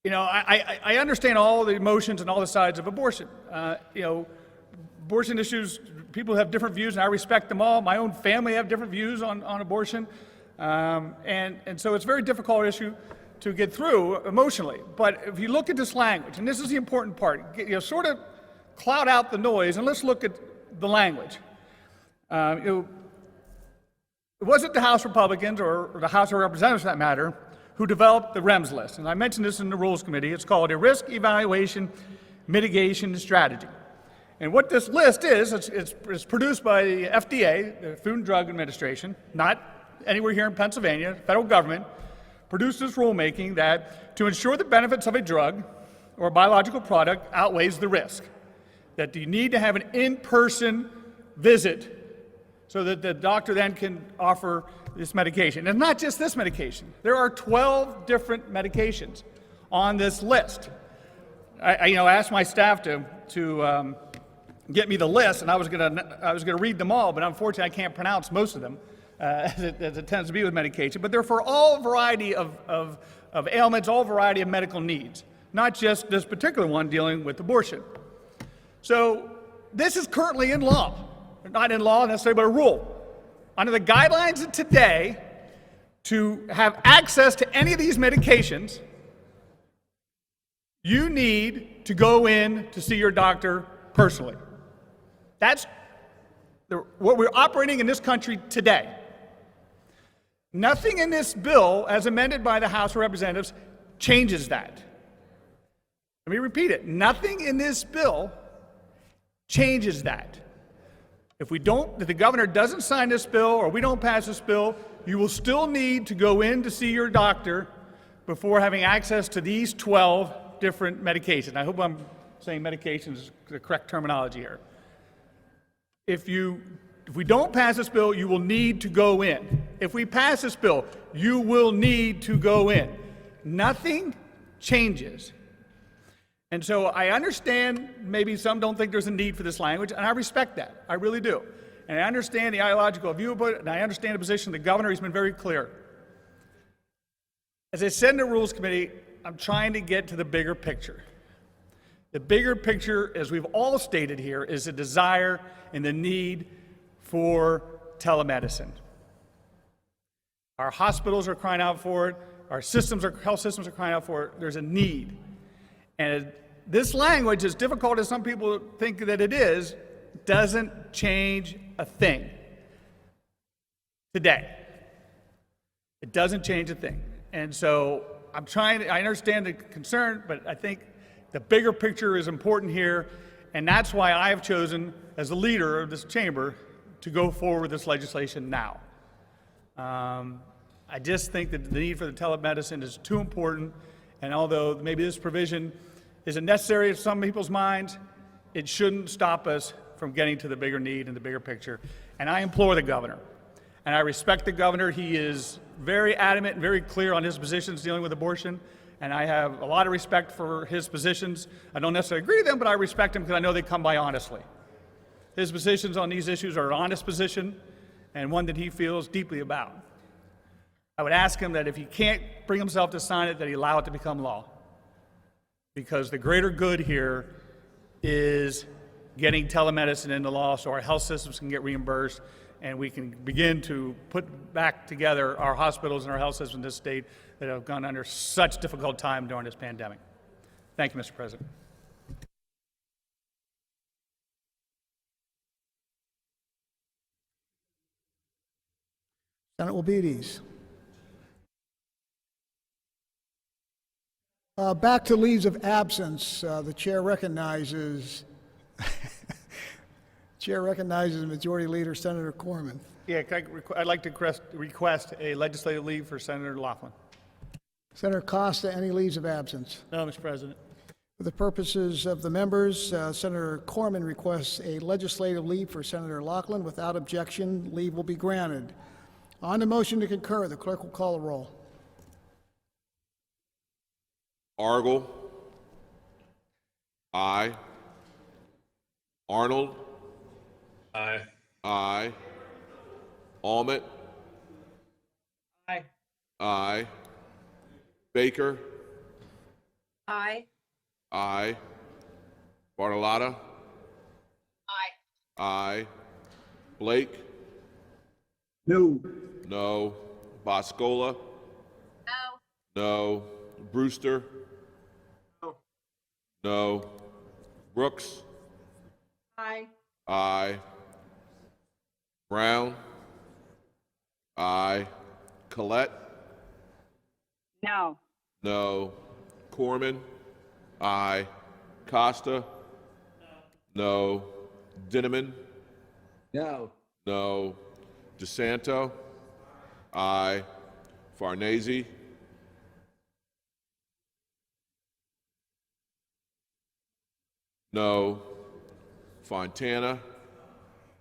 I understand all the emotions and all the sides of abortion. Abortion issues, people have different views, and I respect them all. My own family have different views on abortion. And so it's a very difficult issue to get through emotionally. But if you look at this language, and this is the important part, sort of cloud out the noise, and let's look at the language. It wasn't the House Republicans or the House of Representatives, for that matter, who developed the REMS list. And I mentioned this in the Rules Committee. It's called a Risk Evaluation Mitigation Strategy. And what this list is, it's produced by the FDA, the Food and Drug Administration, not anywhere here in Pennsylvania, federal government, produced this rulemaking that to ensure the benefits of a drug or a biological product outweighs the risk, that you need to have an in-person visit so that the doctor then can offer this medication. And not just this medication. There are 12 different medications on this list. I asked my staff to get me the list, and I was gonna read them all, but unfortunately I can't pronounce most of them, as it tends to be with medication. But they're for all variety of ailments, all variety of medical needs, not just this particular one dealing with abortion. So this is currently in law, not in law necessarily, but a rule. Under the guidelines of today, to have access to any of these medications, you need to go in to see your doctor personally. That's what we're operating in this country today. Nothing in this bill, as amended by the House of Representatives, changes that. Let me repeat it. Nothing in this bill changes that. If the governor doesn't sign this bill or we don't pass this bill, you will still need to go in to see your doctor before having access to these 12 different medications. I hope I'm saying medications is the correct terminology here. If we don't pass this bill, you will need to go in. If we pass this bill, you will need to go in. Nothing changes. And so I understand maybe some don't think there's a need for this language, and I respect that. I really do. And I understand the ideological view of it, and I understand the position of the governor. He's been very clear. As I said in the Rules Committee, I'm trying to get to the bigger picture. The bigger picture, as we've all stated here, is the desire and the need for telemedicine. Our hospitals are crying out for it. Our health systems are crying out for it. There's a need. And this language, as difficult as some people think that it is, doesn't change a thing today. It doesn't change a thing. And so I understand the concern, but I think the bigger picture is important here, and that's why I have chosen, as the leader of this chamber, to go forward with this legislation now. I just think that the need for the telemedicine is too important, and although maybe this provision isn't necessary in some people's minds, it shouldn't stop us from getting to the bigger need and the bigger picture. And I implore the governor, And I respect the governor. He is very adamant and very clear on his positions dealing with abortion. And I have a lot of respect for his positions. I don't necessarily agree with them, but I respect them because I know they come by honestly. His positions on these issues are an honest position and one that he feels deeply about. I would ask him that if he can't bring himself to sign it, that he allow it to become law. Because the greater good here is getting telemedicine into law so our health systems can get reimbursed and we can begin to put back together our hospitals and our health systems in this state that have gone under such difficult time during this pandemic. Thank you, Mr. President. Senator Obides. Back to leaves of absence. The chair recognizes Majority Leader Senator Corman. Yeah, I'd like to request a legislative leave for Senator Laughlin. Senator Costa, any leaves of absence? No, Mr. President. For the purposes of the members, Senator Corman requests a legislative leave for Senator Laughlin. Without objection, leave will be granted. On the motion to concur, the clerk will call the roll. Argel. Aye. Arnold. Aye. Aye. Almond. Aye. Aye. Baker. Aye. Aye. Bartolotta. Aye. Aye. Blake. No. No. Boscola. No. No. Brewster. No. No. Brooks. Aye. Aye. Brown. Aye. Collette. No. No. Corman. Aye. Costa. No. Dinniman. No. No. DeSanto. Aye. Farnese. No. Fontana.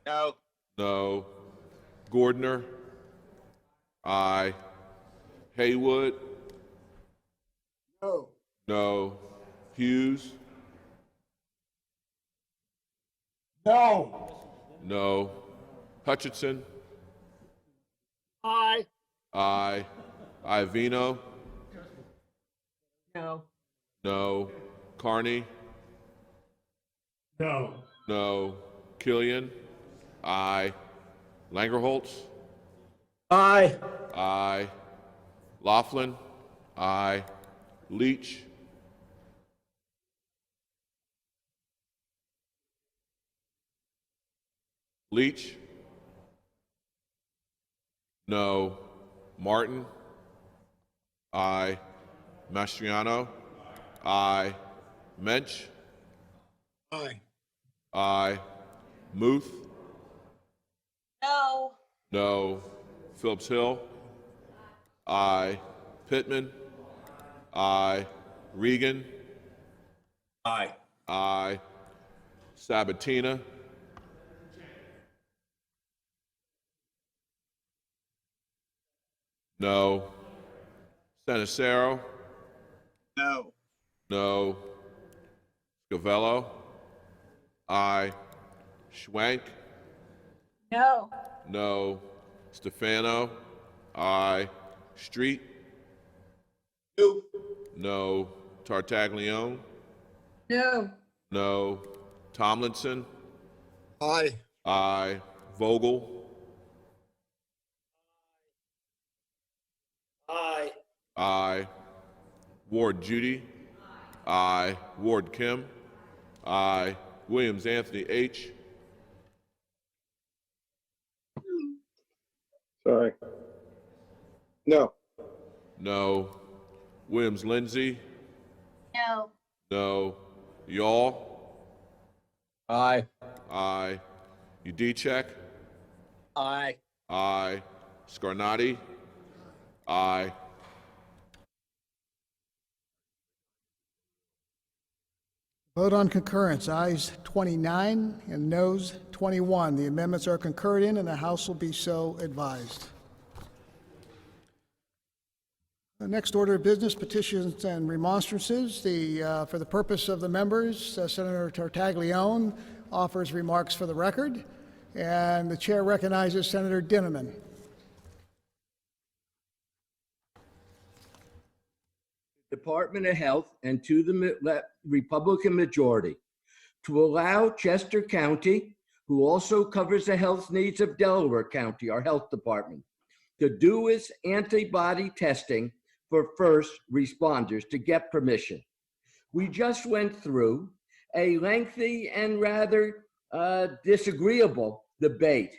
No. No. Gordner. Aye. Haywood. No. No. Hughes. No. No. Hutchinson. Aye. Aye. Ivino. No. No. Carney. No. No. Killian. Aye. Langerholtz. Aye. Aye. Laughlin. Aye. Leach. Leach. No. Martin. Aye. Mastriano. Aye. Mensch. Aye. Aye. Muth. No. No. Phillips-Hill. Aye. Pittman. Aye. Regan. Aye. Aye. Sabatina. No. Senacero. No. No. Scavello. Aye. Schwank. No. No. Stefano. Aye. Street. No. No. Tartaglione. No. No. Tomlinson. Aye. Aye. Vogel. Aye. Aye. Ward Judy. Aye. Ward Kim. Aye. Williams Anthony H. Sorry. No. No. Williams Lindsay. No. No. Y'all. Aye. Aye. Udicek. Aye. Aye. Scarnati. Aye. Vote on concurrence, ayes 29 and noes 21. The amendments are concurred in and the House will be so advised. The next order of business, petitions and remonstrances. For the purpose of the members, Senator Tartaglione offers remarks for the record, and the chair recognizes Senator Dinniman. Department of Health and to the Republican majority to allow Chester County, who also covers the health needs of Delaware County, our health department, to do its antibody testing for first responders to get permission. We just went through a lengthy and rather disagreeable debate.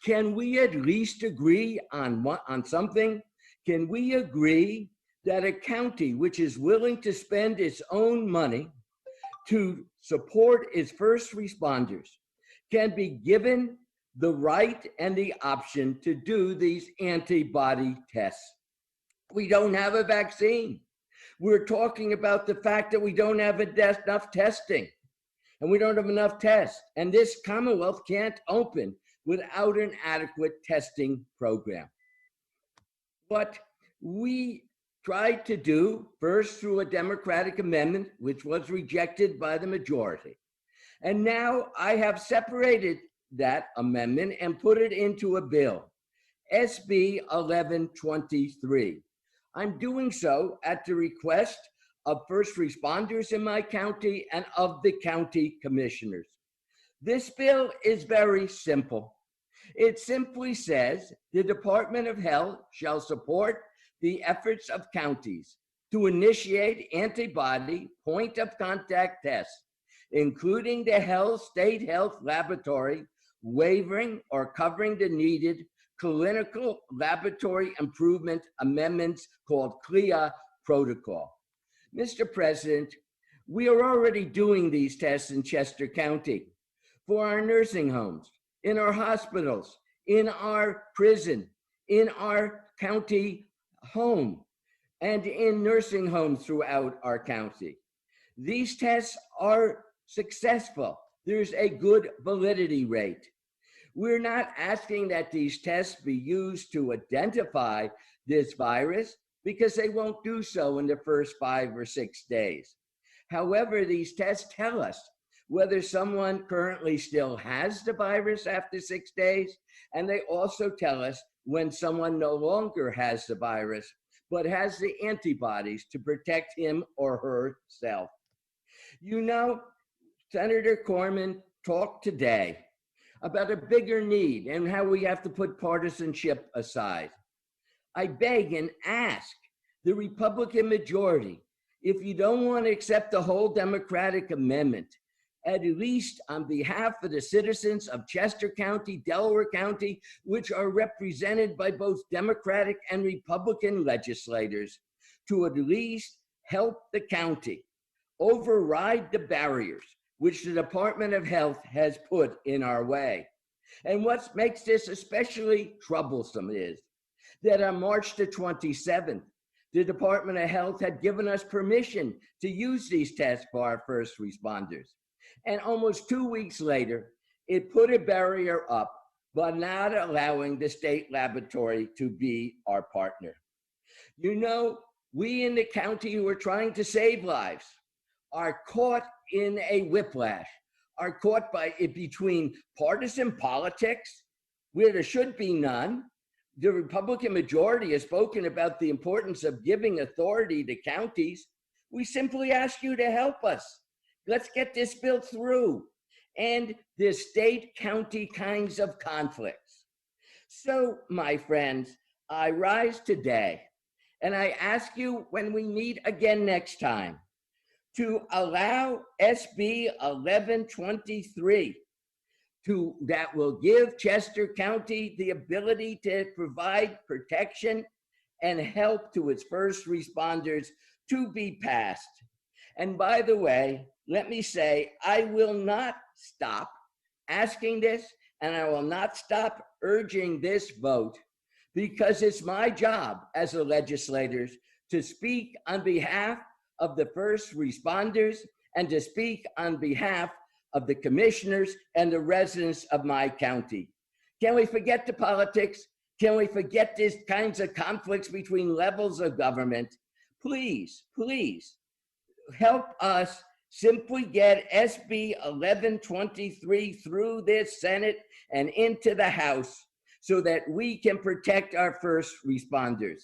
Can we at least agree on something? Can we agree that a county which is willing to spend its own money to support its first responders can be given the right and the option to do these antibody tests? We don't have a vaccine. We're talking about the fact that we don't have enough testing, and we don't have enough tests. And this Commonwealth can't open without an adequate testing program. What we tried to do, first through a Democratic amendment, which was rejected by the majority. And now I have separated that amendment and put it into a bill, SB 1123. I'm doing so at the request of first responders in my county and of the county commissioners. This bill is very simple. It simply says the Department of Health shall support the efforts of counties to initiate antibody point of contact tests, including the state health laboratory, waiving or covering the needed clinical laboratory improvement amendments called CLIA protocol. Mr. President, we are already doing these tests in Chester County for our nursing homes, in our hospitals, in our prison, in our county home, and in nursing homes throughout our county. These tests are successful. There's a good validity rate. We're not asking that these tests be used to identify this virus because they won't do so in the first 5 or 6 days. However, these tests tell us whether someone currently still has the virus after 6 days, and they also tell us when someone no longer has the virus, but has the antibodies to protect him or herself. You know, Senator Corman talked today about a bigger need and how we have to put partisanship aside. I beg and ask the Republican majority, if you don't want to accept the whole Democratic amendment, at least on behalf of the citizens of Chester County, Delaware County, which are represented by both Democratic and Republican legislators, to at least help the county override the barriers which the Department of Health has put in our way. And what makes this especially troublesome is that on March the 27th, the Department of Health had given us permission to use these tests for our first responders. And almost 2 weeks later, it put a barrier up by not allowing the state laboratory to be our partner. You know, we in the county who are trying to save lives are caught in a whiplash, are caught between partisan politics, where there should be none. The Republican majority has spoken about the importance of giving authority to counties. We simply ask you to help us. Let's get this bill through, and the state-county kinds of conflicts. So, my friends, I rise today, and I ask you when we meet again next time, to allow SB 1123 that will give Chester County the ability to provide protection and help to its first responders to be passed. And by the way, let me say, I will not stop asking this, and I will not stop urging this vote, because it's my job as a legislator to speak on behalf of the first responders and to speak on behalf of the commissioners and the residents of my county. Can we forget the politics? Can we forget these kinds of conflicts between levels of government? Please, please help us simply get SB 1123 through this Senate and into the House so that we can protect our first responders.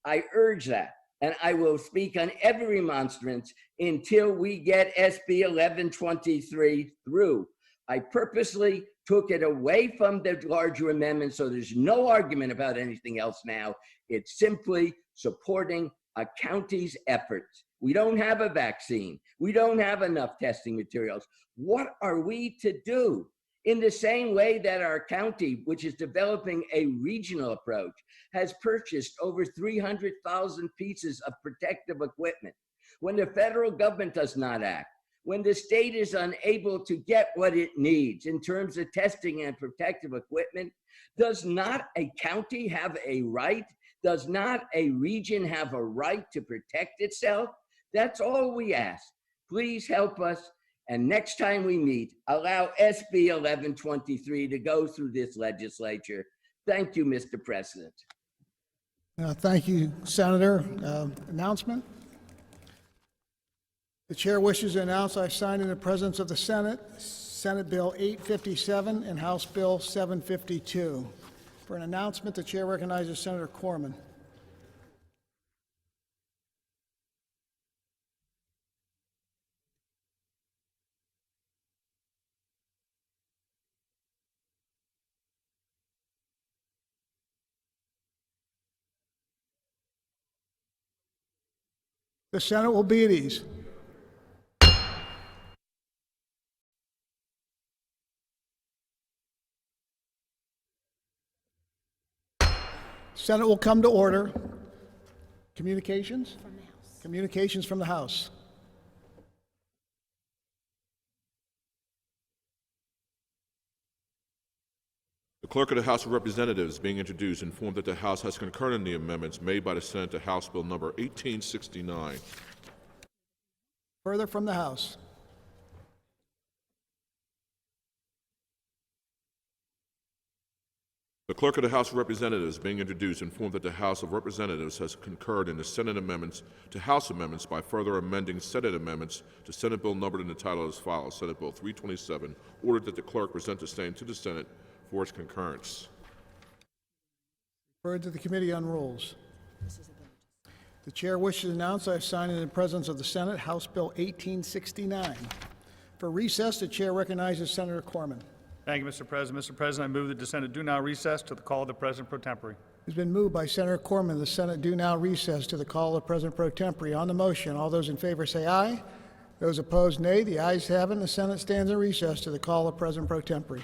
I urge that, and I will speak on every remonstrance until we get SB 1123 through. I purposely took it away from the larger amendment, so there's no argument about anything else now. It's simply supporting a county's efforts. We don't have a vaccine. We don't have enough testing materials. What are we to do? In the same way that our county, which is developing a regional approach, has purchased over 300,000 pieces of protective equipment. When the federal government does not act, when the state is unable to get what it needs in terms of testing and protective equipment, does not a county have a right? Does not a region have a right to protect itself? That's all we ask. Please help us. And next time we meet, allow SB 1123 to go through this legislature. Thank you, Mr. President. Thank you, Senator. Announcement. The chair wishes to announce I signed in the presence of the Senate, Senate Bill 857 and House Bill 752. For an announcement, the chair recognizes Senator Corman. The Senate will be at ease. Senate will come to order. Communications? From the House. Communications from the House. The Clerk of the House of Representatives, being introduced, informed that the House has concurred in the amendments made by the Senate to House Bill number 1869. Further from the House. The Clerk of the House of Representatives, being introduced, informed that the House of Representatives has concurred in the Senate amendments to House amendments by further amending Senate amendments to Senate Bill numbered in the title as follows: Senate Bill 327, ordered that the Clerk present the same to the Senate for its concurrence. Referred to the Committee on Rules. The chair wishes to announce I have signed in the presence of the Senate House Bill 1869. For recess, the chair recognizes Senator Corman. Thank you, Mr. President. Mr. President, I move that the Senate do now recess to the call of the President pro tempore. It's been moved by Senator Corman. The Senate do now recess to the call of President pro tempore. On the motion, all those in favor say aye. Those opposed, nay. The ayes have it. The Senate stands in recess to the call of President pro tempore.